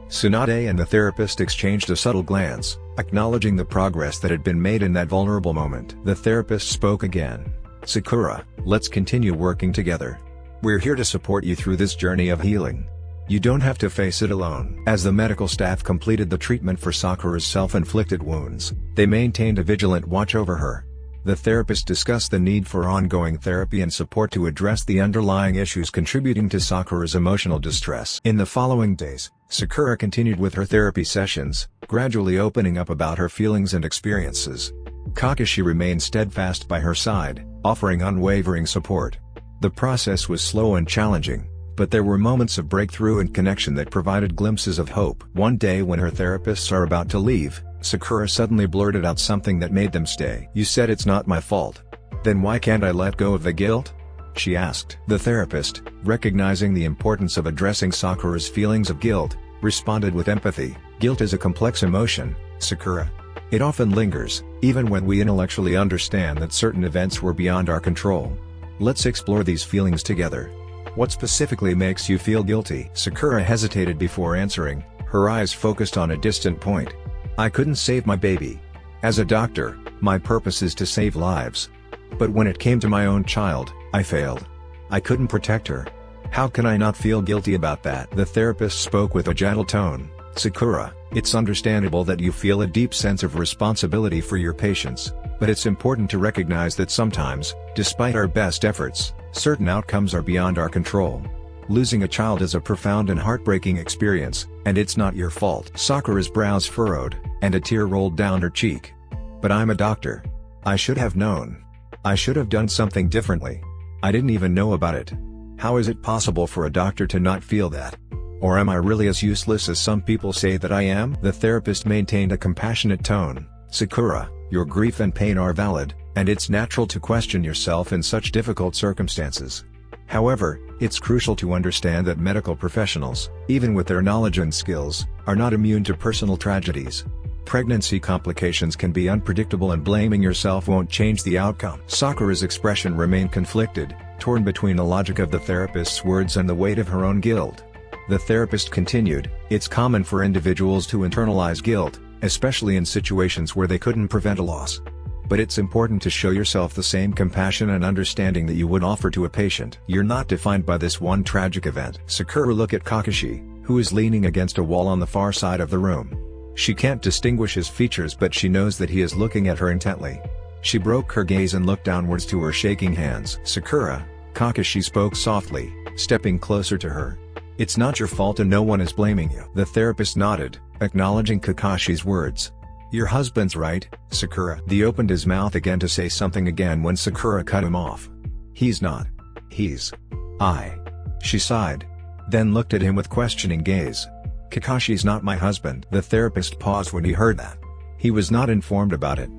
Tsunade and the therapist exchanged a subtle glance, acknowledging the progress that had been made in that vulnerable moment. The therapist spoke again. "Sakura, let's continue working together. We're here to support you through this journey of healing. You don't have to face it alone." As the medical staff completed the treatment for Sakura's self-inflicted wounds, they maintained a vigilant watch over her. The therapist discussed the need for ongoing therapy and support to address the underlying issues contributing to Sakura's emotional distress. In the following days, Sakura continued with her therapy sessions, gradually opening up about her feelings and experiences. Kakashi remained steadfast by her side, offering unwavering support. The process was slow and challenging, but there were moments of breakthrough and connection that provided glimpses of hope. One day when her therapists are about to leave, Sakura suddenly blurted out something that made them stay. "You said it's not my fault. Then why can't I let go of the guilt?" she asked. The therapist, recognizing the importance of addressing Sakura's feelings of guilt, responded with empathy. "Guilt is a complex emotion, Sakura. It often lingers, even when we intellectually understand that certain events were beyond our control. Let's explore these feelings together. What specifically makes you feel guilty?" Sakura hesitated before answering, her eyes focused on a distant point. "I couldn't save my baby. As a doctor, my purpose is to save lives. But when it came to my own child, I failed. I couldn't protect her. How can I not feel guilty about that?" The therapist spoke with a gentle tone. "Sakura, it's understandable that you feel a deep sense of responsibility for your patients, but it's important to recognize that sometimes, despite our best efforts, certain outcomes are beyond our control. Losing a child is a profound and heartbreaking experience, and it's not your fault." Sakura's brows furrowed, and a tear rolled down her cheek. "But I'm a doctor. I should have known. I should have done something differently. I didn't even know about it. How is it possible for a doctor to not feel that? Or am I really as useless as some people say that I am?" The therapist maintained a compassionate tone. "Sakura, your grief and pain are valid, and it's natural to question yourself in such difficult circumstances. However, it's crucial to understand that medical professionals, even with their knowledge and skills, are not immune to personal tragedies. Pregnancy complications can be unpredictable and blaming yourself won't change the outcome." Sakura's expression remained conflicted, torn between the logic of the therapist's words and the weight of her own guilt. The therapist continued, "It's common for individuals to internalize guilt, especially in situations where they couldn't prevent a loss. But it's important to show yourself the same compassion and understanding that you would offer to a patient. You're not defined by this one tragic event." Sakura looked at Kakashi, who is leaning against a wall on the far side of the room. She can't distinguish his features, but she knows that he is looking at her intently. She broke her gaze and looked downwards to her shaking hands. "Sakura," Kakashi spoke softly, stepping closer to her. "It's not your fault and no one is blaming you." The therapist nodded, acknowledging Kakashi's words. "Your husband's right, Sakura." He opened his mouth again to say something again when Sakura cut him off. "He's not. He's... I..." She sighed. Then looked at him with questioning gaze. "Kakashi's not my husband." The therapist paused when he heard that. He was not informed about it.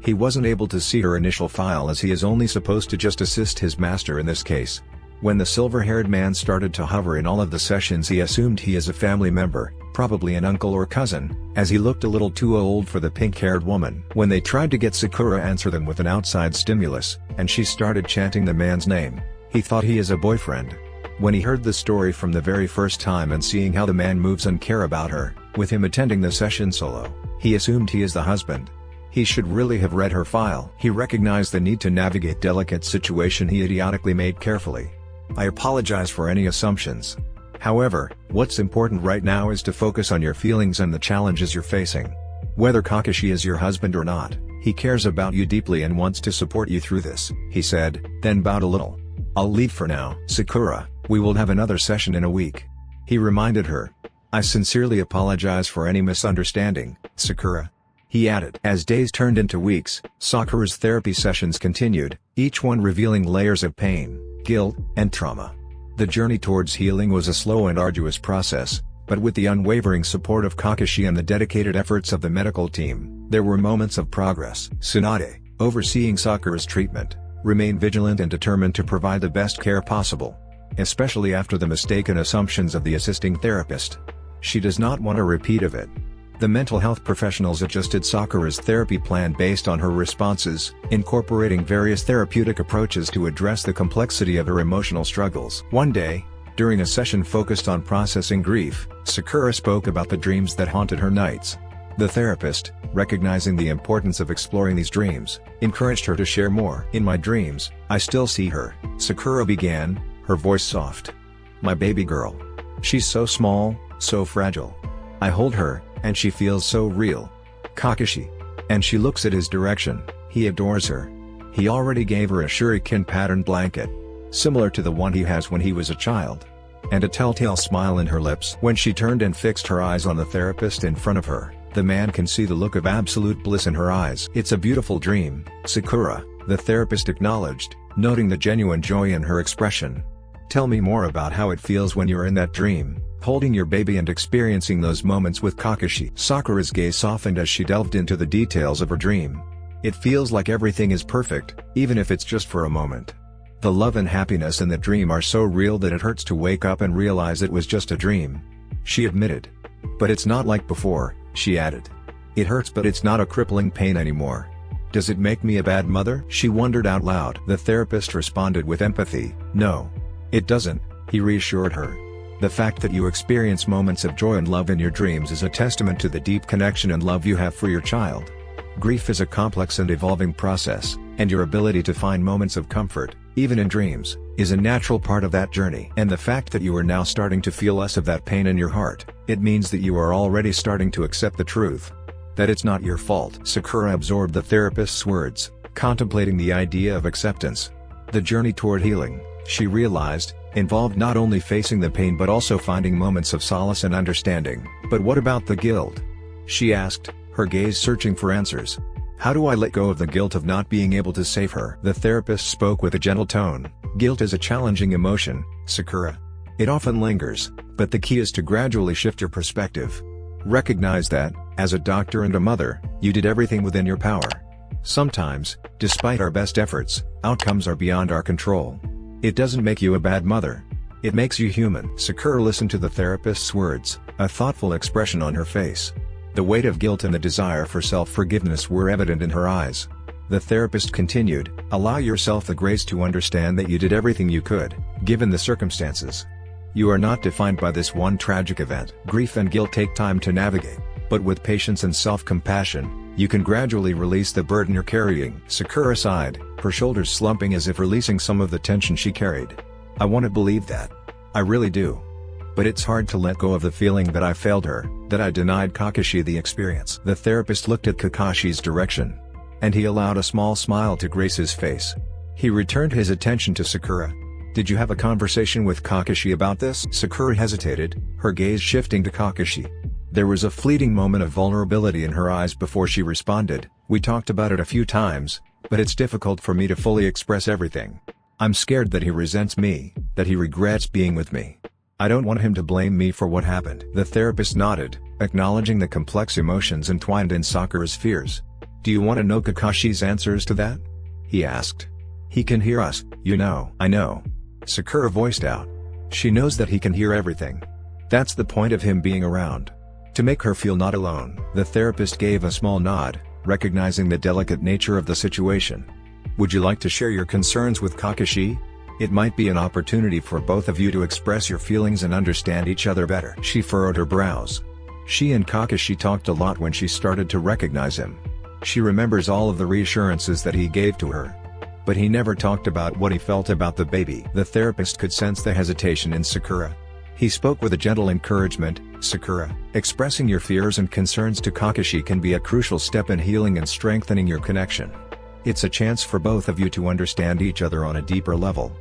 He wasn't able to see her initial file as he is only supposed to just assist his master in this case. When the silver-haired man started to hover in all of the sessions, he assumed he is a family member, probably an uncle or cousin, as he looked a little too old for the pink-haired woman. When they tried to get Sakura answer them with an outside stimulus, and she started chanting the man's name, he thought he is a boyfriend. When he heard the story from the very first time and seeing how the man moves and care about her, with him attending the session solo, he assumed he is the husband. He should really have read her file. He recognized the need to navigate delicate situation he idiotically made carefully. "I apologize for any assumptions. However, what's important right now is to focus on your feelings and the challenges you're facing. Whether Kakashi is your husband or not, he cares about you deeply and wants to support you through this," he said, then bowed a little. "I'll leave for now." "Sakura, we will have another session in a week. He reminded her. "I sincerely apologize for any misunderstanding, Sakura." He added. As days turned into weeks, Sakura's therapy sessions continued, each one revealing layers of pain, guilt, and trauma. The journey towards healing was a slow and arduous process, but with the unwavering support of Kakashi and the dedicated efforts of the medical team, there were moments of progress. Tsunade, overseeing Sakura's treatment, remained vigilant and determined to provide the best care possible, especially after the mistaken assumptions of the assisting therapist. She does not want a repeat of it. The mental health professionals adjusted Sakura's therapy plan based on her responses, incorporating various therapeutic approaches to address the complexity of her emotional struggles. One day, during a session focused on processing grief, Sakura spoke about the dreams that haunted her nights. The therapist, recognizing the importance of exploring these dreams, encouraged her to share more. "In my dreams, I still see her," Sakura began, her voice soft. "My baby girl. She's so small, so fragile. I hold her, and she feels so real. Kakashi." And she looks at his direction. He adores her. He already gave her a shuriken pattern blanket, similar to the one he has when he was a child, and a telltale smile in her lips. When she turned and fixed her eyes on the therapist in front of her, the man can see the look of absolute bliss in her eyes. "It's a beautiful dream, Sakura," the therapist acknowledged, noting the genuine joy in her expression. "Tell me more about how it feels when you're in that dream, holding your baby and experiencing those moments with Kakashi." Sakura's gaze softened as she delved into the details of her dream. "It feels like everything is perfect, even if it's just for a moment. The love and happiness in the dream are so real that it hurts to wake up and realize it was just a dream," she admitted. "But it's not like before," she added. "It hurts, but it's not a crippling pain anymore. Does it make me a bad mother?" she wondered out loud. The therapist responded with empathy. "No. It doesn't," he reassured her. "The fact that you experience moments of joy and love in your dreams is a testament to the deep connection and love you have for your child. Grief is a complex and evolving process, and your ability to find moments of comfort, even in dreams, is a natural part of that journey. And the fact that you are now starting to feel less of that pain in your heart, it means that you are already starting to accept the truth. That it's not your fault." Sakura absorbed the therapist's words, contemplating the idea of acceptance. The journey toward healing, she realized, involved not only facing the pain but also finding moments of solace and understanding. "But what about the guilt?" she asked, her gaze searching for answers. "How do I let go of the guilt of not being able to save her?" The therapist spoke with a gentle tone. "Guilt is a challenging emotion, Sakura. It often lingers, but the key is to gradually shift your perspective. Recognize that, as a doctor and a mother, you did everything within your power. Sometimes, despite our best efforts, outcomes are beyond our control. It doesn't make you a bad mother. It makes you human." Sakura listened to the therapist's words, a thoughtful expression on her face. The weight of guilt and the desire for self-forgiveness were evident in her eyes. The therapist continued, "Allow yourself the grace to understand that you did everything you could, given the circumstances. You are not defined by this one tragic event. Grief and guilt take time to navigate, but with patience and self-compassion, you can gradually release the burden you're carrying." Sakura sighed, her shoulders slumping as if releasing some of the tension she carried. "I want to believe that. I really do. But it's hard to let go of the feeling that I failed her, that I denied Kakashi the experience." The therapist looked at Kakashi's direction, and he allowed a small smile to grace his face. He returned his attention to Sakura. "Did you have a conversation with Kakashi about this?" Sakura hesitated, her gaze shifting to Kakashi. There was a fleeting moment of vulnerability in her eyes before she responded, "We talked about it a few times, but it's difficult for me to fully express everything. I'm scared that he resents me, that he regrets being with me. I don't want him to blame me for what happened." The therapist nodded, acknowledging the complex emotions entwined in Sakura's fears. "Do you want to know Kakashi's answers to that?" he asked. "He can hear us, you know." "I know," Sakura voiced out. "She knows that he can hear everything. That's the point of him being around. To make her feel not alone." The therapist gave a small nod, recognizing the delicate nature of the situation. "Would you like to share your concerns with Kakashi? It might be an opportunity for both of you to express your feelings and understand each other better." She furrowed her brows. She and Kakashi talked a lot when she started to recognize him. She remembers all of the reassurances that he gave to her. But he never talked about what he felt about the baby. The therapist could sense the hesitation in Sakura. He spoke with a gentle encouragement, "Sakura, expressing your fears and concerns to Kakashi can be a crucial step in healing and strengthening your connection. It's a chance for both of you to understand each other on a deeper level.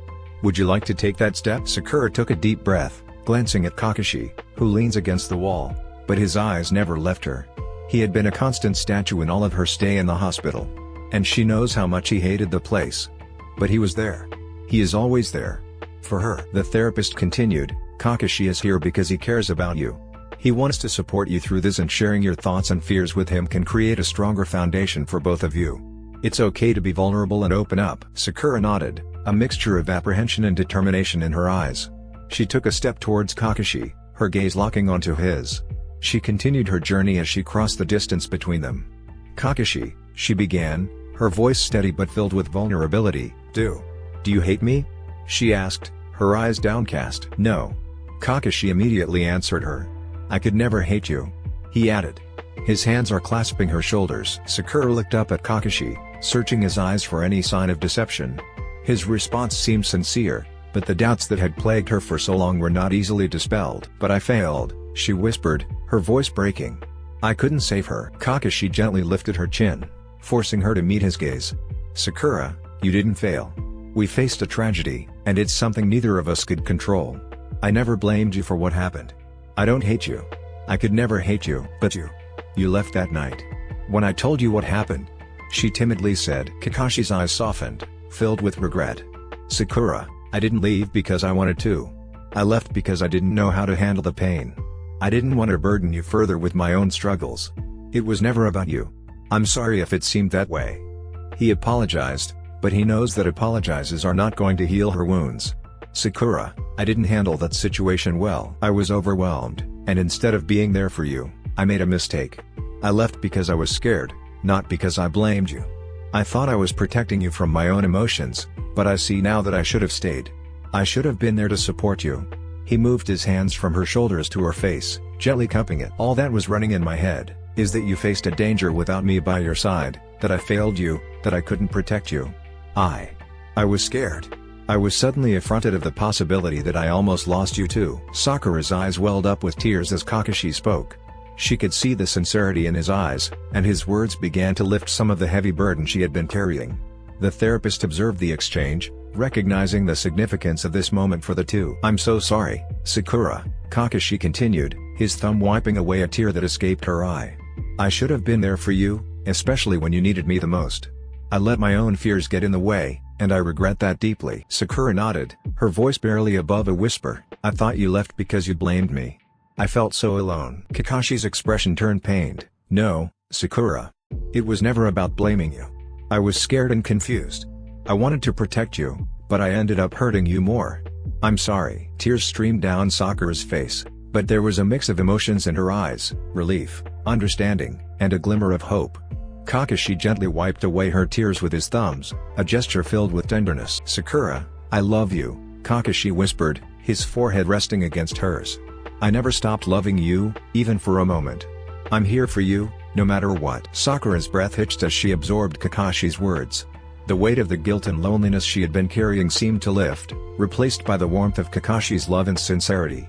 Would you like to take that step?" Sakura took a deep breath, glancing at Kakashi, who leans against the wall, but his eyes never left her. He had been a constant statue in all of her stay in the hospital. And she knows how much he hated the place. But he was there. He is always there. For her. The therapist continued, Kakashi is here because he cares about you. He wants to support you through this, and sharing your thoughts and fears with him can create a stronger foundation for both of you. It's okay to be vulnerable and open up. Sakura nodded, a mixture of apprehension and determination in her eyes. She took a step towards Kakashi, her gaze locking onto his. She continued her journey as she crossed the distance between them. Kakashi, she began, her voice steady but filled with vulnerability. Do you hate me? She asked, her eyes downcast. No. Kakashi immediately answered her. I could never hate you. He added. His hands are clasping her shoulders. Sakura looked up at Kakashi, searching his eyes for any sign of deception. His response seemed sincere, but the doubts that had plagued her for so long were not easily dispelled. But I failed, she whispered, her voice breaking. I couldn't save her. Kakashi gently lifted her chin, forcing her to meet his gaze. Sakura, you didn't fail. We faced a tragedy, and it's something neither of us could control. I never blamed you for what happened. I don't hate you. I could never hate you. But you left that night. When I told you what happened, she timidly said. Kakashi's eyes softened, filled with regret. Sakura, I didn't leave because I wanted to. I left because I didn't know how to handle the pain. I didn't want to burden you further with my own struggles. It was never about you. I'm sorry if it seemed that way. He apologized, but he knows that apologizes are not going to heal her wounds. Sakura, I didn't handle that situation well. I was overwhelmed, and instead of being there for you, I made a mistake. I left because I was scared, not because I blamed you. I thought I was protecting you from my own emotions, but I see now that I should have stayed. I should have been there to support you. He moved his hands from her shoulders to her face, gently cupping it. All that was running in my head is that you faced a danger without me by your side, that I failed you, that I couldn't protect you. I was scared. I was suddenly affronted of the possibility that I almost lost you too. Sakura's eyes welled up with tears as Kakashi spoke. She could see the sincerity in his eyes, and his words began to lift some of the heavy burden she had been carrying. The therapist observed the exchange, recognizing the significance of this moment for the two. I'm so sorry, Sakura, Kakashi continued, his thumb wiping away a tear that escaped her eye. I should have been there for you, especially when you needed me the most. I let my own fears get in the way, and I regret that deeply. Sakura nodded, her voice barely above a whisper. I thought you left because you blamed me. I felt so alone. Kakashi's expression turned pained. No, Sakura. It was never about blaming you. I was scared and confused. I wanted to protect you, but I ended up hurting you more. I'm sorry. Tears streamed down Sakura's face, but there was a mix of emotions in her eyes, relief, understanding, and a glimmer of hope. Kakashi gently wiped away her tears with his thumbs, a gesture filled with tenderness. Sakura, I love you, Kakashi whispered, his forehead resting against hers. I never stopped loving you, even for a moment. I'm here for you, no matter what. Sakura's breath hitched as she absorbed Kakashi's words. The weight of the guilt and loneliness she had been carrying seemed to lift, replaced by the warmth of Kakashi's love and sincerity.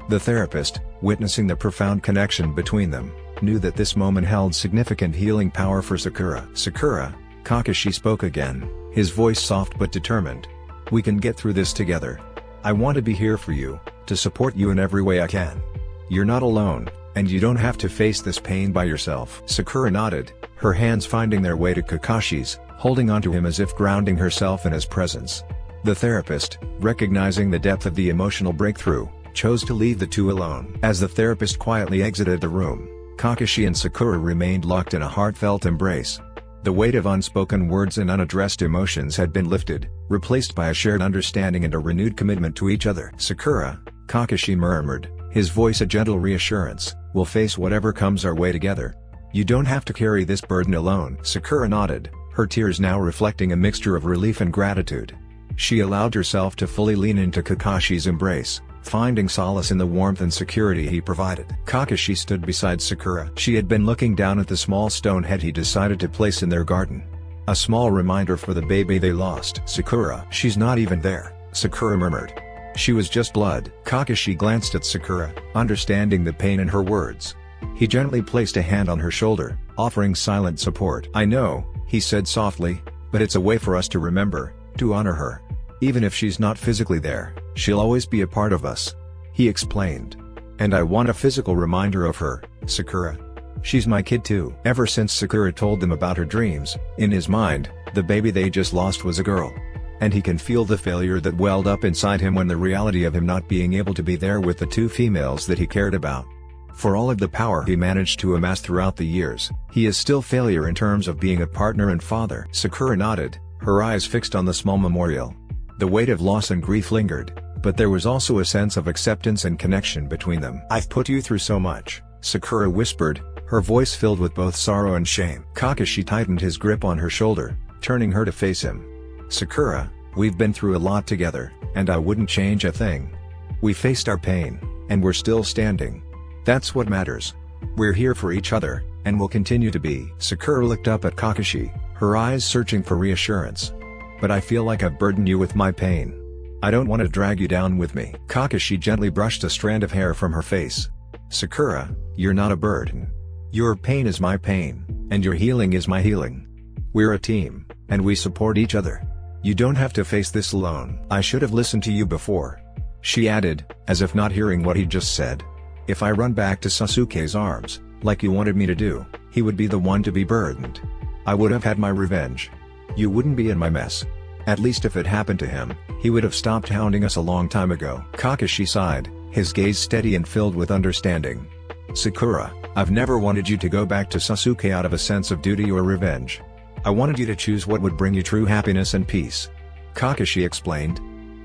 The therapist, witnessing the profound connection between them, knew that this moment held significant healing power for Sakura. Sakura, Kakashi spoke again, his voice soft but determined. We can get through this together. I want to be here for you, to support you in every way I can. You're not alone, and you don't have to face this pain by yourself. Sakura nodded, her hands finding their way to Kakashi's, holding onto him as if grounding herself in his presence. The therapist, recognizing the depth of the emotional breakthrough, chose to leave the two alone. As the therapist quietly exited the room, Kakashi and Sakura remained locked in a heartfelt embrace. The weight of unspoken words and unaddressed emotions had been lifted, replaced by a shared understanding and a renewed commitment to each other. Sakura, Kakashi murmured, his voice a gentle reassurance, we'll face whatever comes our way together. You don't have to carry this burden alone. Sakura nodded, her tears now reflecting a mixture of relief and gratitude. She allowed herself to fully lean into Kakashi's embrace, finding solace in the warmth and security he provided. Kakashi stood beside Sakura. She had been looking down at the small stone head he decided to place in their garden. A small reminder for the baby they lost. Sakura, she's not even there, Sakura murmured. She was just blood. Kakashi glanced at Sakura, understanding the pain in her words. He gently placed a hand on her shoulder, offering silent support. I know, he said softly, but it's a way for us to remember, to honor her. Even if she's not physically there, she'll always be a part of us. he explained. And I want a physical reminder of her, Sakura. She's my kid too. Ever since Sakura told them about her dreams, in his mind, the baby they just lost was a girl. And he can feel the failure that welled up inside him when the reality of him not being able to be there with the two females that he cared about. For all of the power he managed to amass throughout the years, he is still failure in terms of being a partner and father. Sakura nodded, her eyes fixed on the small memorial. The weight of loss and grief lingered, but there was also a sense of acceptance and connection between them. I've put you through so much, Sakura whispered, her voice filled with both sorrow and shame. Kakashi tightened his grip on her shoulder, turning her to face him. Sakura, we've been through a lot together, and I wouldn't change a thing. We faced our pain, and we're still standing. That's what matters. We're here for each other, and will continue to be. Sakura looked up at Kakashi, her eyes searching for reassurance. But I feel like I've burdened you with my pain. I don't want to drag you down with me. Kakashi gently brushed a strand of hair from her face. Sakura, you're not a burden. Your pain is my pain, and your healing is my healing. We're a team, and we support each other. You don't have to face this alone. I should have listened to you before. She added, as if not hearing what he just said. If I run back to Sasuke's arms, like you wanted me to do, he would be the one to be burdened. I would have had my revenge. You wouldn't be in my mess. At least if it happened to him, he would have stopped hounding us a long time ago. Kakashi sighed, his gaze steady and filled with understanding. Sakura, I've never wanted you to go back to Sasuke out of a sense of duty or revenge. I wanted you to choose what would bring you true happiness and peace. Kakashi explained.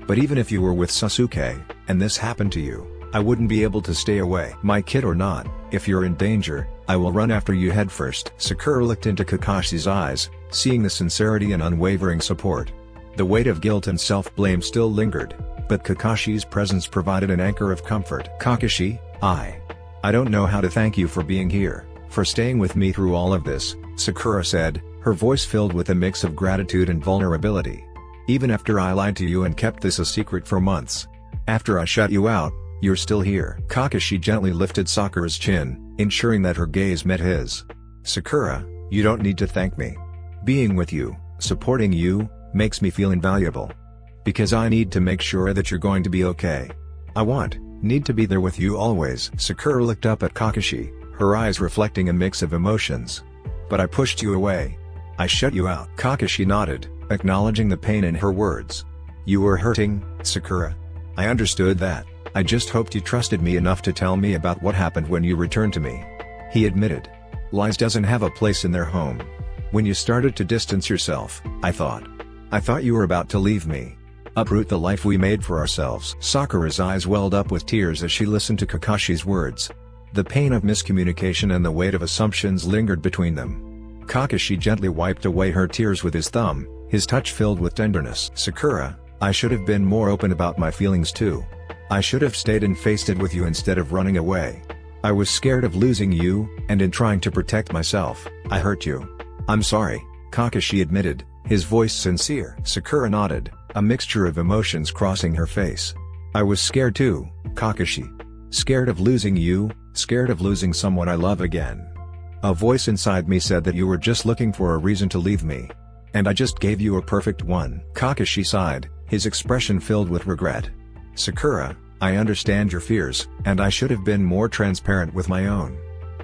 But even if you were with Sasuke, and this happened to you, I wouldn't be able to stay away. My kid or not, if you're in danger, I will run after you head first. Sakura looked into Kakashi's eyes, seeing the sincerity and unwavering support. The weight of guilt and self-blame still lingered, but Kakashi's presence provided an anchor of comfort. Kakashi, I don't know how to thank you for being here, for staying with me through all of this, Sakura said, her voice filled with a mix of gratitude and vulnerability. Even after I lied to you and kept this a secret for months. After I shut you out, you're still here. Kakashi gently lifted Sakura's chin, ensuring that her gaze met his. Sakura, you don't need to thank me. Being with you, supporting you, makes me feel invaluable. Because I need to make sure that you're going to be okay. Need to be there with you always. Sakura looked up at Kakashi, her eyes reflecting a mix of emotions. But I pushed you away. I shut you out. Kakashi nodded, acknowledging the pain in her words. You were hurting, Sakura. I understood that. I just hoped you trusted me enough to tell me about what happened when you returned to me. He admitted. Lies doesn't have a place in their home. When you started to distance yourself, I thought you were about to leave me. Uproot the life we made for ourselves. Sakura's eyes welled up with tears as she listened to Kakashi's words. The pain of miscommunication and the weight of assumptions lingered between them. Kakashi gently wiped away her tears with his thumb, his touch filled with tenderness. Sakura, I should have been more open about my feelings too. I should have stayed and faced it with you instead of running away. I was scared of losing you, and in trying to protect myself, I hurt you. I'm sorry, Kakashi admitted, his voice sincere. Sakura nodded, a mixture of emotions crossing her face. I was scared too, Kakashi. Scared of losing you, scared of losing someone I love again. A voice inside me said that you were just looking for a reason to leave me. And I just gave you a perfect one. Kakashi sighed, his expression filled with regret. Sakura, I understand your fears, and I should have been more transparent with my own.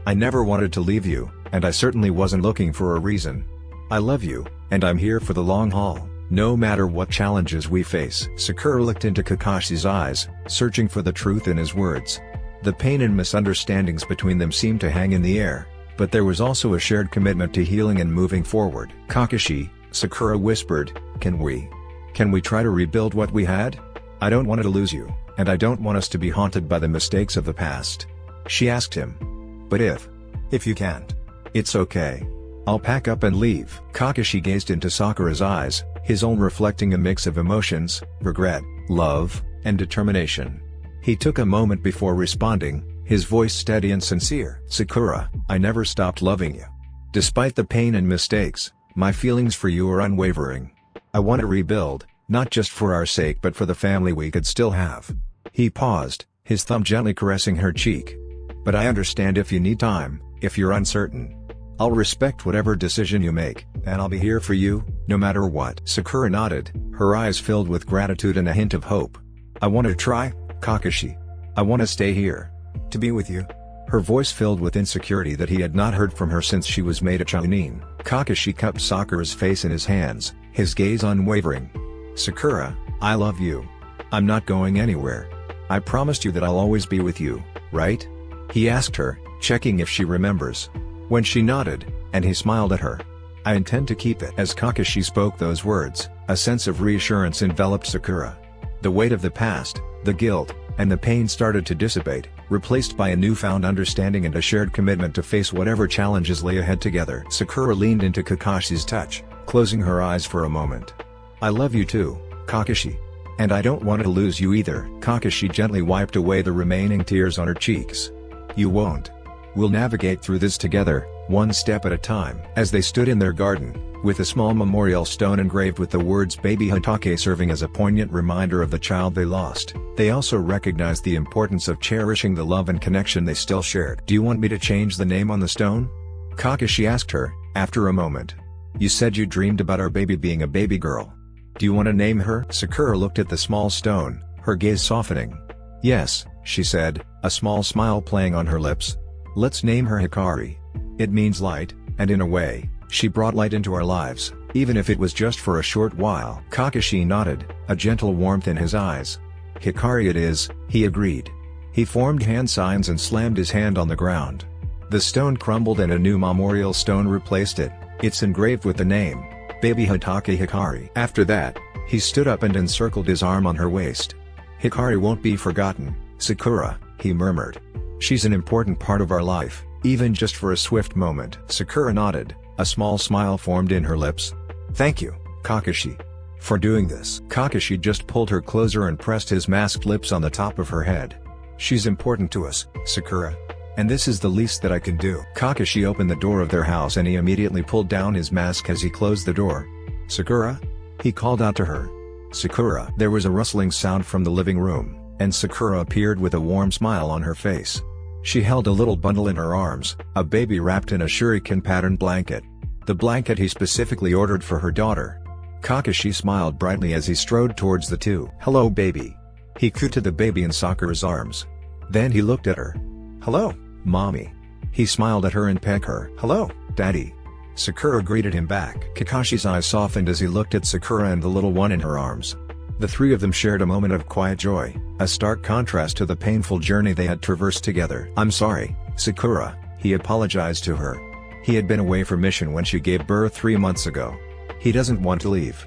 I never wanted to leave you, and I certainly wasn't looking for a reason. I love you, and I'm here for the long haul, no matter what challenges we face. Sakura looked into Kakashi's eyes, searching for the truth in his words. The pain and misunderstandings between them seemed to hang in the air, but there was also a shared commitment to healing and moving forward. Kakashi, Sakura whispered, Can we try to rebuild what we had? I don't want to lose you, and I don't want us to be haunted by the mistakes of the past. She asked him. But if you can't, it's okay. I'll pack up and leave. Kakashi gazed into Sakura's eyes, his own reflecting a mix of emotions, regret, love, and determination. He took a moment before responding, his voice steady and sincere. Sakura, I never stopped loving you. Despite the pain and mistakes, my feelings for you are unwavering. I want to rebuild, not just for our sake but for the family we could still have. He paused, his thumb gently caressing her cheek. But I understand if you need time, if you're uncertain. I'll respect whatever decision you make, and I'll be here for you, no matter what. Sakura nodded, her eyes filled with gratitude and a hint of hope. I want to try, Kakashi. I want to stay here. To be with you. Her voice filled with insecurity that he had not heard from her since she was made a Chunin. Kakashi cupped Sakura's face in his hands, his gaze unwavering. Sakura, I love you. I'm not going anywhere. I promised you that I'll always be with you, right? He asked her, checking if she remembers. When she nodded, and he smiled at her. I intend to keep it. As Kakashi spoke those words, a sense of reassurance enveloped Sakura. The weight of the past, the guilt, and the pain started to dissipate, replaced by a newfound understanding and a shared commitment to face whatever challenges lay ahead together. Sakura leaned into Kakashi's touch, closing her eyes for a moment. I love you too, Kakashi. And I don't want to lose you either. Kakashi gently wiped away the remaining tears on her cheeks. You won't. We'll navigate through this together, one step at a time. As they stood in their garden, with a small memorial stone engraved with the words Baby Hatake serving as a poignant reminder of the child they lost, they also recognized the importance of cherishing the love and connection they still shared. Do you want me to change the name on the stone? Kakashi asked her, after a moment. You said you dreamed about our baby being a baby girl. Do you want to name her? Sakura looked at the small stone, her gaze softening. Yes, she said, a small smile playing on her lips. Let's name her Hikari. It means light, and in a way, she brought light into our lives, even if it was just for a short while. Kakashi nodded, a gentle warmth in his eyes. Hikari it is, he agreed. He formed hand signs and slammed his hand on the ground. The stone crumbled and a new memorial stone replaced it. It's engraved with the name, Baby Hatake Hikari. After that, he stood up and encircled his arm on her waist. Hikari won't be forgotten, Sakura, he murmured. She's an important part of our life, even just for a swift moment. Sakura nodded, a small smile formed in her lips. Thank you, Kakashi. For doing this. Kakashi just pulled her closer and pressed his masked lips on the top of her head. She's important to us, Sakura. And this is the least that I can do. Kakashi opened the door of their house and he immediately pulled down his mask as he closed the door. Sakura? He called out to her. Sakura. There was a rustling sound from the living room, and Sakura appeared with a warm smile on her face. She held a little bundle in her arms, a baby wrapped in a shuriken-patterned blanket. The blanket he specifically ordered for her daughter. Kakashi smiled brightly as he strode towards the two. Hello baby. He cooed the baby in Sakura's arms. Then he looked at her. Hello, mommy. He smiled at her and pecked her. Hello, daddy. Sakura greeted him back. Kakashi's eyes softened as he looked at Sakura and the little one in her arms. The three of them shared a moment of quiet joy, a stark contrast to the painful journey they had traversed together. I'm sorry, Sakura, he apologized to her. He had been away for mission when she gave birth 3 months ago. He doesn't want to leave.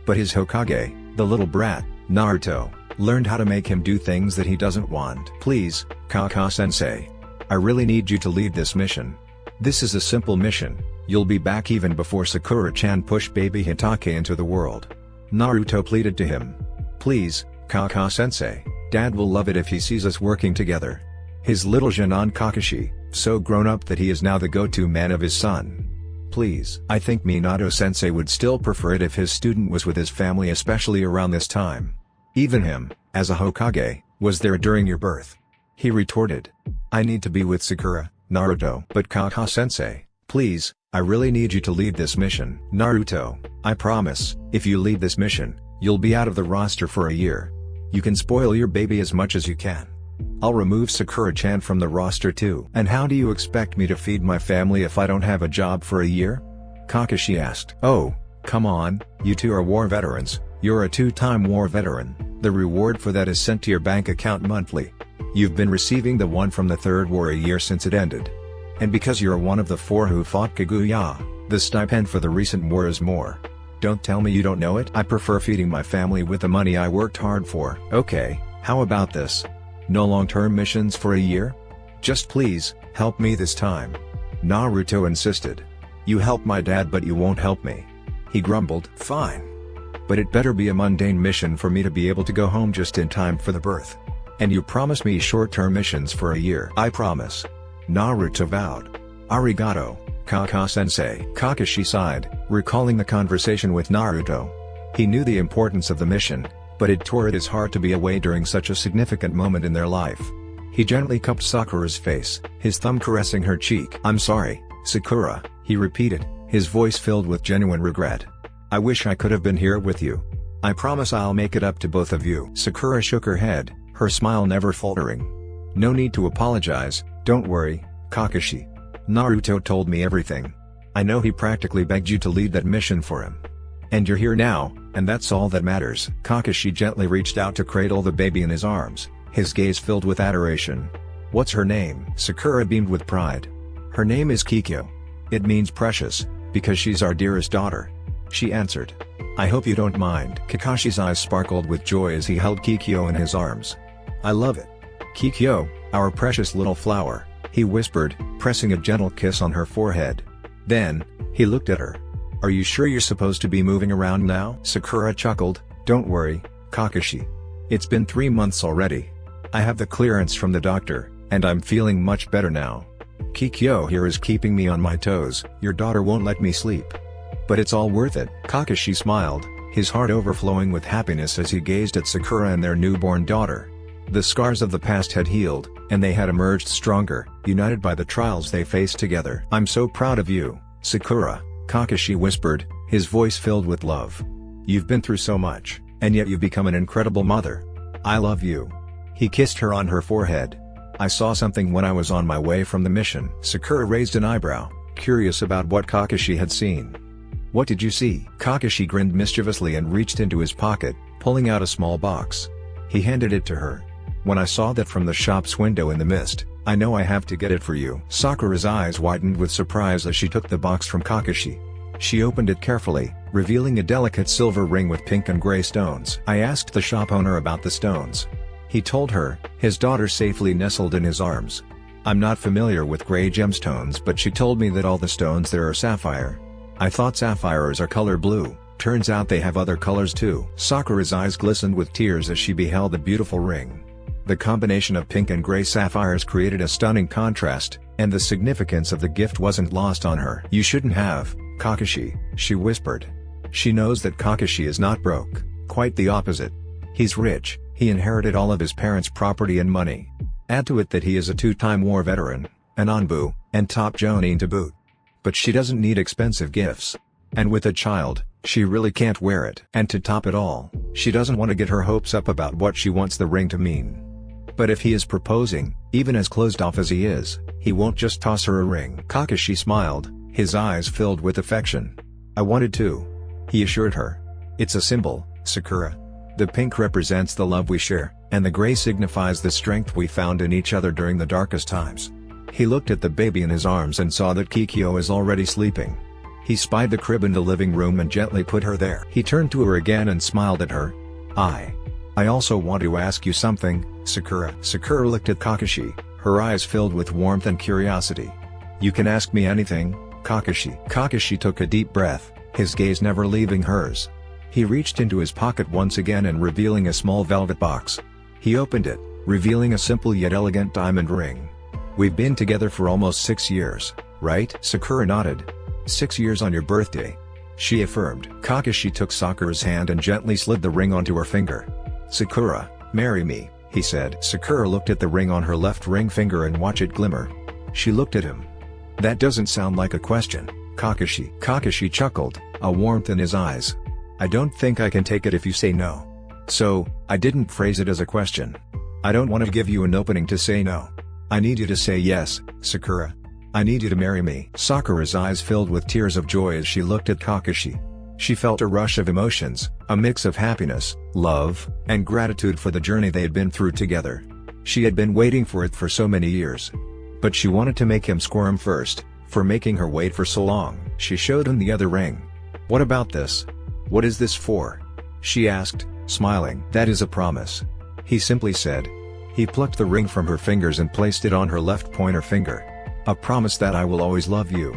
But his Hokage, the little brat, Naruto, learned how to make him do things that he doesn't want. Please, Kaka-sensei. I really need you to lead this mission. This is a simple mission, you'll be back even before Sakura-chan pushed baby Hitake into the world. Naruto pleaded to him. Please, Kaka-sensei, Dad will love it if he sees us working together. His little Jinan Kakashi, so grown up that he is now the go-to man of his son. Please. I think Minato-sensei would still prefer it if his student was with his family, especially around this time. Even him, as a Hokage, was there during your birth. He retorted. I need to be with Sakura, Naruto. But Kaka-sensei, please, I really need you to lead this mission. Naruto, I promise, if you lead this mission, you'll be out of the roster for a year. You can spoil your baby as much as you can. I'll remove Sakura-chan from the roster too. And how do you expect me to feed my family if I don't have a job for a year? Kakashi asked. Oh, come on, you two are war veterans, you're a 2-time war veteran, the reward for that is sent to your bank account monthly. You've been receiving the one from the Third War a year since it ended. And because you're one of the 4 who fought Kaguya, the stipend for the recent war is more. Don't tell me you don't know it. I prefer feeding my family with the money I worked hard for. Okay, how about this? No long-term missions for a year? Just please, help me this time. Naruto insisted. You help my dad but you won't help me. He grumbled. Fine. But it better be a mundane mission for me to be able to go home just in time for the birth. And you promise me short-term missions for a year. I promise. Naruto vowed. Arigato, Kaka-sensei. Kakashi sighed, recalling the conversation with Naruto. He knew the importance of the mission, but it tore at his heart to be away during such a significant moment in their life. He gently cupped Sakura's face, his thumb caressing her cheek. I'm sorry, Sakura, he repeated, his voice filled with genuine regret. I wish I could have been here with you. I promise I'll make it up to both of you. Sakura shook her head, her smile never faltering. No need to apologize, don't worry, Kakashi. Naruto told me everything. I know he practically begged you to lead that mission for him. And you're here now, and that's all that matters." Kakashi gently reached out to cradle the baby in his arms, his gaze filled with adoration. "What's her name?" Sakura beamed with pride. "Her name is Kikyo. It means precious, because she's our dearest daughter," she answered. "I hope you don't mind." Kakashi's eyes sparkled with joy as he held Kikyo in his arms. "I love it. Kikyo, our precious little flower," he whispered, pressing a gentle kiss on her forehead. Then, he looked at her. "Are you sure you're supposed to be moving around now?" Sakura chuckled. "Don't worry, Kakashi. It's been 3 months already. I have the clearance from the doctor, and I'm feeling much better now. Kikyo here is keeping me on my toes. Your daughter won't let me sleep. But it's all worth it." Kakashi smiled, his heart overflowing with happiness as he gazed at Sakura and their newborn daughter. The scars of the past had healed, and they had emerged stronger, united by the trials they faced together. "I'm so proud of you, Sakura," Kakashi whispered, his voice filled with love. "You've been through so much, and yet you've become an incredible mother. I love you." He kissed her on her forehead. "I saw something when I was on my way from the mission." Sakura raised an eyebrow, curious about what Kakashi had seen. "What did you see?" Kakashi grinned mischievously and reached into his pocket, pulling out a small box. He handed it to her. "When I saw that from the shop's window in the mist, I know I have to get it for you." Sakura's eyes widened with surprise as she took the box from Kakashi. She opened it carefully, revealing a delicate silver ring with pink and gray stones. "I asked the shop owner about the stones," he told her, his daughter safely nestled in his arms. "I'm not familiar with gray gemstones, but she told me that all the stones there are sapphire. I thought sapphires are color blue, turns out they have other colors too." Sakura's eyes glistened with tears as she beheld the beautiful ring. The combination of pink and gray sapphires created a stunning contrast, and the significance of the gift wasn't lost on her. "You shouldn't have, Kakashi," she whispered. She knows that Kakashi is not broke, quite the opposite. He's rich, he inherited all of his parents' property and money. Add to it that he is a 2-time war veteran, an Anbu, and top Jonin to boot. But she doesn't need expensive gifts. And with a child, she really can't wear it. And to top it all, she doesn't want to get her hopes up about what she wants the ring to mean. But if he is proposing, even as closed off as he is, he won't just toss her a ring. Kakashi smiled, his eyes filled with affection. "I wanted to," he assured her. "It's a symbol, Sakura. The pink represents the love we share, and the gray signifies the strength we found in each other during the darkest times." He looked at the baby in his arms and saw that Kikyo is already sleeping. He spied the crib in the living room and gently put her there. He turned to her again and smiled at her. I also want to ask you something, Sakura." Sakura looked at Kakashi, her eyes filled with warmth and curiosity. "You can ask me anything, Kakashi." Kakashi took a deep breath, his gaze never leaving hers. He reached into his pocket once again and revealing a small velvet box. He opened it, revealing a simple yet elegant diamond ring. "We've been together for almost 6 years, right?" Sakura nodded. 6 years on your birthday," she affirmed. Kakashi took Sakura's hand and gently slid the ring onto her finger. "Sakura, marry me," he said. Sakura looked at the ring on her left ring finger and watched it glimmer. She looked at him. "That doesn't sound like a question, Kakashi." Kakashi chuckled, a warmth in his eyes. "I don't think I can take it if you say no. So, I didn't phrase it as a question. I don't want to give you an opening to say no. I need you to say yes, Sakura. I need you to marry me." Sakura's eyes filled with tears of joy as she looked at Kakashi. She felt a rush of emotions, a mix of happiness, love, and gratitude for the journey they had been through together. She had been waiting for it for so many years. But she wanted to make him squirm first, for making her wait for so long. She showed him the other ring. "What about this? What is this for?" she asked, smiling. "That is a promise," he simply said. He plucked the ring from her fingers and placed it on her left pointer finger. "A promise that I will always love you.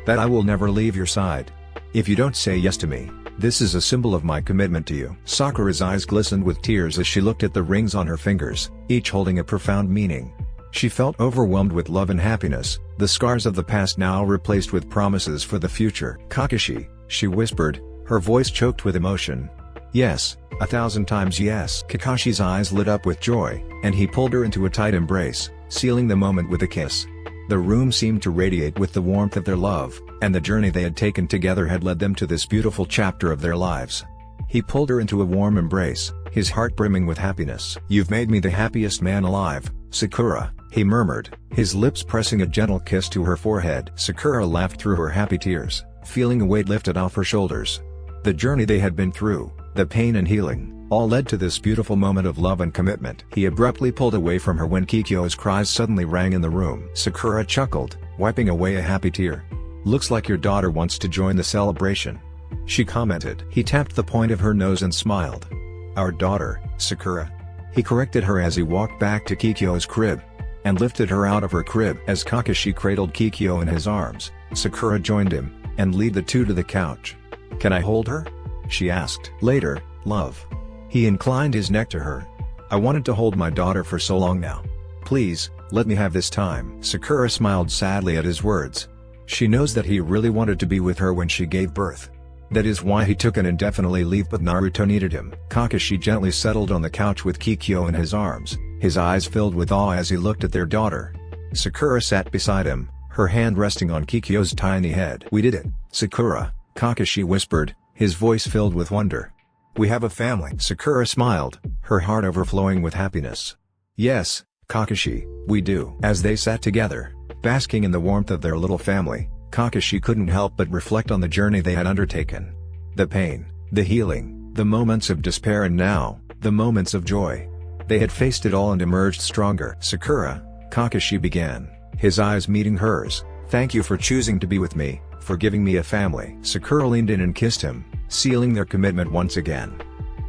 That I will never leave your side. If you don't say yes to me, this is a symbol of my commitment to you." Sakura's eyes glistened with tears as she looked at the rings on her fingers, each holding a profound meaning. She felt overwhelmed with love and happiness, the scars of the past now replaced with promises for the future. "Kakashi," she whispered, her voice choked with emotion. "Yes, 1,000 times yes." Kakashi's eyes lit up with joy, and he pulled her into a tight embrace, sealing the moment with a kiss. The room seemed to radiate with the warmth of their love, and the journey they had taken together had led them to this beautiful chapter of their lives. He pulled her into a warm embrace, his heart brimming with happiness. "You've made me the happiest man alive, Sakura," he murmured, his lips pressing a gentle kiss to her forehead. Sakura laughed through her happy tears, feeling a weight lifted off her shoulders. The journey they had been through, the pain and healing, all led to this beautiful moment of love and commitment. He abruptly pulled away from her when Kikyo's cries suddenly rang in the room. Sakura chuckled, wiping away a happy tear. "Looks like your daughter wants to join the celebration," she commented. He tapped the point of her nose and smiled. "Our daughter, Sakura," he corrected her as he walked back to Kikyo's crib and lifted her out of her crib. As Kakashi cradled Kikyo in his arms, Sakura joined him and led the two to the couch. "Can I hold her?" she asked. "Later, love." He inclined his neck to her. "I wanted to hold my daughter for so long now. Please, let me have this time." Sakura smiled sadly at his words. She knows that he really wanted to be with her when she gave birth. That is why he took an indefinite leave, but Naruto needed him. Kakashi gently settled on the couch with Kikyo in his arms, his eyes filled with awe as he looked at their daughter. Sakura sat beside him, her hand resting on Kikyo's tiny head. "We did it, Sakura," Kakashi whispered, his voice filled with wonder. "We have a family." Sakura smiled, her heart overflowing with happiness. "Yes, Kakashi, we do." As they sat together, basking in the warmth of their little family, Kakashi couldn't help but reflect on the journey they had undertaken. The pain, the healing, the moments of despair, and now, the moments of joy. They had faced it all and emerged stronger. "Sakura," Kakashi began, his eyes meeting hers, "thank you for choosing to be with me, for giving me a family." Sakura leaned in and kissed him, sealing their commitment once again.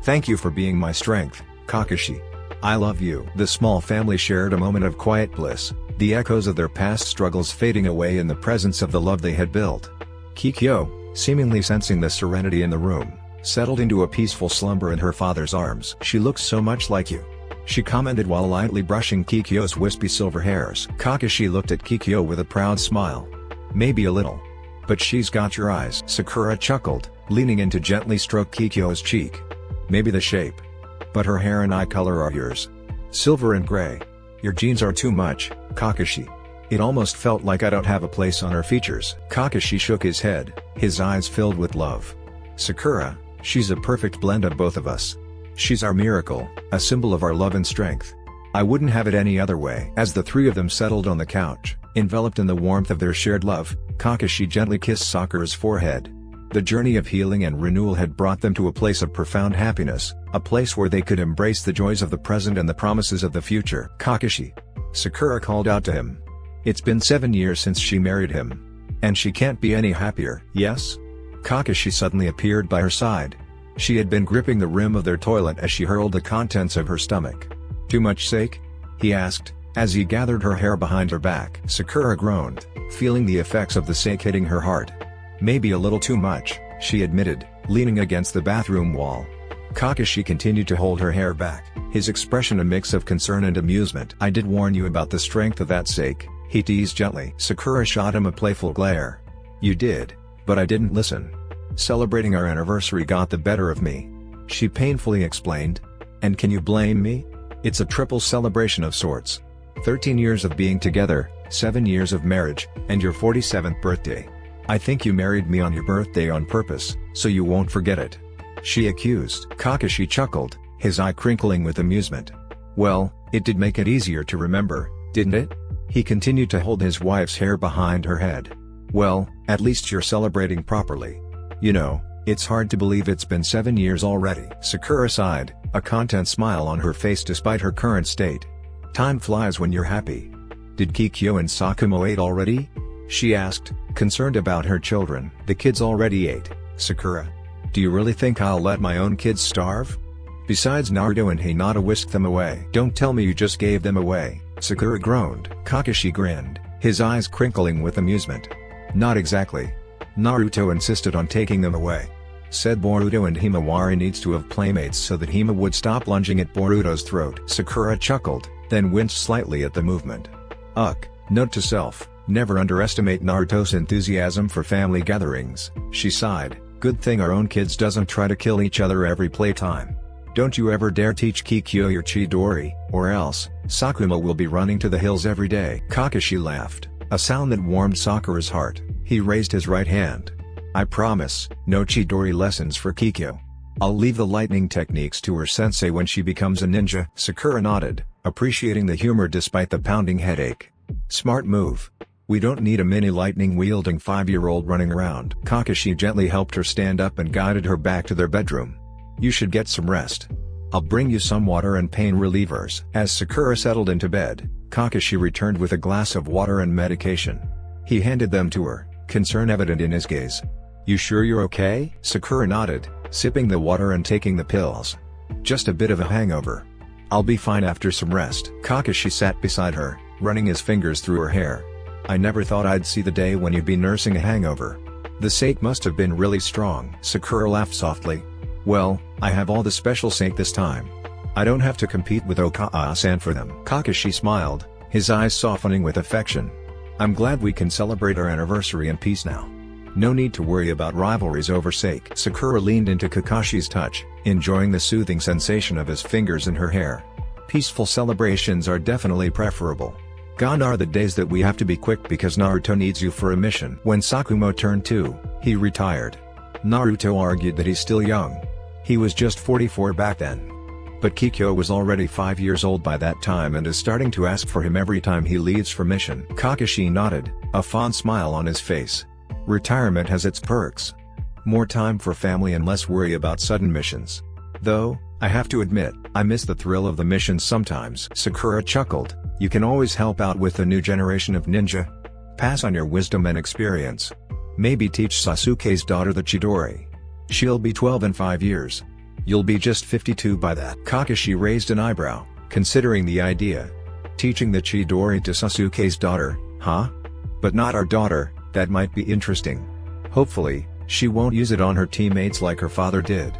"Thank you for being my strength, Kakashi. I love you." The small family shared a moment of quiet bliss, the echoes of their past struggles fading away in the presence of the love they had built. Kikyo, seemingly sensing the serenity in the room, settled into a peaceful slumber in her father's arms. "She looks so much like you," she commented while lightly brushing Kikyo's wispy silver hairs. Kakashi looked at Kikyo with a proud smile. "Maybe a little. But she's got your eyes." Sakura chuckled, leaning in to gently stroke Kikyo's cheek. "Maybe the shape. But her hair and eye color are yours. Silver and gray. Your genes are too much, Kakashi. It almost felt like I don't have a place on her features." Kakashi shook his head, his eyes filled with love. "Sakura, she's a perfect blend of both of us. She's our miracle, a symbol of our love and strength. I wouldn't have it any other way." As the three of them settled on the couch, enveloped in the warmth of their shared love, Kakashi gently kissed Sakura's forehead. The journey of healing and renewal had brought them to a place of profound happiness, a place where they could embrace the joys of the present and the promises of the future. "Kakashi," Sakura called out to him. It's been 7 years since she married him. And she can't be any happier. "Yes?" Kakashi suddenly appeared by her side. She had been gripping the rim of their toilet as she hurled the contents of her stomach. "Too much sake?" he asked, as he gathered her hair behind her back. Sakura groaned, feeling the effects of the sake hitting her heart. "Maybe a little too much," she admitted, leaning against the bathroom wall. Kakashi continued to hold her hair back, his expression a mix of concern and amusement. "I did warn you about the strength of that sake," he teased gently. Sakura shot him a playful glare. "You did, but I didn't listen. Celebrating our anniversary got the better of me," she painfully explained. "And can you blame me? It's a triple celebration of sorts. 13 years of being together, 7 years of marriage, and your 47th birthday. I think you married me on your birthday on purpose, so you won't forget it," she accused. Kakashi chuckled, his eye crinkling with amusement. "Well, it did make it easier to remember, didn't it?" He continued to hold his wife's hair behind her head. "Well, at least you're celebrating properly. You know, it's hard to believe it's been 7 years already." Sakura sighed, a content smile on her face despite her current state. "Time flies when you're happy." "Did Kikyo and Sakumo eat already?" she asked, concerned about her children. "The kids already ate, Sakura. Do you really think I'll let my own kids starve? Besides, Naruto and Hinata whisked them away." "Don't tell me you just gave them away," Sakura groaned. Kakashi grinned, his eyes crinkling with amusement. "Not exactly. Naruto insisted on taking them away. Said Boruto and Himawari needs to have playmates so that Hima would stop lunging at Boruto's throat." Sakura chuckled, then winced slightly at the movement. "Ugh, note to self, never underestimate Naruto's enthusiasm for family gatherings," she sighed. "Good thing our own kids doesn't try to kill each other every playtime. Don't you ever dare teach Kikyo your Chidori, or else, Sakuma will be running to the hills every day." Kakashi laughed, a sound that warmed Sakura's heart. He raised his right hand. "I promise, no Chidori lessons for Kikyo. I'll leave the lightning techniques to her sensei when she becomes a ninja." Sakura nodded, appreciating the humor despite the pounding headache. "Smart move. We don't need a mini lightning-wielding 5-year-old running around." Kakashi gently helped her stand up and guided her back to their bedroom. "You should get some rest. I'll bring you some water and pain relievers." As Sakura settled into bed, Kakashi returned with a glass of water and medication. He handed them to her, concern evident in his gaze. "You sure you're okay?" Sakura nodded, sipping the water and taking the pills. "Just a bit of a hangover. I'll be fine after some rest." Kakashi sat beside her, running his fingers through her hair. "I never thought I'd see the day when you'd be nursing a hangover. The sake must have been really strong." Sakura laughed softly. "Well, I have all the special sake this time. I don't have to compete with Okaa-san for them." Kakashi smiled, his eyes softening with affection. "I'm glad we can celebrate our anniversary in peace now. No need to worry about rivalries over sake." Sakura leaned into Kakashi's touch, enjoying the soothing sensation of his fingers in her hair. "Peaceful celebrations are definitely preferable. Gone are the days that we have to be quick because Naruto needs you for a mission." When Sakumo turned 2, he retired. Naruto argued that he's still young. He was just 44 back then. But Kikyo was already 5 years old by that time and is starting to ask for him every time he leaves for mission. Kakashi nodded, a fond smile on his face. Retirement has its perks. More time for family and less worry about sudden missions. Though, I have to admit, I miss the thrill of the missions sometimes. Sakura chuckled. "You can always help out with the new generation of ninja. Pass on your wisdom and experience. Maybe teach Sasuke's daughter the Chidori. She'll be 12 in 5 years. You'll be just 52 by that." Kakashi raised an eyebrow, considering the idea. "Teaching the Chidori to Sasuke's daughter, huh? But not our daughter. That might be interesting. Hopefully, she won't use it on her teammates like her father did."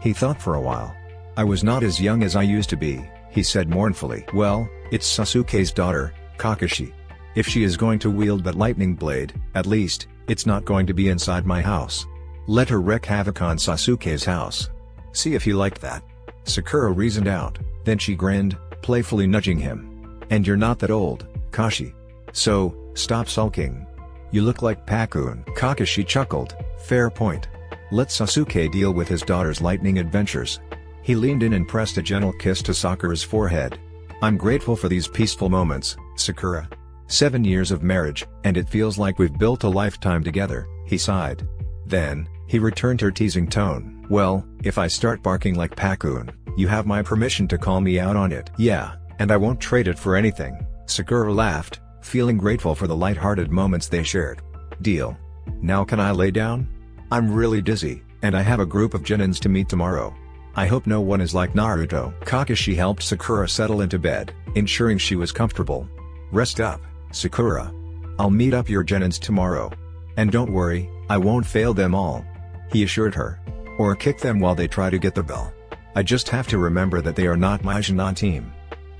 He thought for a while. "I was not as young as I used to be," he said mournfully. "Well, it's Sasuke's daughter, Kakashi. If she is going to wield that lightning blade, at least, it's not going to be inside my house. Let her wreak havoc on Sasuke's house. See if he liked that." Sakura reasoned out, then she grinned, playfully nudging him. "And you're not that old, Kashi. So, stop sulking. You look like Pakun." Kakashi chuckled, "Fair point. Let Sasuke deal with his daughter's lightning adventures." He leaned in and pressed a gentle kiss to Sakura's forehead. "I'm grateful for these peaceful moments, Sakura. 7 years of marriage, and it feels like we've built a lifetime together," he sighed. Then, he returned her teasing tone. "Well, if I start barking like Pakun, you have my permission to call me out on it." "Yeah, and I won't trade it for anything." Sakura laughed, feeling grateful for the light-hearted moments they shared. "Deal. Now can I lay down? I'm really dizzy, and I have a group of genins to meet tomorrow. I hope no one is like Naruto." Kakashi helped Sakura settle into bed, ensuring she was comfortable. "Rest up, Sakura. I'll meet up your genins tomorrow. And don't worry, I won't fail them all," he assured her. "Or kick them while they try to get the bell. I just have to remember that they are not my Genin team.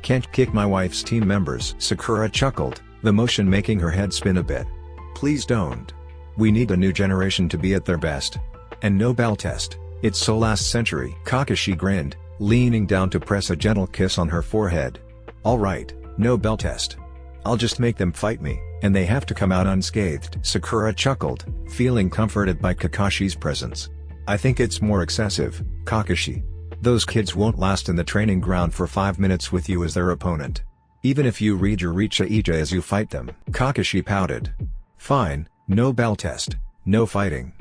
Can't kick my wife's team members." Sakura chuckled, the motion making her head spin a bit. "Please don't. We need a new generation to be at their best. And no bell test, it's so last century." Kakashi grinned, leaning down to press a gentle kiss on her forehead. "All right, no bell test. I'll just make them fight me, and they have to come out unscathed." Sakura chuckled, feeling comforted by Kakashi's presence. "I think it's more excessive, Kakashi. Those kids won't last in the training ground for 5 minutes with you as their opponent. Even if you read your Icha as you fight them." Kakashi pouted. "Fine, no bell test, no fighting.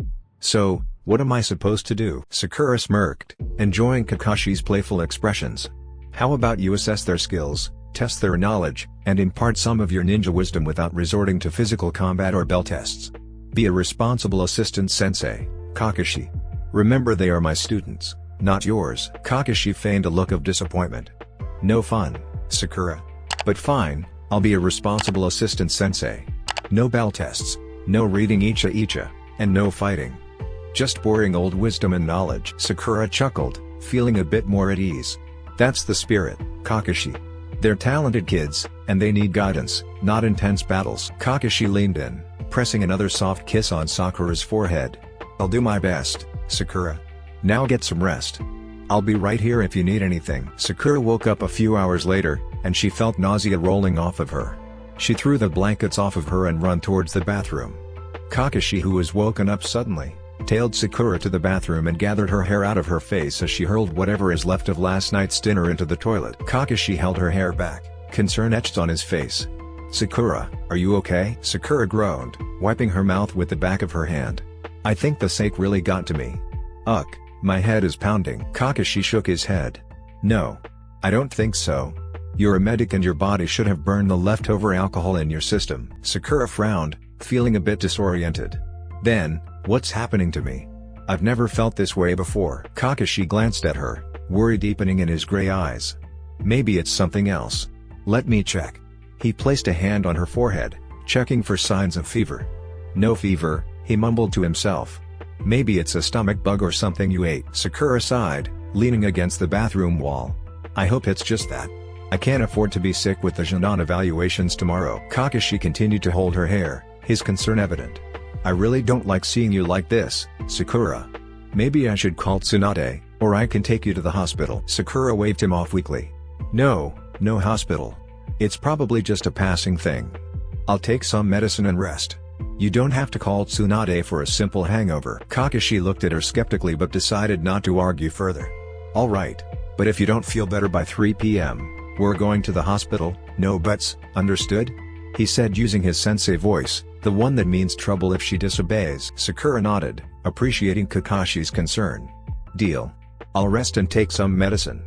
So, what am I supposed to do?" Sakura smirked, enjoying Kakashi's playful expressions. "How about you assess their skills, test their knowledge, and impart some of your ninja wisdom without resorting to physical combat or bell tests? Be a responsible assistant sensei, Kakashi. Remember they are my students, not yours." Kakashi feigned a look of disappointment. "No fun, Sakura. But fine, I'll be a responsible assistant sensei. No bell tests, no reading Icha, and no fighting. Just boring old wisdom and knowledge." Sakura chuckled, feeling a bit more at ease. "That's the spirit, Kakashi. They're talented kids, and they need guidance, not intense battles." Kakashi leaned in, pressing another soft kiss on Sakura's forehead. "I'll do my best, Sakura. Now get some rest. I'll be right here if you need anything." Sakura woke up a few hours later, and she felt nausea rolling off of her. She threw the blankets off of her and ran towards the bathroom. Kakashi, who was woken up suddenly, tailed Sakura to the bathroom and gathered her hair out of her face as she hurled whatever is left of last night's dinner into the toilet. Kakashi held her hair back, concern etched on his face. "Sakura, are you okay?" Sakura groaned, wiping her mouth with the back of her hand. "I think the sake really got to me. Ugh, my head is pounding." Kakashi shook his head. "No. I don't think so. You're a medic and your body should have burned the leftover alcohol in your system." Sakura frowned, feeling a bit disoriented. Then, "What's happening to me? I've never felt this way before." Kakashi glanced at her, worry deepening in his gray eyes. "Maybe it's something else. Let me check." He placed a hand on her forehead, checking for signs of fever. "No fever," he mumbled to himself. "Maybe it's a stomach bug or something you ate." Sakura sighed, leaning against the bathroom wall. "I hope it's just that. I can't afford to be sick with the Jinan evaluations tomorrow." Kakashi continued to hold her hair, his concern evident. "I really don't like seeing you like this, Sakura. Maybe I should call Tsunade, or I can take you to the hospital." Sakura waved him off weakly. "No, no hospital. It's probably just a passing thing. I'll take some medicine and rest. You don't have to call Tsunade for a simple hangover." Kakashi looked at her skeptically but decided not to argue further. "All right, but if you don't feel better by 3 p.m., we're going to the hospital, no buts, understood?" he said using his sensei voice, the one that means trouble if she disobeys. Sakura nodded, appreciating Kakashi's concern. "Deal. I'll rest and take some medicine.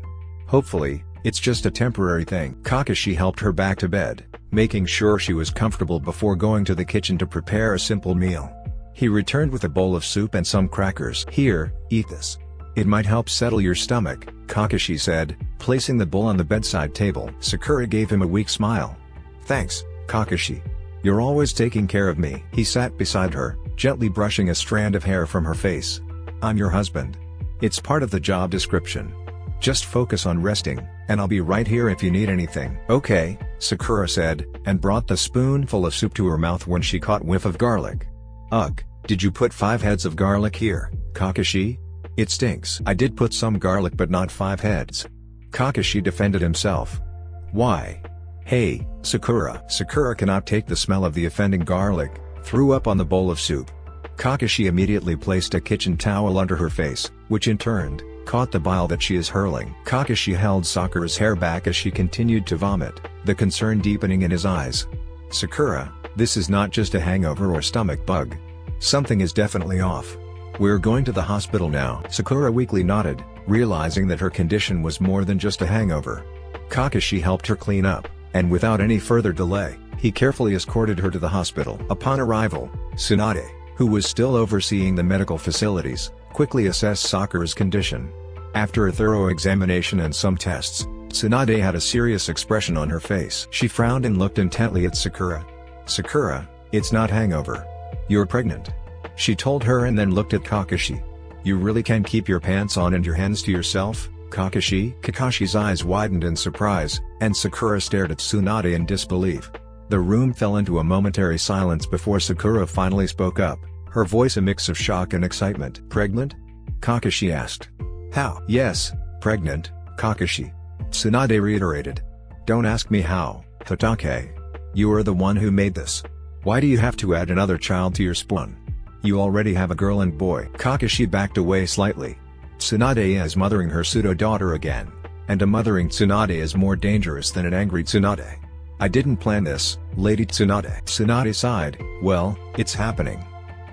Hopefully, it's just a temporary thing." Kakashi helped her back to bed, making sure she was comfortable before going to the kitchen to prepare a simple meal. He returned with a bowl of soup and some crackers. "Here, eat this. It might help settle your stomach," Kakashi said, placing the bowl on the bedside table. Sakura gave him a weak smile. "Thanks, Kakashi. You're always taking care of me." He sat beside her, gently brushing a strand of hair from her face. "I'm your husband. It's part of the job description. Just focus on resting, and I'll be right here if you need anything." "Okay," Sakura said, and brought the spoonful of soup to her mouth when she caught whiff of garlic. "Ugh, did you put 5 heads of garlic here, Kakashi? It stinks." "I did put some garlic but not 5 heads." Kakashi defended himself. "Why?" "Hey, Sakura." Sakura cannot take the smell of the offending garlic, threw up on the bowl of soup. Kakashi immediately placed a kitchen towel under her face, which in turn, caught the bile that she is hurling. Kakashi held Sakura's hair back as she continued to vomit, the concern deepening in his eyes. "Sakura, this is not just a hangover or stomach bug. Something is definitely off. We're going to the hospital now." Sakura weakly nodded, realizing that her condition was more than just a hangover. Kakashi helped her clean up, and without any further delay, he carefully escorted her to the hospital. Upon arrival, Tsunade, who was still overseeing the medical facilities, quickly assessed Sakura's condition. After a thorough examination and some tests, Tsunade had a serious expression on her face. She frowned and looked intently at Sakura. "Sakura, it's not hangover. You're pregnant," she told her and then looked at Kakashi. "You really can keep your pants on and your hands to yourself, Kakashi?" Kakashi's eyes widened in surprise, and Sakura stared at Tsunade in disbelief. The room fell into a momentary silence before Sakura finally spoke up, her voice a mix of shock and excitement. "Pregnant?" Kakashi asked. "How?" "Yes, pregnant, Kakashi," Tsunade reiterated. "Don't ask me how, Hatake. You are the one who made this. Why do you have to add another child to your spawn? You already have a girl and boy." Kakashi backed away slightly. Tsunade is mothering her pseudo-daughter again, and a mothering Tsunade is more dangerous than an angry Tsunade. "I didn't plan this, Lady Tsunade." Tsunade sighed. "Well, it's happening.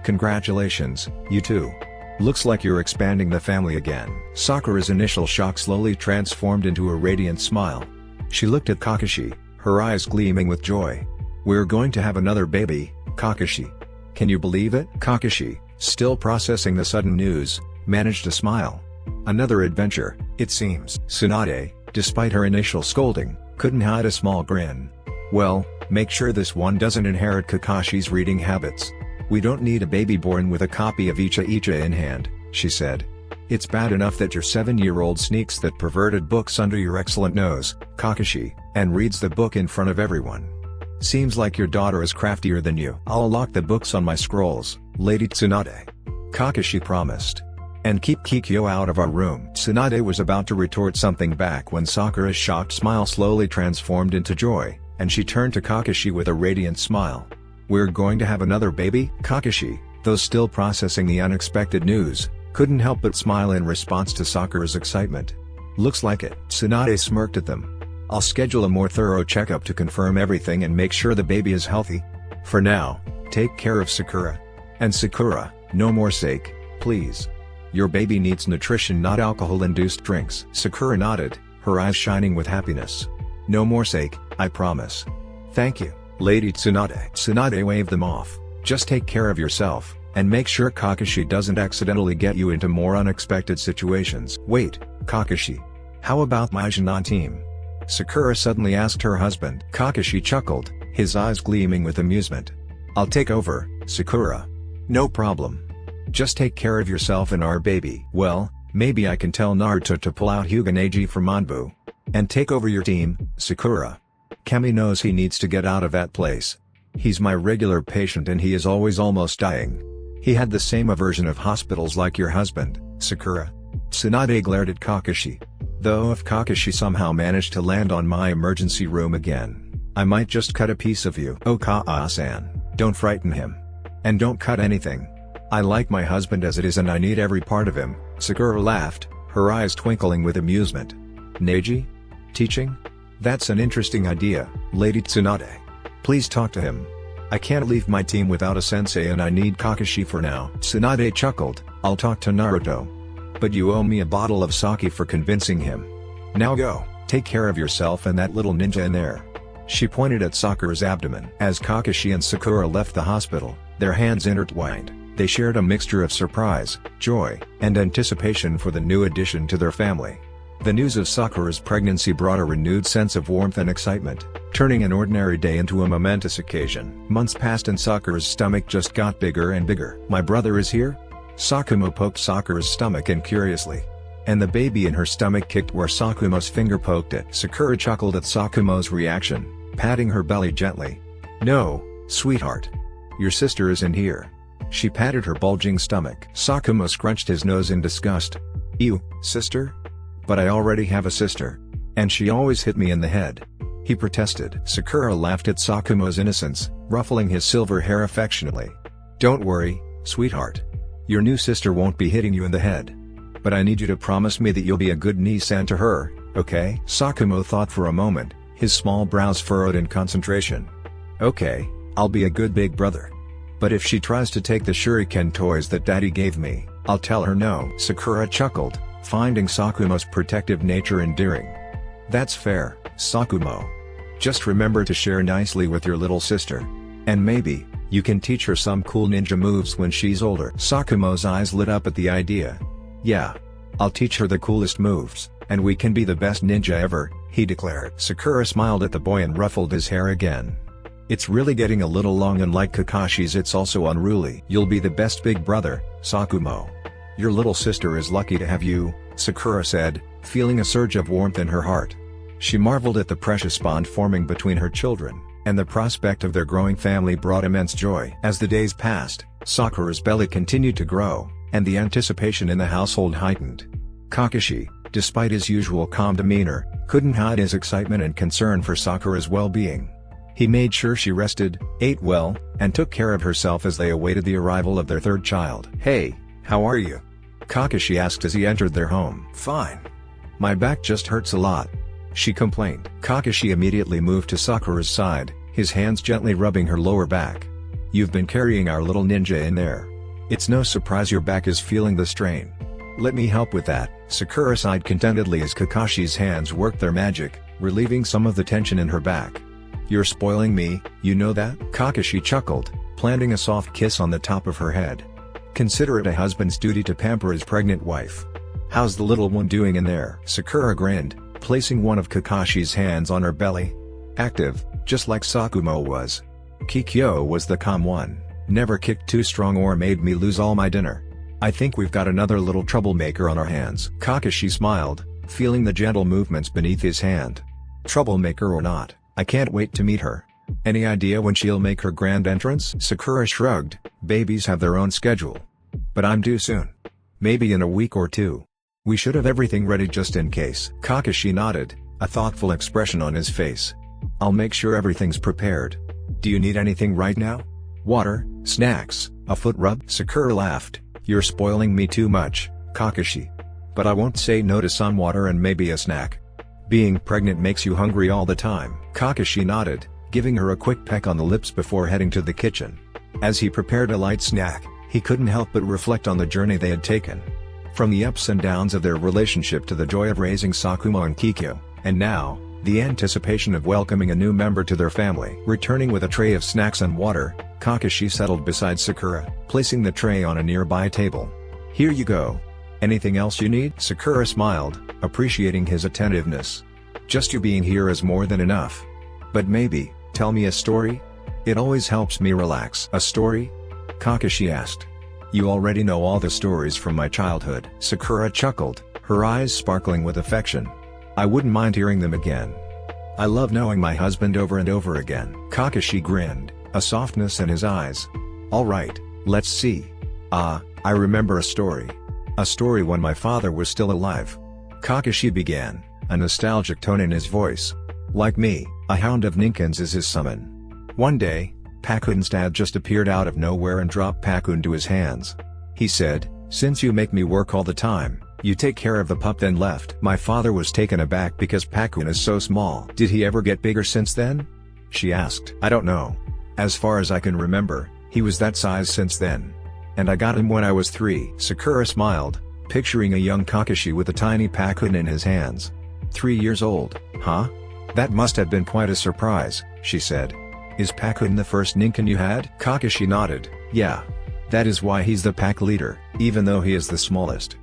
Congratulations, you two. Looks like you're expanding the family again." Sakura's initial shock slowly transformed into a radiant smile. She looked at Kakashi, her eyes gleaming with joy. "We're going to have another baby, Kakashi. Can you believe it?" Kakashi, still processing the sudden news, managed to smile. "Another adventure, it seems." Tsunade, despite her initial scolding, couldn't hide a small grin. "Well, make sure this one doesn't inherit Kakashi's reading habits. We don't need a baby born with a copy of Icha Icha in hand," she said. "It's bad enough that your 7-year-old sneaks that perverted books under your excellent nose, Kakashi, and reads the book in front of everyone. Seems like your daughter is craftier than you." "I'll lock the books on my scrolls, Lady Tsunade," Kakashi promised. "And keep Kikyo out of our room." Tsunade was about to retort something back when Sakura's shocked smile slowly transformed into joy, and she turned to Kakashi with a radiant smile. "We're going to have another baby?" Kakashi, Though still processing the unexpected news, couldn't help but smile in response to Sakura's excitement. Looks like it. Tsunade smirked at them. I'll schedule a more thorough checkup to confirm everything and make sure the baby is healthy. For now, take care of Sakura. And Sakura, no more sake, please. Your baby needs nutrition, not alcohol-induced drinks. Sakura nodded, her eyes shining with happiness. No more sake, I promise. Thank you, Lady Tsunade. Tsunade waved them off. Just take care of yourself, and make sure Kakashi doesn't accidentally get you into more unexpected situations. Wait, Kakashi. How about my Jinan team? Sakura suddenly asked her husband. Kakashi chuckled, his eyes gleaming with amusement. I'll take over, Sakura. No problem. Just take care of yourself and our baby. Well, maybe I can tell Naruto to pull out Hyuga Neji from Anbu. And take over your team, Sakura. Kami knows he needs to get out of that place. He's my regular patient and he is always almost dying. He had the same aversion of hospitals like your husband, Sakura. Tsunade glared at Kakashi. Though if Kakashi somehow managed to land on my emergency room again, I might just cut a piece of you. Oh Kaa-san, don't frighten him. And don't cut anything. I like my husband as it is and I need every part of him. Sakura laughed, her eyes twinkling with amusement. Neji? Teaching? That's an interesting idea, Lady Tsunade. Please talk to him. I can't leave my team without a sensei and I need Kakashi for now. Tsunade chuckled, I'll talk to Naruto. But you owe me a bottle of sake for convincing him. Now go, take care of yourself and that little ninja in there. She pointed at Sakura's abdomen. As Kakashi and Sakura left the hospital, their hands intertwined, they shared a mixture of surprise, joy, and anticipation for the new addition to their family. The news of Sakura's pregnancy brought a renewed sense of warmth and excitement, turning an ordinary day into a momentous occasion. Months passed and Sakura's stomach just got bigger and bigger. My brother is here? Sakumo poked Sakura's stomach in curiously. And the baby in her stomach kicked where Sakumo's finger poked it. Sakura chuckled at Sakumo's reaction, patting her belly gently. No, sweetheart. Your sister isn't here. She patted her bulging stomach. Sakumo scrunched his nose in disgust. Ew, sister? But I already have a sister. And she always hit me in the head. He protested. Sakura laughed at Sakumo's innocence, ruffling his silver hair affectionately. Don't worry, sweetheart. Your new sister won't be hitting you in the head. But I need you to promise me that you'll be a good niece-san to her, okay? Sakumo thought for a moment, his small brows furrowed in concentration. Okay, I'll be a good big brother. But if she tries to take the shuriken toys that daddy gave me, I'll tell her no. Sakura chuckled, finding Sakumo's protective nature endearing. That's fair, Sakumo. Just remember to share nicely with your little sister. And maybe, you can teach her some cool ninja moves when she's older. Sakumo's eyes lit up at the idea. Yeah. I'll teach her the coolest moves, and we can be the best ninja ever, he declared. Sakura smiled at the boy and ruffled his hair again. It's really getting a little long and like Kakashi's it's also unruly. You'll be the best big brother, Sakumo. Your little sister is lucky to have you, Sakura said, feeling a surge of warmth in her heart. She marveled at the precious bond forming between her children, and the prospect of their growing family brought immense joy. As the days passed, Sakura's belly continued to grow, and the anticipation in the household heightened. Kakashi, despite his usual calm demeanor, couldn't hide his excitement and concern for Sakura's well-being. He made sure she rested, ate well, and took care of herself as they awaited the arrival of their third child. Hey, how are you? Kakashi asked as he entered their home. Fine. My back just hurts a lot, she complained. Kakashi immediately moved to Sakura's side, his hands gently rubbing her lower back. You've been carrying our little ninja in there. It's no surprise your back is feeling the strain. Let me help with that. Sakura sighed contentedly as Kakashi's hands worked their magic, relieving some of the tension in her back. You're spoiling me, you know that? Kakashi chuckled, planting a soft kiss on the top of her head. Consider it a husband's duty to pamper his pregnant wife. How's the little one doing in there? Sakura grinned, placing one of Kakashi's hands on her belly. Active, just like Sakumo was. Kikyo was the calm one, never kicked too strong or made me lose all my dinner. I think we've got another little troublemaker on our hands. Kakashi smiled, feeling the gentle movements beneath his hand. Troublemaker or not, I can't wait to meet her. Any idea when she'll make her grand entrance? Sakura shrugged, babies have their own schedule. But I'm due soon. Maybe in a week or two. We should have everything ready just in case. Kakashi nodded, a thoughtful expression on his face. I'll make sure everything's prepared. Do you need anything right now? Water, Snacks, a foot rub? Sakura laughed. You're spoiling me too much, Kakashi. But I won't say no to some water and maybe a snack. Being pregnant makes you hungry all the time. Kakashi nodded, giving her a quick peck on the lips before heading to the kitchen. As he prepared a light snack, he couldn't help but reflect on the journey they had taken. From the ups and downs of their relationship to the joy of raising Sakuma and Kikyo, and now, the anticipation of welcoming a new member to their family. Returning with a tray of snacks and water, Kakashi settled beside Sakura, placing the tray on a nearby table. Here you go. Anything else you need? Sakura smiled, appreciating his attentiveness. Just you being here is more than enough. But maybe, tell me a story? It always helps me relax. A story? Kakashi asked. You already know all the stories from my childhood. Sakura chuckled, her eyes sparkling with affection. I wouldn't mind hearing them again. I love knowing my husband over and over again. Kakashi grinned, a softness in his eyes. Alright, let's see. I remember a story. A story when my father was still alive. Kakashi began, a nostalgic tone in his voice. Like me, a hound of Ninkins is his summon. One day, Pakun's dad just appeared out of nowhere and dropped Pakun to his hands. He said, "Since you make me work all the time, you take care of the pup," then left. My father was taken aback because Pakun is so small. Did he ever get bigger since then? She asked. I don't know. As far as I can remember, he was that size since then. And I got him when I was 3. Sakura smiled, picturing a young Kakashi with a tiny Pakun in his hands. 3 years old, huh? That must have been quite a surprise, she said. Is Pakun the first Ninkin you had? Kakashi nodded. Yeah. That is why he's the pack leader, even though he is the smallest.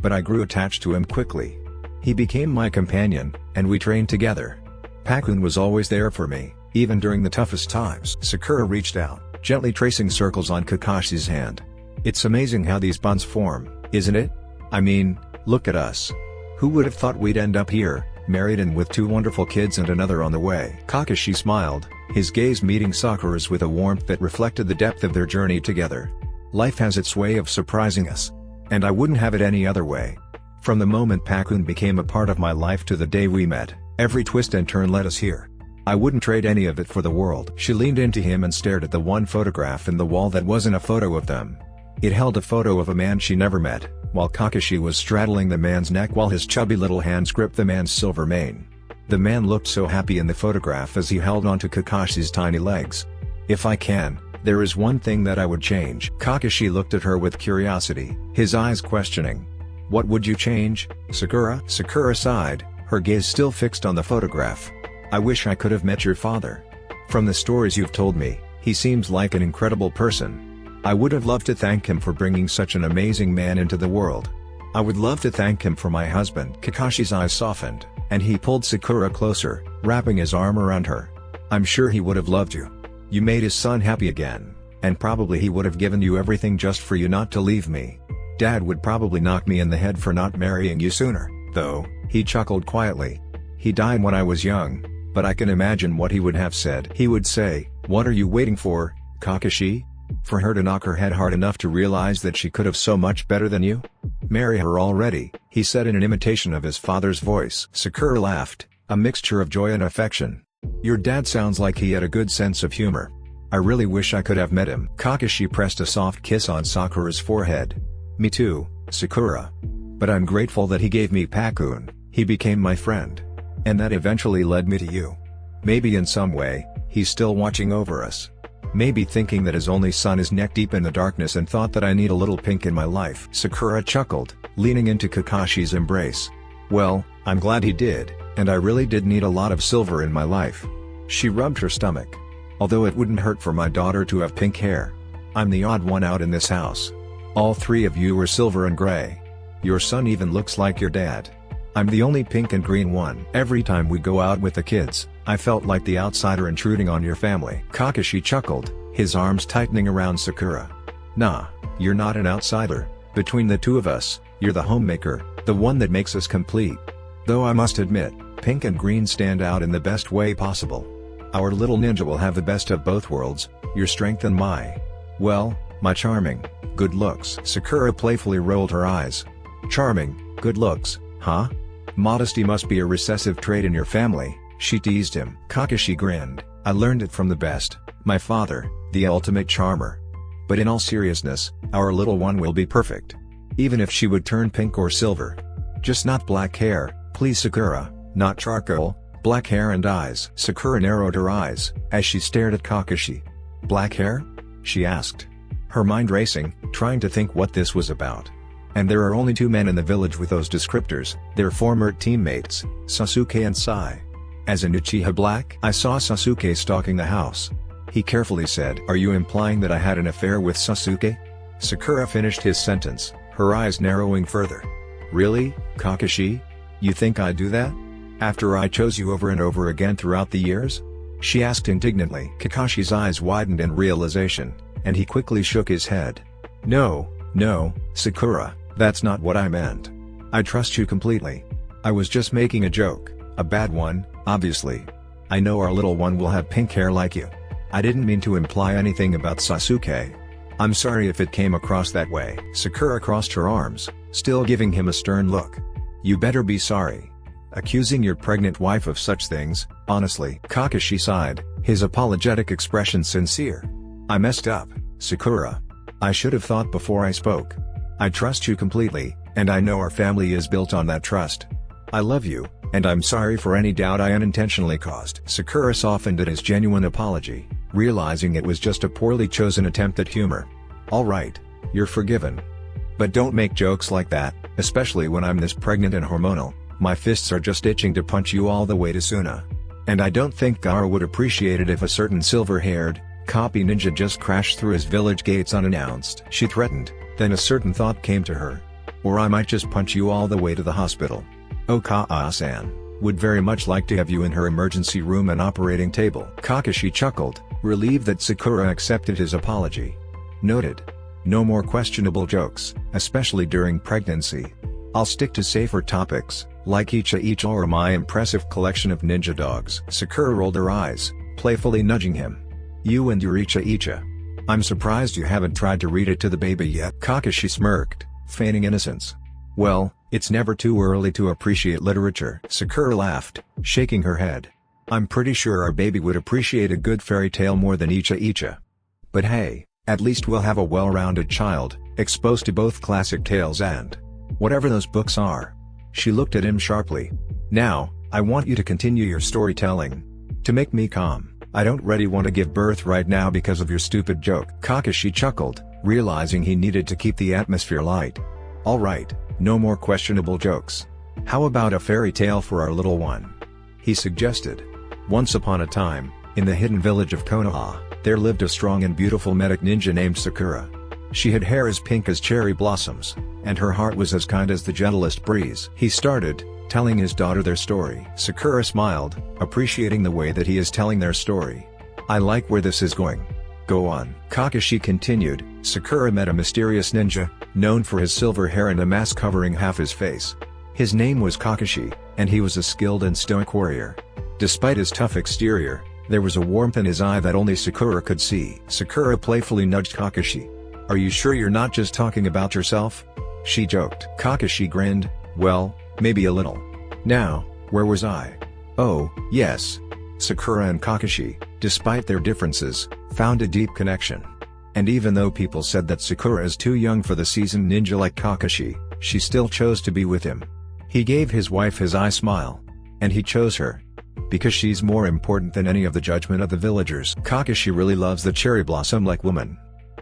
But I grew attached to him quickly. He became my companion, and we trained together. Pakun was always there for me, even during the toughest times. Sakura reached out, gently tracing circles on Kakashi's hand. It's amazing how these bonds form, isn't it? I mean, look at us. Who would have thought we'd end up here, married and with 2 wonderful kids and another on the way? Kakashi smiled, his gaze meeting Sakura's with a warmth that reflected the depth of their journey together. Life has its way of surprising us. And I wouldn't have it any other way. From the moment Pakun became a part of my life to the day we met, every twist and turn led us here. I wouldn't trade any of it for the world. She leaned into him and stared at the one photograph in the wall that wasn't a photo of them. It held a photo of a man she never met, while Kakashi was straddling the man's neck while his chubby little hands gripped the man's silver mane. The man looked so happy in the photograph as he held onto Kakashi's tiny legs. If I can, there is one thing that I would change. Kakashi looked at her with curiosity, his eyes questioning. What would you change, Sakura? Sakura sighed, her gaze still fixed on the photograph. I wish I could have met your father. From the stories you've told me, he seems like an incredible person. I would have loved to thank him for bringing such an amazing man into the world. I would love to thank him for my husband. Kakashi's eyes softened, and he pulled Sakura closer, wrapping his arm around her. I'm sure he would have loved you. You made his son happy again, and probably he would have given you everything just for you not to leave me. Dad would probably knock me in the head for not marrying you sooner, though, he chuckled quietly. He died when I was young, but I can imagine what he would have said. He would say, "What are you waiting for, Kakashi? For her to knock her head hard enough to realize that she could have so much better than you? Marry her already," he said in an imitation of his father's voice. Sakura laughed, a mixture of joy and affection. Your dad sounds like he had a good sense of humor. I really wish I could have met him. Kakashi pressed a soft kiss on Sakura's forehead. Me too, Sakura. But I'm grateful that he gave me Pakun, he became my friend. And that eventually led me to you. Maybe in some way, he's still watching over us. Maybe thinking that his only son is neck deep in the darkness and thought that I need a little pink in my life. Sakura chuckled, leaning into Kakashi's embrace. Well, I'm glad he did, and I really did need a lot of silver in my life. She rubbed her stomach. Although it wouldn't hurt for my daughter to have pink hair. I'm the odd one out in this house. All 3 of you are silver and gray. Your son even looks like your dad. I'm the only pink and green one. Every time we go out with the kids, I felt like the outsider intruding on your family. Kakashi chuckled, his arms tightening around Sakura. Nah, you're not an outsider. Between the 2 of us, you're the homemaker, the one that makes us complete. Though I must admit, pink and green stand out in the best way possible. Our little ninja will have the best of both worlds, your strength and my charming, good looks. Sakura playfully rolled her eyes. Charming, good looks, huh? Modesty must be a recessive trait in your family, she teased him. Kakashi grinned, I learned it from the best, my father, the ultimate charmer. But in all seriousness, our little one will be perfect. Even if she would turn pink or silver. Just not black hair, please Sakura, not charcoal, black hair and eyes. Sakura narrowed her eyes, as she stared at Kakashi. Black hair? She asked. Her mind racing, trying to think what this was about. And there are only two men in the village with those descriptors, their former teammates, Sasuke and Sai. As an Uchiha Black? I saw Sasuke stalking the house. He carefully said, "Are you implying that I had an affair with Sasuke?" Sakura finished his sentence, her eyes narrowing further. Really, Kakashi? You think I'd do that? After I chose you over and over again throughout the years? She asked indignantly. Kakashi's eyes widened in realization, and he quickly shook his head. No, Sakura, that's not what I meant. I trust you completely. I was just making a joke, a bad one, obviously. I know our little one will have pink hair like you. I didn't mean to imply anything about Sasuke. I'm sorry if it came across that way. Sakura crossed her arms, still giving him a stern look. You better be sorry. Accusing your pregnant wife of such things, honestly. Kakashi sighed, his apologetic expression sincere. I messed up, Sakura. I should have thought before I spoke. I trust you completely, and I know our family is built on that trust. I love you, and I'm sorry for any doubt I unintentionally caused. Sakura softened at his genuine apology, realizing it was just a poorly chosen attempt at humor. Alright, you're forgiven. But don't make jokes like that, especially when I'm this pregnant and hormonal. My fists are just itching to punch you all the way to Suna. And I don't think Gaara would appreciate it if a certain silver-haired, copy ninja just crashed through his village gates unannounced. She threatened, then a certain thought came to her. Or I might just punch you all the way to the hospital. Kaa-san would very much like to have you in her emergency room and operating table. Kakashi chuckled, relieved that Sakura accepted his apology. Noted. No more questionable jokes, especially during pregnancy. I'll stick to safer topics, like Icha or my impressive collection of ninja dogs. Sakura rolled her eyes, playfully nudging him. You and your Icha. I'm surprised you haven't tried to read it to the baby yet. Kakashi smirked, feigning innocence. Well, it's never too early to appreciate literature. Sakura laughed, shaking her head. I'm pretty sure our baby would appreciate a good fairy tale more than Icha. But hey, at least we'll have a well-rounded child, exposed to both classic tales and whatever those books are. She looked at him sharply. Now, I want you to continue your storytelling. To make me calm, I don't really want to give birth right now because of your stupid joke. Kakashi chuckled, realizing he needed to keep the atmosphere light. Alright, no more questionable jokes. How about a fairy tale for our little one? He suggested. Once upon a time, in the hidden village of Konoha, there lived a strong and beautiful medic ninja named Sakura. She had hair as pink as cherry blossoms, and her heart was as kind as the gentlest breeze. He started, telling his daughter their story. Sakura smiled, appreciating the way that he is telling their story. I like where this is going. Go on. Kakashi continued. Sakura met a mysterious ninja, known for his silver hair and a mask covering half his face. His name was Kakashi, and he was a skilled and stoic warrior. Despite his tough exterior, there was a warmth in his eye that only Sakura could see. Sakura playfully nudged Kakashi. Are you sure you're not just talking about yourself? She joked. Kakashi grinned, well, maybe a little. Now, where was I? Oh, yes. Sakura and Kakashi, despite their differences, found a deep connection. And even though people said that Sakura is too young for the seasoned ninja like Kakashi, she still chose to be with him. He gave his wife his eye smile. And he chose her. Because she's more important than any of the judgment of the villagers. Kakashi really loves the cherry blossom-like woman.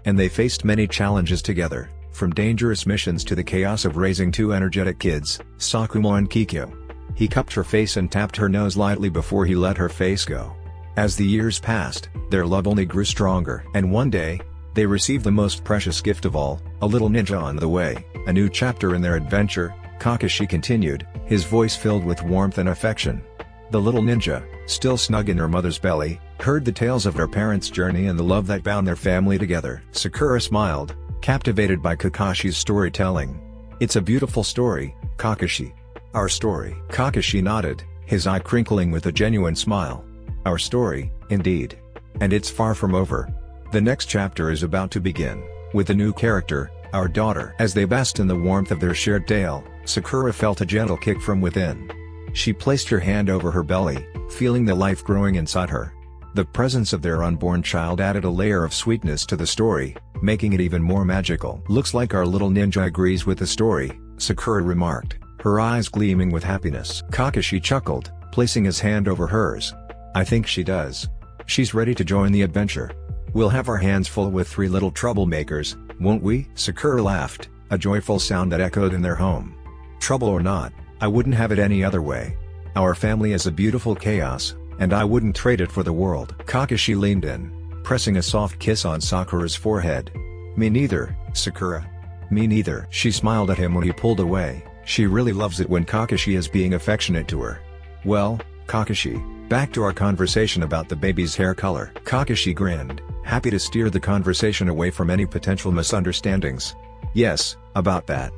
And they faced many challenges together, from dangerous missions to the chaos of raising two energetic kids, Sakuma and Kikyo. He cupped her face and tapped her nose lightly before he let her face go. As the years passed, their love only grew stronger. And one day, they received the most precious gift of all, a little ninja on the way. A new chapter in their adventure, Kakashi continued, his voice filled with warmth and affection. The little ninja, still snug in her mother's belly, heard the tales of her parents' journey and the love that bound their family together. Sakura smiled, captivated by Kakashi's storytelling. It's a beautiful story, Kakashi. Our story. Kakashi nodded, his eye crinkling with a genuine smile. Our story, indeed. And it's far from over. The next chapter is about to begin, with a new character, our daughter. As they basked in the warmth of their shared tale, Sakura felt a gentle kick from within. She placed her hand over her belly, feeling the life growing inside her. The presence of their unborn child added a layer of sweetness to the story, making it even more magical. "Looks like our little ninja agrees with the story," Sakura remarked, her eyes gleaming with happiness. Kakashi chuckled, placing his hand over hers. "I think she does. She's ready to join the adventure. We'll have our hands full with 3 little troublemakers, won't we?" Sakura laughed, a joyful sound that echoed in their home. "Trouble or not, I wouldn't have it any other way. Our family is a beautiful chaos, and I wouldn't trade it for the world." Kakashi leaned in, pressing a soft kiss on Sakura's forehead. "Me neither, Sakura. Me neither." She smiled at him when he pulled away. She really loves it when Kakashi is being affectionate to her. "Well, Kakashi, back to our conversation about the baby's hair color." Kakashi grinned, happy to steer the conversation away from any potential misunderstandings. "Yes, about that.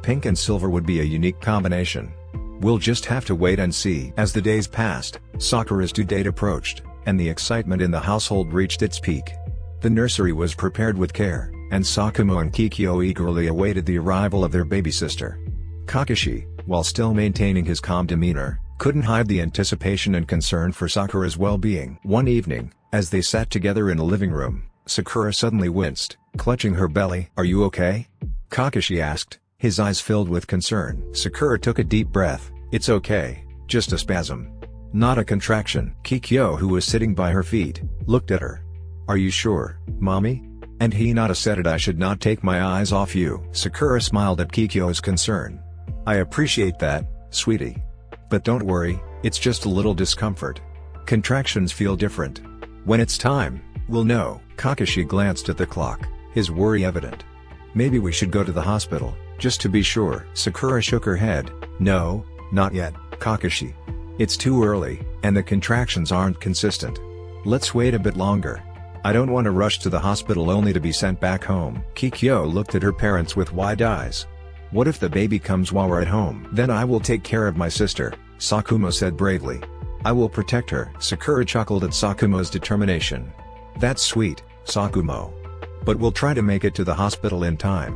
Pink and silver would be a unique combination. We'll just have to wait and see." As the days passed, Sakura's due date approached, and the excitement in the household reached its peak. The nursery was prepared with care, and Sakumo and Kikyo eagerly awaited the arrival of their baby sister. Kakashi, while still maintaining his calm demeanor, couldn't hide the anticipation and concern for Sakura's well-being. One evening, as they sat together in the living room, Sakura suddenly winced, clutching her belly. "Are you okay?" Kakashi asked, his eyes filled with concern. Sakura took a deep breath. "It's okay, just a spasm. Not a contraction." Kikyo, who was sitting by her feet, looked at her. "Are you sure, mommy? And Hinata said it I should not take my eyes off you." Sakura smiled at Kikyo's concern. "I appreciate that, sweetie. But don't worry, it's just a little discomfort. Contractions feel different. When it's time, we'll know." Kakashi glanced at the clock, his worry evident. "Maybe we should go to the hospital, just to be sure." Sakura shook her head. "No, not yet, Kakashi. It's too early, and the contractions aren't consistent. Let's wait a bit longer. I don't want to rush to the hospital only to be sent back home." Kikyo looked at her parents with wide eyes. "What if the baby comes while we're at home?" "Then I will take care of my sister," Sakumo said bravely. "I will protect her." Sakura chuckled at Sakumo's determination. "That's sweet, Sakumo. But we'll try to make it to the hospital in time.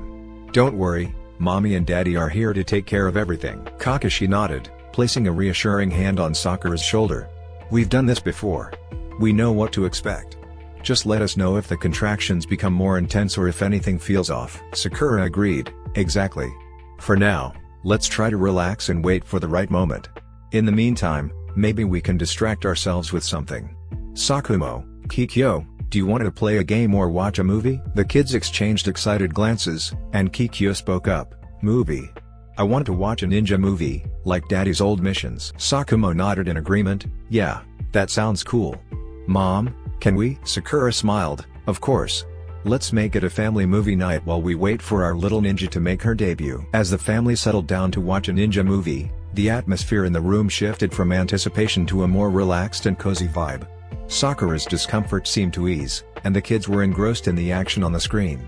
Don't worry, mommy and daddy are here to take care of everything." Kakashi nodded, placing a reassuring hand on Sakura's shoulder. "We've done this before. We know what to expect. Just let us know if the contractions become more intense or if anything feels off." Sakura agreed, "Exactly. For now, let's try to relax and wait for the right moment. In the meantime, maybe we can distract ourselves with something. Sakumo, Kikyo, do you want to play a game or watch a movie?" The kids exchanged excited glances, and Kikyo spoke up. "Movie? I want to watch a ninja movie, like Daddy's old missions." Sakumo nodded in agreement. "Yeah, that sounds cool. Mom, can we?" Sakura smiled. "Of course. Let's make it a family movie night while we wait for our little ninja to make her debut." As the family settled down to watch a ninja movie, the atmosphere in the room shifted from anticipation to a more relaxed and cozy vibe. Sakura's discomfort seemed to ease, and the kids were engrossed in the action on the screen.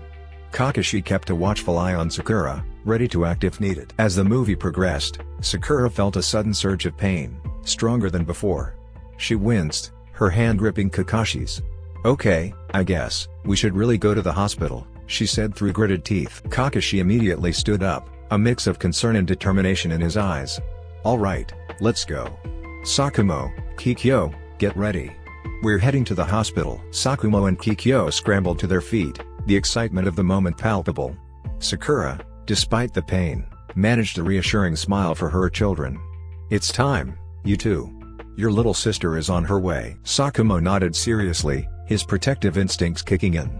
Kakashi kept a watchful eye on Sakura, ready to act if needed. As the movie progressed, Sakura felt a sudden surge of pain, stronger than before. She winced, her hand gripping Kakashi's. "Okay, I guess, we should really go to the hospital," she said through gritted teeth. Kakashi immediately stood up, a mix of concern and determination in his eyes. "All right, let's go. Sakumo, Kikyo, get ready. We're heading to the hospital." Sakumo and Kikyo scrambled to their feet, the excitement of the moment palpable. Sakura, despite the pain, managed a reassuring smile for her children. "It's time, you two. Your little sister is on her way." Sakumo nodded seriously, his protective instincts kicking in.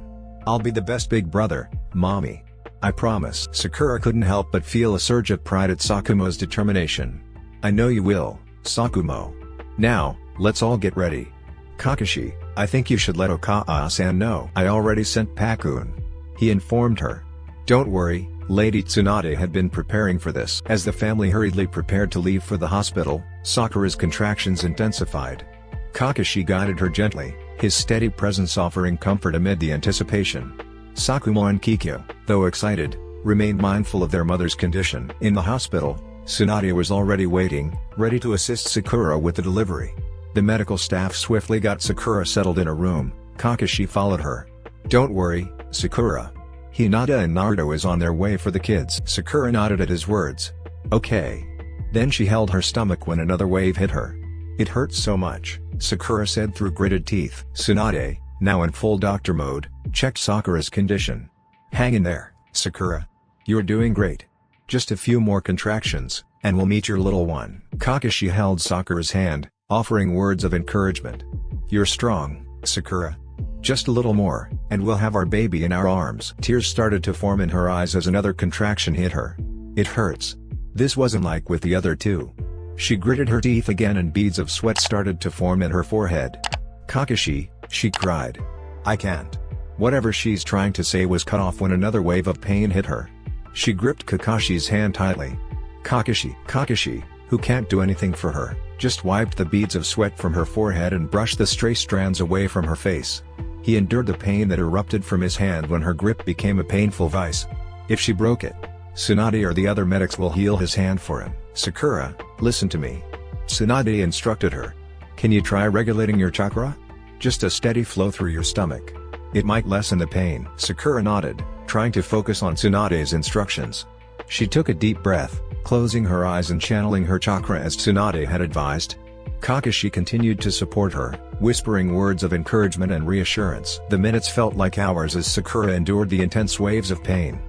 "I'll be the best big brother, mommy. I promise." Sakura couldn't help but feel a surge of pride at Sakumo's determination. "I know you will, Sakumo. Now, let's all get ready. Kakashi, I think you should let Okaa-san know." "I already sent Pakun," he informed her. "Don't worry, Lady Tsunade had been preparing for this." As the family hurriedly prepared to leave for the hospital, Sakura's contractions intensified. Kakashi guided her gently, his steady presence offering comfort amid the anticipation. Sakumo and Kikyo, though excited, remained mindful of their mother's condition. In the hospital, Tsunade was already waiting, ready to assist Sakura with the delivery. The medical staff swiftly got Sakura settled in a room. Kakashi followed her. "Don't worry, Sakura. Hinata and Naruto is on their way for the kids." Sakura nodded at his words. "Okay." Then she held her stomach when another wave hit her. "It hurts so much," Sakura said through gritted teeth. Tsunade, now in full doctor mode, checked Sakura's condition. Hang in there, Sakura. You're doing great. Just a few more contractions, and we'll meet your little one. Kakashi held Sakura's hand, offering words of encouragement. You're strong, Sakura. Just a little more, and we'll have our baby in our arms. Tears started to form in her eyes as another contraction hit her. It hurts. This wasn't like with the other two. She gritted her teeth again and beads of sweat started to form in her forehead. Kakashi, she cried. I can't. Whatever she's trying to say was cut off when another wave of pain hit her. She gripped Kakashi's hand tightly. Kakashi, who can't do anything for her, just wiped the beads of sweat from her forehead and brushed the stray strands away from her face. He endured the pain that erupted from his hand when her grip became a painful vice. If she broke it, Tsunade or the other medics will heal his hand for him. Sakura, listen to me. Tsunade instructed her. Can you try regulating your chakra? Just a steady flow through your stomach. It might lessen the pain. Sakura nodded, trying to focus on Tsunade's instructions. She took a deep breath, closing her eyes and channeling her chakra as Tsunade had advised. Kakashi continued to support her, whispering words of encouragement and reassurance. The minutes felt like hours as Sakura endured the intense waves of pain.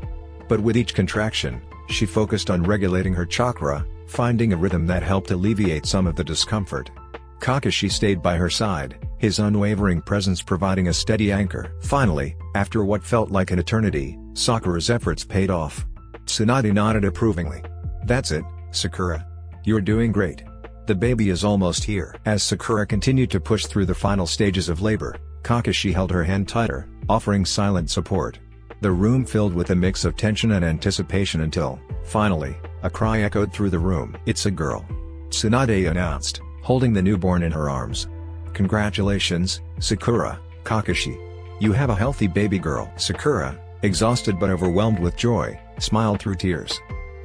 But with each contraction, she focused on regulating her chakra, finding a rhythm that helped alleviate some of the discomfort. Kakashi stayed by her side, his unwavering presence providing a steady anchor. Finally, after what felt like an eternity, Sakura's efforts paid off. Tsunade nodded approvingly. That's it, Sakura. You're doing great. The baby is almost here. As Sakura continued to push through the final stages of labor, Kakashi held her hand tighter, offering silent support. The room filled with a mix of tension and anticipation until, finally, a cry echoed through the room. It's a girl. Tsunade announced, holding the newborn in her arms. Congratulations, Sakura, Kakashi. You have a healthy baby girl. Sakura, exhausted but overwhelmed with joy, smiled through tears.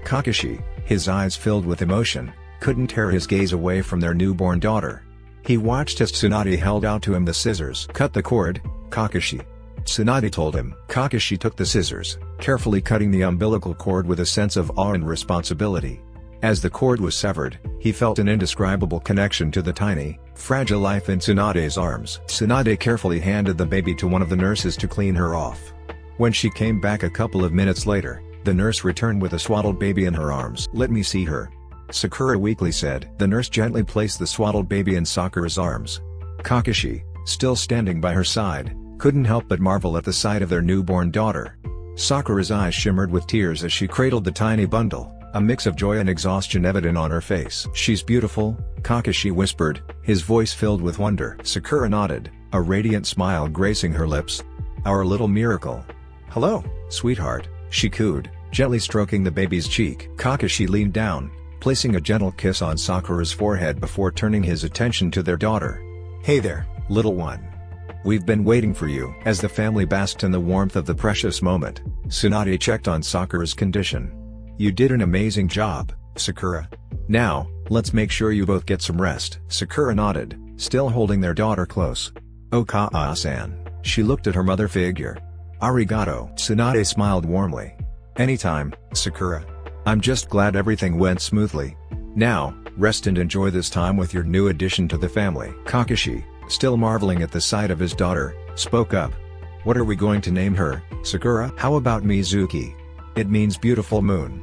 Kakashi, his eyes filled with emotion, couldn't tear his gaze away from their newborn daughter. He watched as Tsunade held out to him the scissors. Cut the cord, Kakashi. Tsunade told him. Kakashi took the scissors, carefully cutting the umbilical cord with a sense of awe and responsibility. As the cord was severed, he felt an indescribable connection to the tiny, fragile life in Tsunade's arms. Tsunade carefully handed the baby to one of the nurses to clean her off. When she came back a couple of minutes later, the nurse returned with a swaddled baby in her arms. Let me see her, Sakura weakly said. The nurse gently placed the swaddled baby in Sakura's arms. Kakashi, still standing by her side, couldn't help but marvel at the sight of their newborn daughter. Sakura's eyes shimmered with tears as she cradled the tiny bundle, a mix of joy and exhaustion evident on her face. She's beautiful, Kakashi whispered, his voice filled with wonder. Sakura nodded, a radiant smile gracing her lips. Our little miracle. Hello, sweetheart, she cooed, gently stroking the baby's cheek. Kakashi leaned down, placing a gentle kiss on Sakura's forehead before turning his attention to their daughter. Hey there, little one. We've been waiting for you. As the family basked in the warmth of the precious moment, Tsunade checked on Sakura's condition. You did an amazing job, Sakura. Now, let's make sure you both get some rest. Sakura nodded, still holding their daughter close. Oh Kaa-san. She looked at her mother figure. Arigato. Tsunade smiled warmly. Anytime, Sakura. I'm just glad everything went smoothly. Now, rest and enjoy this time with your new addition to the family. Kakashi, still marveling at the sight of his daughter, spoke up. What are we going to name her, Sakura? How about Mizuki? It means beautiful moon.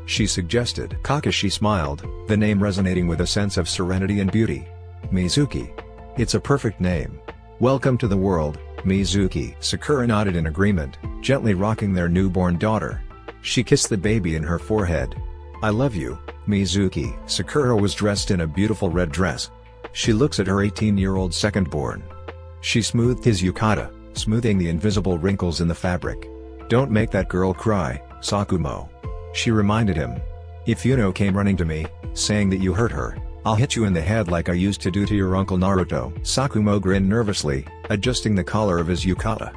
She suggested. Kakashi smiled, the name resonating with a sense of serenity and beauty. Mizuki. It's a perfect name. Welcome to the world, Mizuki. Sakura nodded in agreement, gently rocking their newborn daughter. She kissed the baby in her forehead. I love you, Mizuki. Sakura was dressed in a beautiful red dress. She looks at her 18-year-old second-born. She smoothed his yukata, smoothing the invisible wrinkles in the fabric. Don't make that girl cry, Sakumo. She reminded him. If Yuno came running to me, saying that you hurt her, I'll hit you in the head like I used to do to your uncle Naruto. Sakumo grinned nervously, adjusting the collar of his yukata.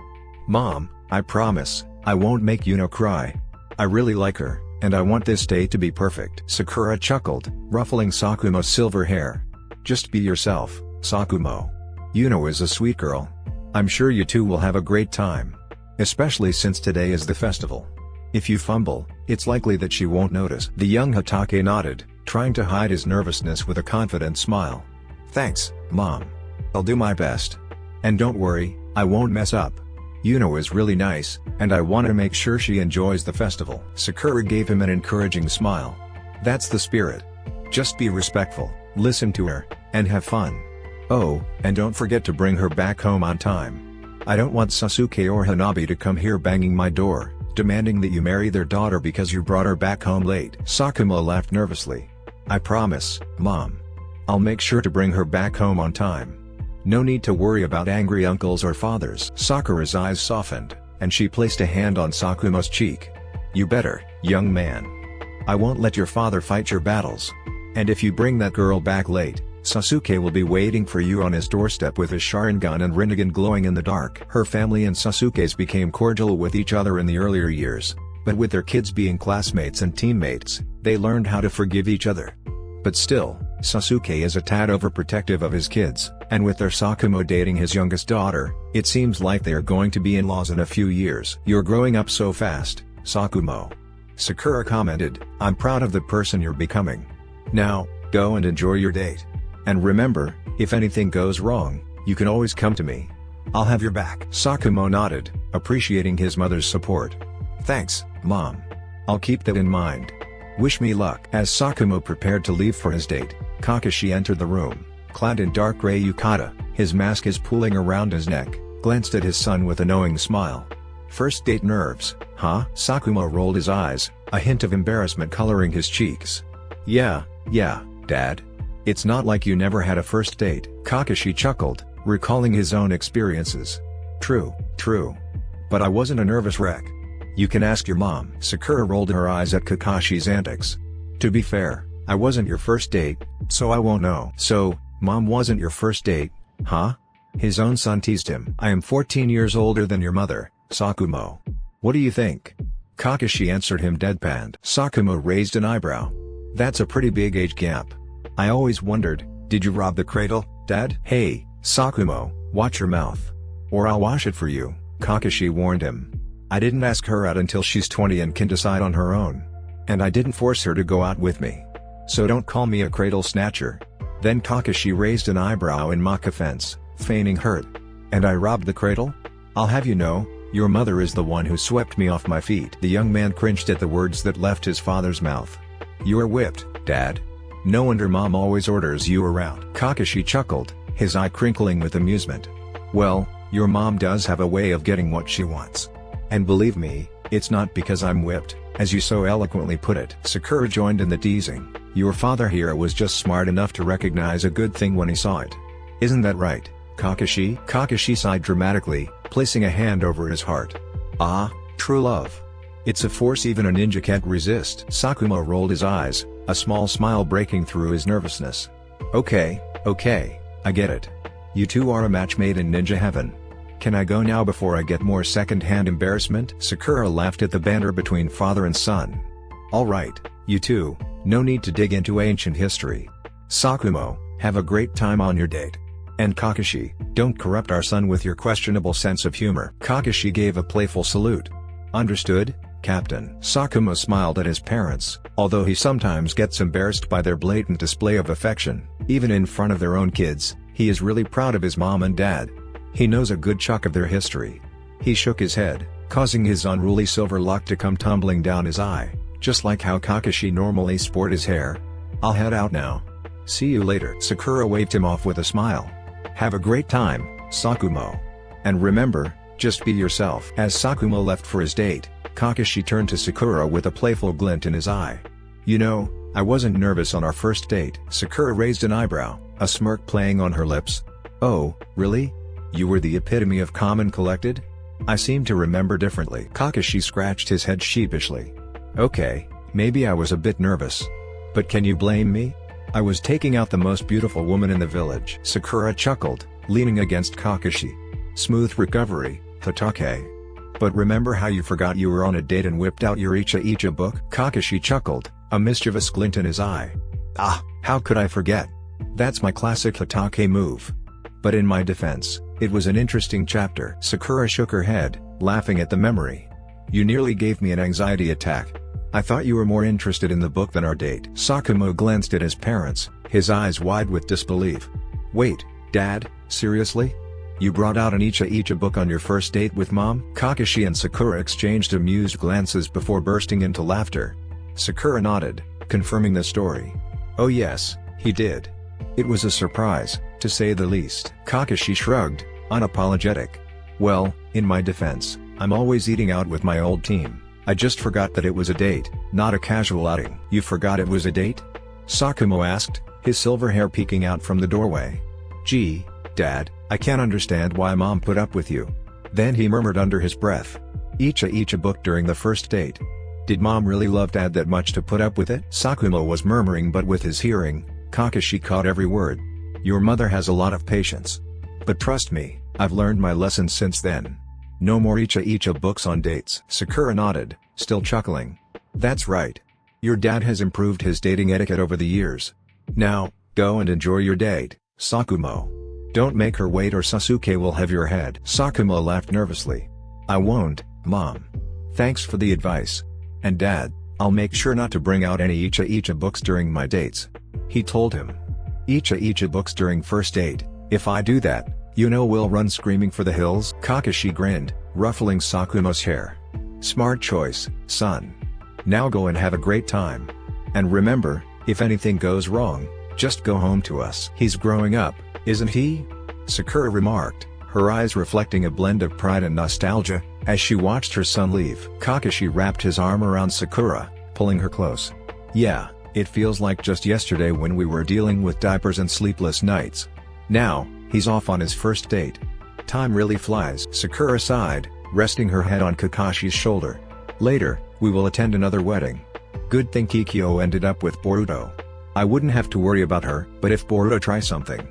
Mom, I promise, I won't make Yuno cry. I really like her, and I want this day to be perfect. Sakura chuckled, ruffling Sakumo's silver hair. Just be yourself, Sakumo. Yuno is a sweet girl. I'm sure you two will have a great time. Especially since today is the festival. If you fumble, it's likely that she won't notice. The young Hatake nodded, trying to hide his nervousness with a confident smile. Thanks, Mom. I'll do my best. And don't worry, I won't mess up. Yuno is really nice, and I want to make sure she enjoys the festival. Sakura gave him an encouraging smile. That's the spirit. Just be respectful, listen to her, and have fun. Oh, and don't forget to bring her back home on time. I don't want Sasuke or Hanabi to come here banging my door, demanding that you marry their daughter because you brought her back home late. Sakuma laughed nervously. I promise, Mom. I'll make sure to bring her back home on time. No need to worry about angry uncles or fathers. Sakura's eyes softened, and she placed a hand on Sakumo's cheek. You better, young man. I won't let your father fight your battles. And if you bring that girl back late, Sasuke will be waiting for you on his doorstep with his Sharingan and Rinnegan glowing in the dark. Her family and Sasuke's became cordial with each other in the earlier years, but with their kids being classmates and teammates, they learned how to forgive each other. But still, Sasuke is a tad overprotective of his kids, and with their Sakumo dating his youngest daughter, it seems like they are going to be in-laws in a few years. You're growing up so fast, Sakumo. Sakura commented, I'm proud of the person you're becoming. Now, go and enjoy your date. And remember, if anything goes wrong, you can always come to me. I'll have your back. Sakumo nodded, appreciating his mother's support. Thanks, Mom. I'll keep that in mind. Wish me luck. As Sakumo prepared to leave for his date, Kakashi entered the room, clad in dark gray yukata, his mask is pooling around his neck, glanced at his son with a knowing smile. First date nerves, huh? Sakumo rolled his eyes, a hint of embarrassment coloring his cheeks. Yeah, Dad. It's not like you never had a first date. Kakashi chuckled, recalling his own experiences. True. But I wasn't a nervous wreck. You can ask your mom. Sakura rolled her eyes at Kakashi's antics. To be fair, I wasn't your first date, so I won't know. So, Mom wasn't your first date, huh? His own son teased him. I am 14 years older than your mother, Sakumo. What do you think? Kakashi answered him deadpanned. Sakumo raised an eyebrow. That's a pretty big age gap. I always wondered, did you rob the cradle, Dad? Hey, Sakumo, watch your mouth. Or I'll wash it for you, Kakashi warned him. I didn't ask her out until she's 20 and can decide on her own. And I didn't force her to go out with me. So don't call me a cradle snatcher. Then Kakashi raised an eyebrow in mock offense, feigning hurt. And I robbed the cradle? I'll have you know, your mother is the one who swept me off my feet. The young man cringed at the words that left his father's mouth. You're whipped, Dad. No wonder Mom always orders you around. Kakashi chuckled, his eye crinkling with amusement. Well, your mom does have a way of getting what she wants. And believe me, it's not because I'm whipped, as you so eloquently put it. Sakura joined in the teasing. Your father here was just smart enough to recognize a good thing when he saw it. Isn't that right, Kakashi? Kakashi sighed dramatically, placing a hand over his heart. Ah, true love. It's a force even a ninja can't resist. Sakumo rolled his eyes, a small smile breaking through his nervousness. Okay, I get it. You two are a match made in ninja heaven. Can I go now before I get more second-hand embarrassment? Sakura laughed at the banter between father and son. Alright, you two, no need to dig into ancient history. Sakumo, have a great time on your date. And Kakashi, don't corrupt our son with your questionable sense of humor. Kakashi gave a playful salute. Understood, Captain. Sakumo smiled at his parents, although he sometimes gets embarrassed by their blatant display of affection, even in front of their own kids. He is really proud of his mom and dad. He knows a good chunk of their history. He shook his head, causing his unruly silver lock to come tumbling down his eye, just like how Kakashi normally sport his hair. I'll head out now. See you later. Sakura waved him off with a smile. Have a great time, Sakumo. And remember, just be yourself. As Sakumo left for his date, Kakashi turned to Sakura with a playful glint in his eye. You know, I wasn't nervous on our first date. Sakura raised an eyebrow, a smirk playing on her lips. Oh, really? You were the epitome of calm and collected? I seem to remember differently. Kakashi scratched his head sheepishly. Okay, maybe I was a bit nervous. But can you blame me? I was taking out the most beautiful woman in the village. Sakura chuckled, leaning against Kakashi. Smooth recovery, Hatake. But remember how you forgot you were on a date and whipped out your Icha book? Kakashi chuckled, a mischievous glint in his eye. Ah, how could I forget? That's my classic Hatake move. But in my defense, it was an interesting chapter. Sakura shook her head, laughing at the memory. You nearly gave me an anxiety attack. I thought you were more interested in the book than our date. Sakumo glanced at his parents, his eyes wide with disbelief. Wait, Dad, seriously? You brought out an Icha book on your first date with mom? Kakashi and Sakura exchanged amused glances before bursting into laughter. Sakura nodded, confirming the story. Oh yes, he did. It was a surprise, to say the least. Kakashi shrugged, unapologetic. Well, in my defense, I'm always eating out with my old team. I just forgot that it was a date, not a casual outing. You forgot it was a date? Sakumo asked, his silver hair peeking out from the doorway. Gee, Dad, I can't understand why Mom put up with you. Then he murmured under his breath. Icha book during the first date. Did Mom really love Dad that much to put up with it? Sakumo was murmuring, but with his hearing, Kakashi caught every word. Your mother has a lot of patience. But trust me, I've learned my lesson since then. No more Icha books on dates. Sakura nodded, still chuckling. That's right. Your dad has improved his dating etiquette over the years. Now, go and enjoy your date, Sakumo. Don't make her wait or Sasuke will have your head. Sakumo laughed nervously. I won't, Mom. Thanks for the advice. And Dad, I'll make sure not to bring out any Icha books during my dates. He told him. Icha books during first date, if I do that, you know we'll run screaming for the hills. Kakashi grinned, ruffling Sakumo's hair. Smart choice, son. Now go and have a great time. And remember, if anything goes wrong, just go home to us. He's growing up, isn't he? Sakura remarked, her eyes reflecting a blend of pride and nostalgia, as she watched her son leave. Kakashi wrapped his arm around Sakura, pulling her close. Yeah, it feels like just yesterday when we were dealing with diapers and sleepless nights. Now, he's off on his first date. Time really flies. Sakura sighed, resting her head on Kakashi's shoulder. Later, we will attend another wedding. Good thing Kikyo ended up with Boruto. I wouldn't have to worry about her. But if Boruto tries something...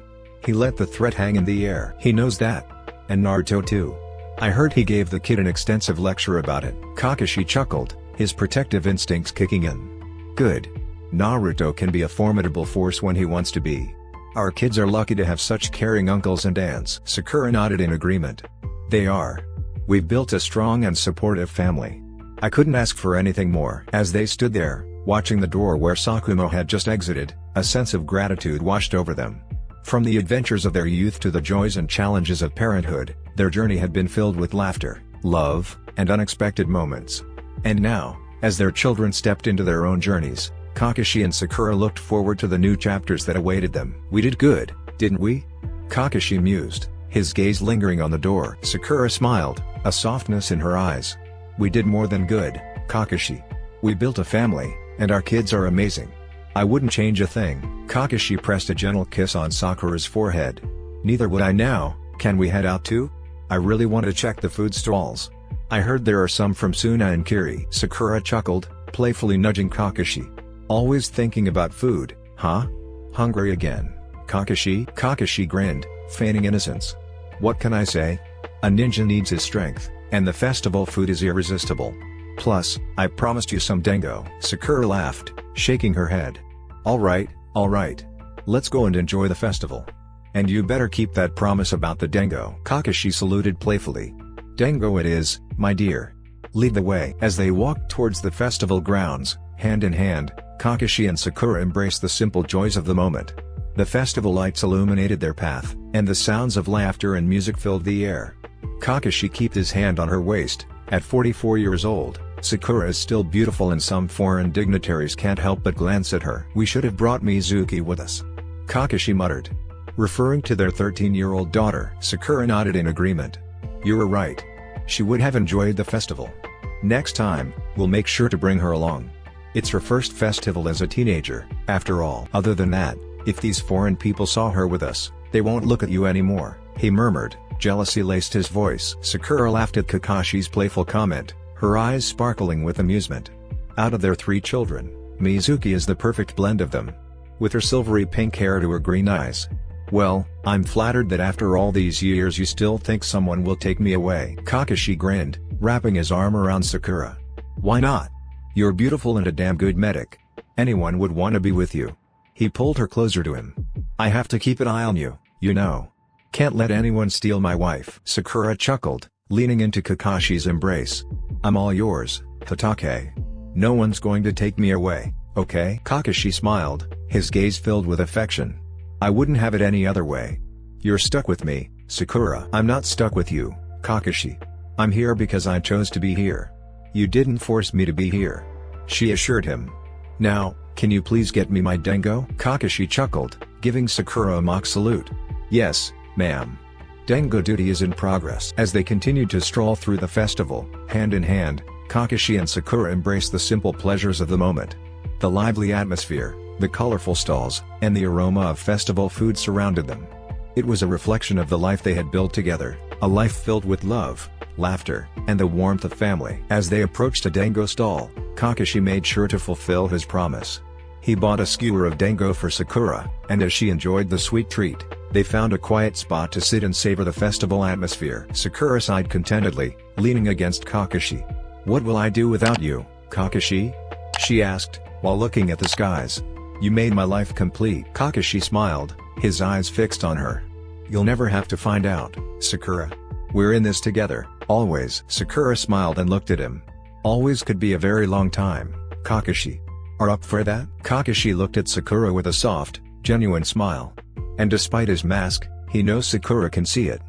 He let the threat hang in the air. He knows that. And Naruto too. I heard he gave the kid an extensive lecture about it. Kakashi chuckled, his protective instincts kicking in. Good. Naruto can be a formidable force when he wants to be. Our kids are lucky to have such caring uncles and aunts. Sakura nodded in agreement. They are. We've built a strong and supportive family. I couldn't ask for anything more. As they stood there, watching the door where Sakumo had just exited, a sense of gratitude washed over them. From the adventures of their youth to the joys and challenges of parenthood, their journey had been filled with laughter, love, and unexpected moments. And now, as their children stepped into their own journeys, Kakashi and Sakura looked forward to the new chapters that awaited them. We did good, didn't we? Kakashi mused, his gaze lingering on the door. Sakura smiled, a softness in her eyes. We did more than good, Kakashi. We built a family, and our kids are amazing. I wouldn't change a thing. Kakashi pressed a gentle kiss on Sakura's forehead. Neither would I now. Can we head out too? I really want to check the food stalls. I heard there are some from Suna and Kiri. Sakura chuckled, playfully nudging Kakashi. Always thinking about food, huh? Hungry again, Kakashi? Kakashi grinned, feigning innocence. What can I say? A ninja needs his strength, and the festival food is irresistible. Plus, I promised you some dango. Sakura laughed, shaking her head. Alright, let's go and enjoy the festival. And you better keep that promise about the dango. Kakashi saluted playfully. Dango it is, my dear. Lead the way. As they walked towards the festival grounds, hand in hand, Kakashi and Sakura embraced the simple joys of the moment. The festival lights illuminated their path, and the sounds of laughter and music filled the air. Kakashi kept his hand on her waist. At 44 years old, Sakura is still beautiful and some foreign dignitaries can't help but glance at her. We should have brought Mizuki with us. Kakashi muttered. Referring to their 13-year-old daughter. Sakura nodded in agreement. You were right. She would have enjoyed the festival. Next time, we'll make sure to bring her along. It's her first festival as a teenager, after all. Other than that, if these foreign people saw her with us, they won't look at you anymore, he murmured. Jealousy laced his voice. Sakura laughed at Kakashi's playful comment, her eyes sparkling with amusement. Out of their 3 children, Mizuki is the perfect blend of them. With her silvery pink hair to her green eyes. Well, I'm flattered that after all these years you still think someone will take me away. Kakashi grinned, wrapping his arm around Sakura. Why not? You're beautiful and a damn good medic. Anyone would want to be with you. He pulled her closer to him. I have to keep an eye on you, you know. Can't let anyone steal my wife. Sakura chuckled, leaning into Kakashi's embrace. I'm all yours, Hatake. No one's going to take me away, okay? Kakashi smiled, his gaze filled with affection. I wouldn't have it any other way. You're stuck with me, Sakura. I'm not stuck with you, Kakashi. I'm here because I chose to be here. You didn't force me to be here. She assured him. Now, can you please get me my dango? Kakashi chuckled, giving Sakura a mock salute. Yes, ma'am. Dango duty is in progress. As they continued to stroll through the festival, hand in hand, Kakashi and Sakura embraced the simple pleasures of the moment. The lively atmosphere, the colorful stalls, and the aroma of festival food surrounded them. It was a reflection of the life they had built together, a life filled with love, laughter, and the warmth of family. As they approached a dango stall, Kakashi made sure to fulfill his promise. He bought a skewer of dango for Sakura, and as she enjoyed the sweet treat, they found a quiet spot to sit and savor the festival atmosphere. Sakura sighed contentedly, leaning against Kakashi. What will I do without you, Kakashi? She asked, while looking at the skies. You made my life complete. Kakashi smiled, his eyes fixed on her. You'll never have to find out, Sakura. We're in this together, always. Sakura smiled and looked at him. Always could be a very long time, Kakashi. Are up for that? Kakashi looked at Sakura with a soft, genuine smile. And despite his mask, he knows Sakura can see it.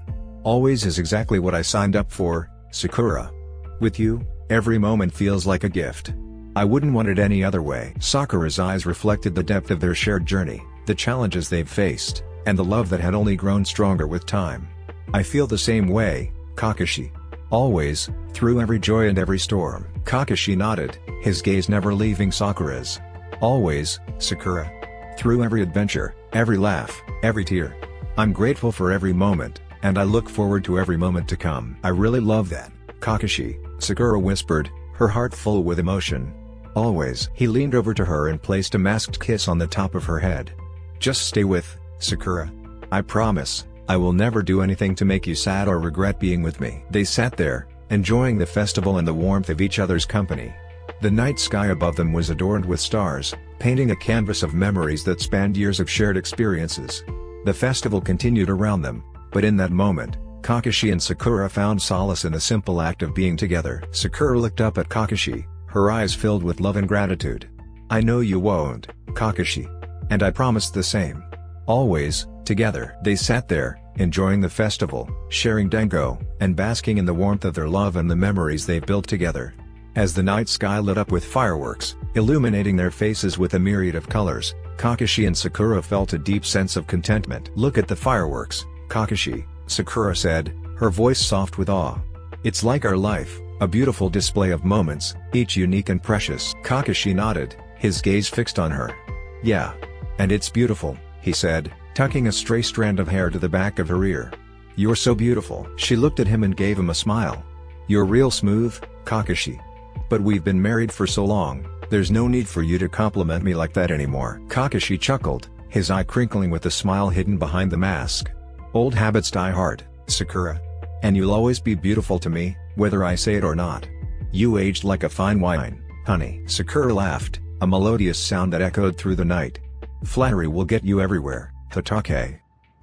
Always is exactly what I signed up for, Sakura. With you, every moment feels like a gift. I wouldn't want it any other way. Sakura's eyes reflected the depth of their shared journey, the challenges they've faced, and the love that had only grown stronger with time. I feel the same way, Kakashi. Always, through every joy and every storm. Kakashi nodded, his gaze never leaving Sakura's. Always, Sakura. Through every adventure, every laugh, every tear. I'm grateful for every moment, and I look forward to every moment to come. I really love that, Kakashi, Sakura whispered, her heart full with emotion. Always. He leaned over to her and placed a masked kiss on the top of her head. Just stay with, Sakura. I promise, I will never do anything to make you sad or regret being with me. They sat there, enjoying the festival and the warmth of each other's company. The night sky above them was adorned with stars, painting a canvas of memories that spanned years of shared experiences. The festival continued around them, but in that moment, Kakashi and Sakura found solace in the simple act of being together. Sakura looked up at Kakashi, her eyes filled with love and gratitude. I know you won't, Kakashi. And I promise the same. Always, together. They sat there, enjoying the festival, sharing dango, and basking in the warmth of their love and the memories they built together. As the night sky lit up with fireworks, illuminating their faces with a myriad of colors, Kakashi and Sakura felt a deep sense of contentment. Look at the fireworks, Kakashi, Sakura said, her voice soft with awe. It's like our life, a beautiful display of moments, each unique and precious. Kakashi nodded, his gaze fixed on her. Yeah. And it's beautiful, he said, tucking a stray strand of hair to the back of her ear. You're so beautiful. She looked at him and gave him a smile. You're real smooth, Kakashi. But we've been married for so long, there's no need for you to compliment me like that anymore. Kakashi chuckled, his eye crinkling with the smile hidden behind the mask. Old habits die hard, Sakura. And you'll always be beautiful to me, whether I say it or not. You aged like a fine wine, honey. Sakura laughed, a melodious sound that echoed through the night. Flattery will get you everywhere, Hatake.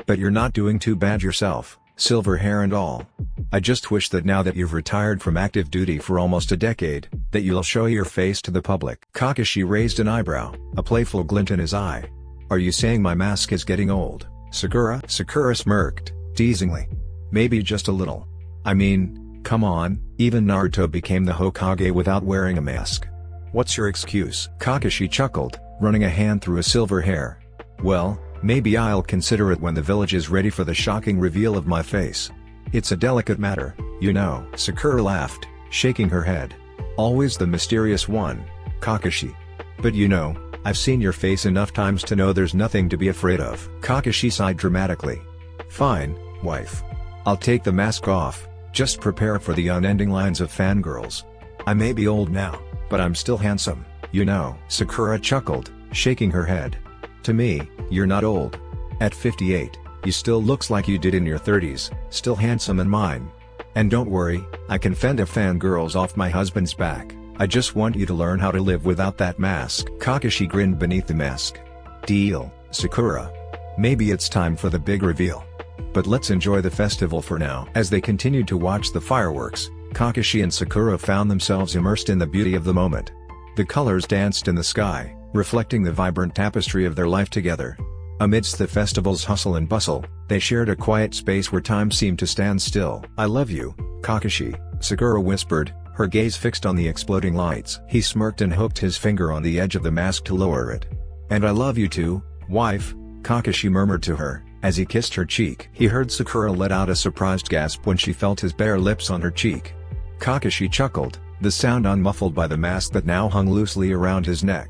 But you're not doing too bad yourself, silver hair and all. I just wish that now that you've retired from active duty for almost a decade, that you'll show your face to the public. Kakashi raised an eyebrow, a playful glint in his eye. Are you saying my mask is getting old, Sakura? Sakura smirked, teasingly. Maybe just a little. I mean, come on, even Naruto became the Hokage without wearing a mask. What's your excuse? Kakashi chuckled, running a hand through his silver hair. Well, maybe I'll consider it when the village is ready for the shocking reveal of my face. It's a delicate matter, you know. Sakura laughed, shaking her head. Always the mysterious one, Kakashi. But you know, I've seen your face enough times to know there's nothing to be afraid of. Kakashi sighed dramatically. Fine, wife. I'll take the mask off, just prepare for the unending lines of fangirls. I may be old now, but I'm still handsome, you know. Sakura chuckled, shaking her head. To me, you're not old. At 58, you still looks like you did in your 30s, still handsome and mine. And don't worry, I can fend off fangirls off my husband's back. I just want you to learn how to live without that mask. Kakashi grinned beneath the mask. Deal, Sakura. Maybe it's time for the big reveal. But let's enjoy the festival for now. As they continued to watch the fireworks, Kakashi and Sakura found themselves immersed in the beauty of the moment. The colors danced in the sky, reflecting the vibrant tapestry of their life together. Amidst the festival's hustle and bustle, they shared a quiet space where time seemed to stand still. "I love you, Kakashi," Sakura whispered, her gaze fixed on the exploding lights. He smirked and hooked his finger on the edge of the mask to lower it. "And I love you too, wife," Kakashi murmured to her, as he kissed her cheek. He heard Sakura let out a surprised gasp when she felt his bare lips on her cheek. Kakashi chuckled, the sound unmuffled by the mask that now hung loosely around his neck.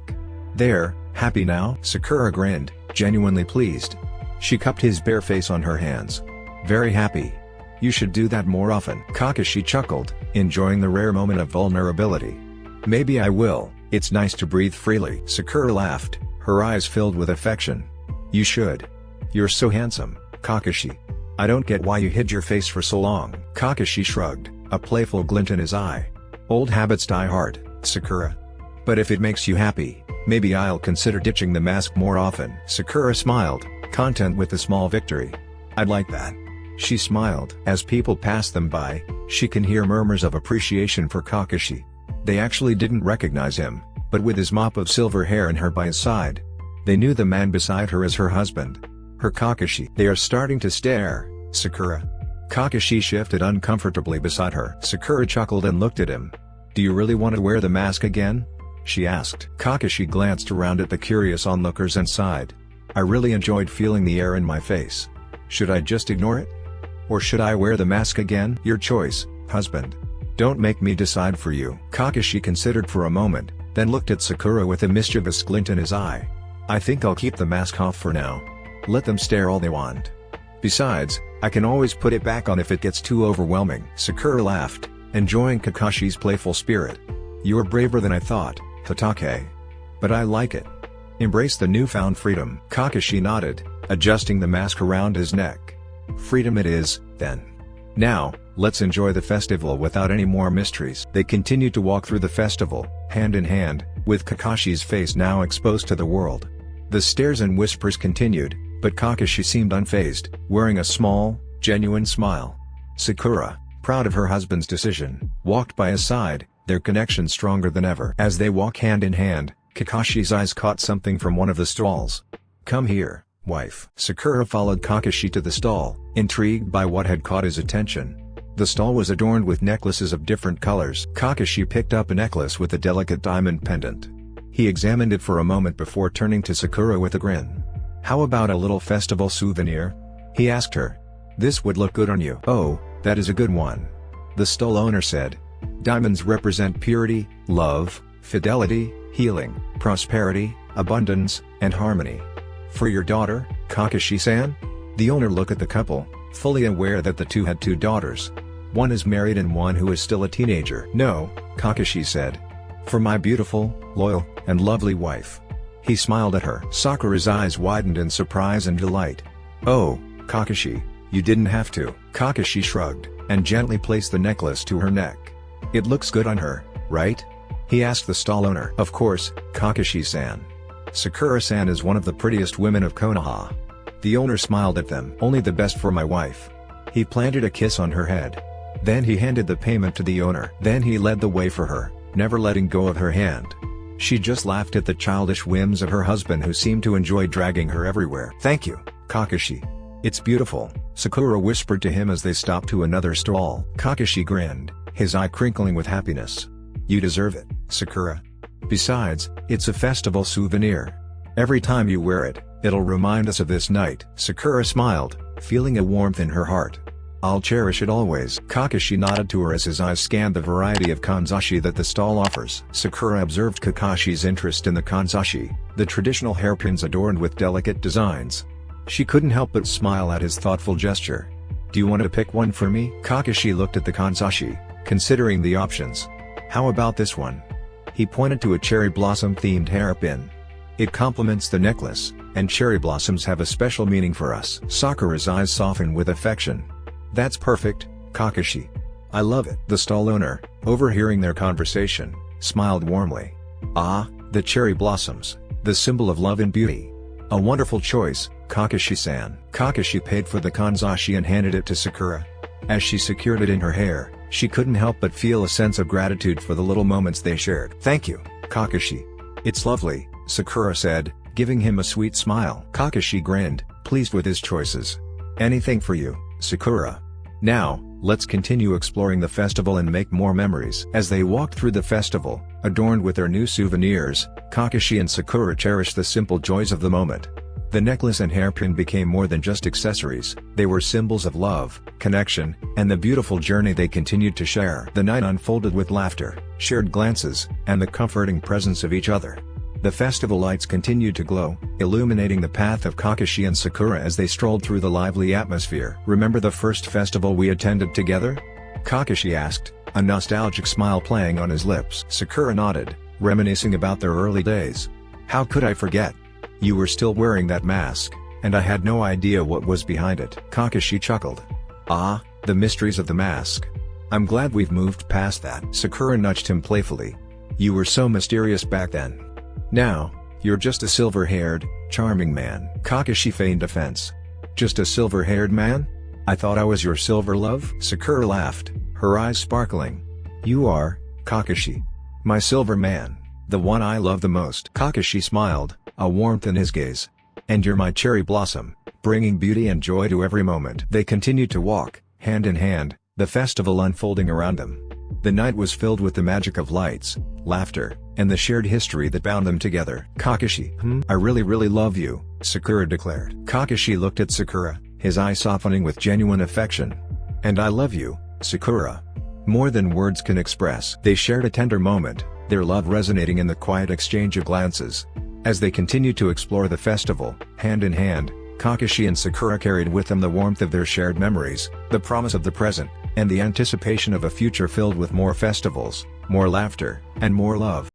"There, happy now?" Sakura grinned, genuinely pleased. She cupped his bare face on her hands. "Very happy. You should do that more often." Kakashi chuckled, enjoying the rare moment of vulnerability. "Maybe I will, it's nice to breathe freely." Sakura laughed, her eyes filled with affection. "You should. You're so handsome, Kakashi. I don't get why you hid your face for so long." Kakashi shrugged, a playful glint in his eye. "Old habits die hard, Sakura. But if it makes you happy, maybe I'll consider ditching the mask more often." Sakura smiled, content with the small victory. "I'd like that." She smiled. As people passed them by, she can hear murmurs of appreciation for Kakashi. They actually didn't recognize him, but with his mop of silver hair and her by his side, they knew the man beside her as her husband. Her Kakashi. "They are starting to stare, Sakura." Kakashi shifted uncomfortably beside her. Sakura chuckled and looked at him. "Do you really want to wear the mask again?" she asked. Kakashi glanced around at the curious onlookers and sighed. "I really enjoyed feeling the air in my face. Should I just ignore it? Or should I wear the mask again?" "Your choice, husband. Don't make me decide for you." Kakashi considered for a moment, then looked at Sakura with a mischievous glint in his eye. "I think I'll keep the mask off for now. Let them stare all they want. Besides, I can always put it back on if it gets too overwhelming." Sakura laughed, enjoying Kakashi's playful spirit. "You're braver than I thought, Hatake. But I like it. Embrace the newfound freedom." Kakashi nodded, adjusting the mask around his neck. "Freedom it is, then. Now, let's enjoy the festival without any more mysteries." They continued to walk through the festival, hand in hand, with Kakashi's face now exposed to the world. The stares and whispers continued, but Kakashi seemed unfazed, wearing a small, genuine smile. Sakura, proud of her husband's decision, walked by his side, their connection stronger than ever. As they walk hand in hand, Kakashi's eyes caught something from one of the stalls. "Come here, wife." Sakura followed Kakashi to the stall, intrigued by what had caught his attention. The stall was adorned with necklaces of different colors. Kakashi picked up a necklace with a delicate diamond pendant. He examined it for a moment before turning to Sakura with a grin. "How about a little festival souvenir?" he asked her. "This would look good on you." "Oh, that is a good one," the stall owner said. "Diamonds represent purity, love, fidelity, healing, prosperity, abundance, and harmony. For your daughter, Kakashi-san?" The owner looked at the couple, fully aware that the two had two daughters. One is married and one who is still a teenager. "No," Kakashi said. "For my beautiful, loyal, and lovely wife." He smiled at her. Sakura's eyes widened in surprise and delight. "Oh, Kakashi, you didn't have to." Kakashi shrugged, and gently placed the necklace to her neck. "It looks good on her, right?" he asked the stall owner. "Of course, Kakashi-san. Sakura-san is one of the prettiest women of Konoha." The owner smiled at them. "Only the best for my wife." He planted a kiss on her head. Then he handed the payment to the owner. Then he led the way for her, never letting go of her hand. She just laughed at the childish whims of her husband, who seemed to enjoy dragging her everywhere. "Thank you, Kakashi. It's beautiful," Sakura whispered to him as they stopped to another stall. Kakashi grinned, his eye crinkling with happiness. "You deserve it, Sakura. Besides, it's a festival souvenir. Every time you wear it, it'll remind us of this night." Sakura smiled, feeling a warmth in her heart. "I'll cherish it always." Kakashi nodded to her as his eyes scanned the variety of kanzashi that the stall offers. Sakura observed Kakashi's interest in the kanzashi, the traditional hairpins adorned with delicate designs. She couldn't help but smile at his thoughtful gesture. "Do you want to pick one for me?" Kakashi looked at the kanzashi, considering the options. "How about this one?" He pointed to a cherry blossom-themed hairpin. "It complements the necklace, and cherry blossoms have a special meaning for us." Sakura's eyes softened with affection. "That's perfect, Kakashi. I love it." The stall owner, overhearing their conversation, smiled warmly. "Ah, the cherry blossoms, the symbol of love and beauty. A wonderful choice, Kakashi-san." Kakashi paid for the kanzashi and handed it to Sakura. As she secured it in her hair, she couldn't help but feel a sense of gratitude for the little moments they shared. "Thank you, Kakashi. It's lovely," Sakura said, giving him a sweet smile. Kakashi grinned, pleased with his choices. Anything for you, Sakura. Now, let's continue exploring the festival and make more memories. As they walked through the festival, adorned with their new souvenirs, Kakashi and Sakura cherished the simple joys of the moment. The necklace and hairpin became more than just accessories, they were symbols of love, connection, and the beautiful journey they continued to share. The night unfolded with laughter, shared glances, and the comforting presence of each other. The festival lights continued to glow, illuminating the path of Kakashi and Sakura as they strolled through the lively atmosphere. Remember the first festival we attended together? Kakashi asked, a nostalgic smile playing on his lips. Sakura nodded, reminiscing about their early days. How could I forget? You were still wearing that mask, and I had no idea what was behind it. Kakashi chuckled. Ah, the mysteries of the mask. I'm glad we've moved past that. Sakura nudged him playfully. You were so mysterious back then. Now, you're just a silver-haired, charming man. Kakashi feigned offense. Just a silver-haired man? I thought I was your silver love? Sakura laughed, her eyes sparkling. You are, Kakashi. My silver man, the one I love the most. Kakashi smiled, a warmth in his gaze. And you're my cherry blossom, bringing beauty and joy to every moment. They continued to walk, hand in hand, the festival unfolding around them. The night was filled with the magic of lights, laughter, and the shared history that bound them together. Kakashi, I really love you, Sakura declared. Kakashi looked at Sakura, his eyes softening with genuine affection. And I love you, Sakura. More than words can express. They shared a tender moment, their love resonating in the quiet exchange of glances. As they continued to explore the festival, hand in hand, Kakashi and Sakura carried with them the warmth of their shared memories, the promise of the present, and the anticipation of a future filled with more festivals, more laughter, and more love.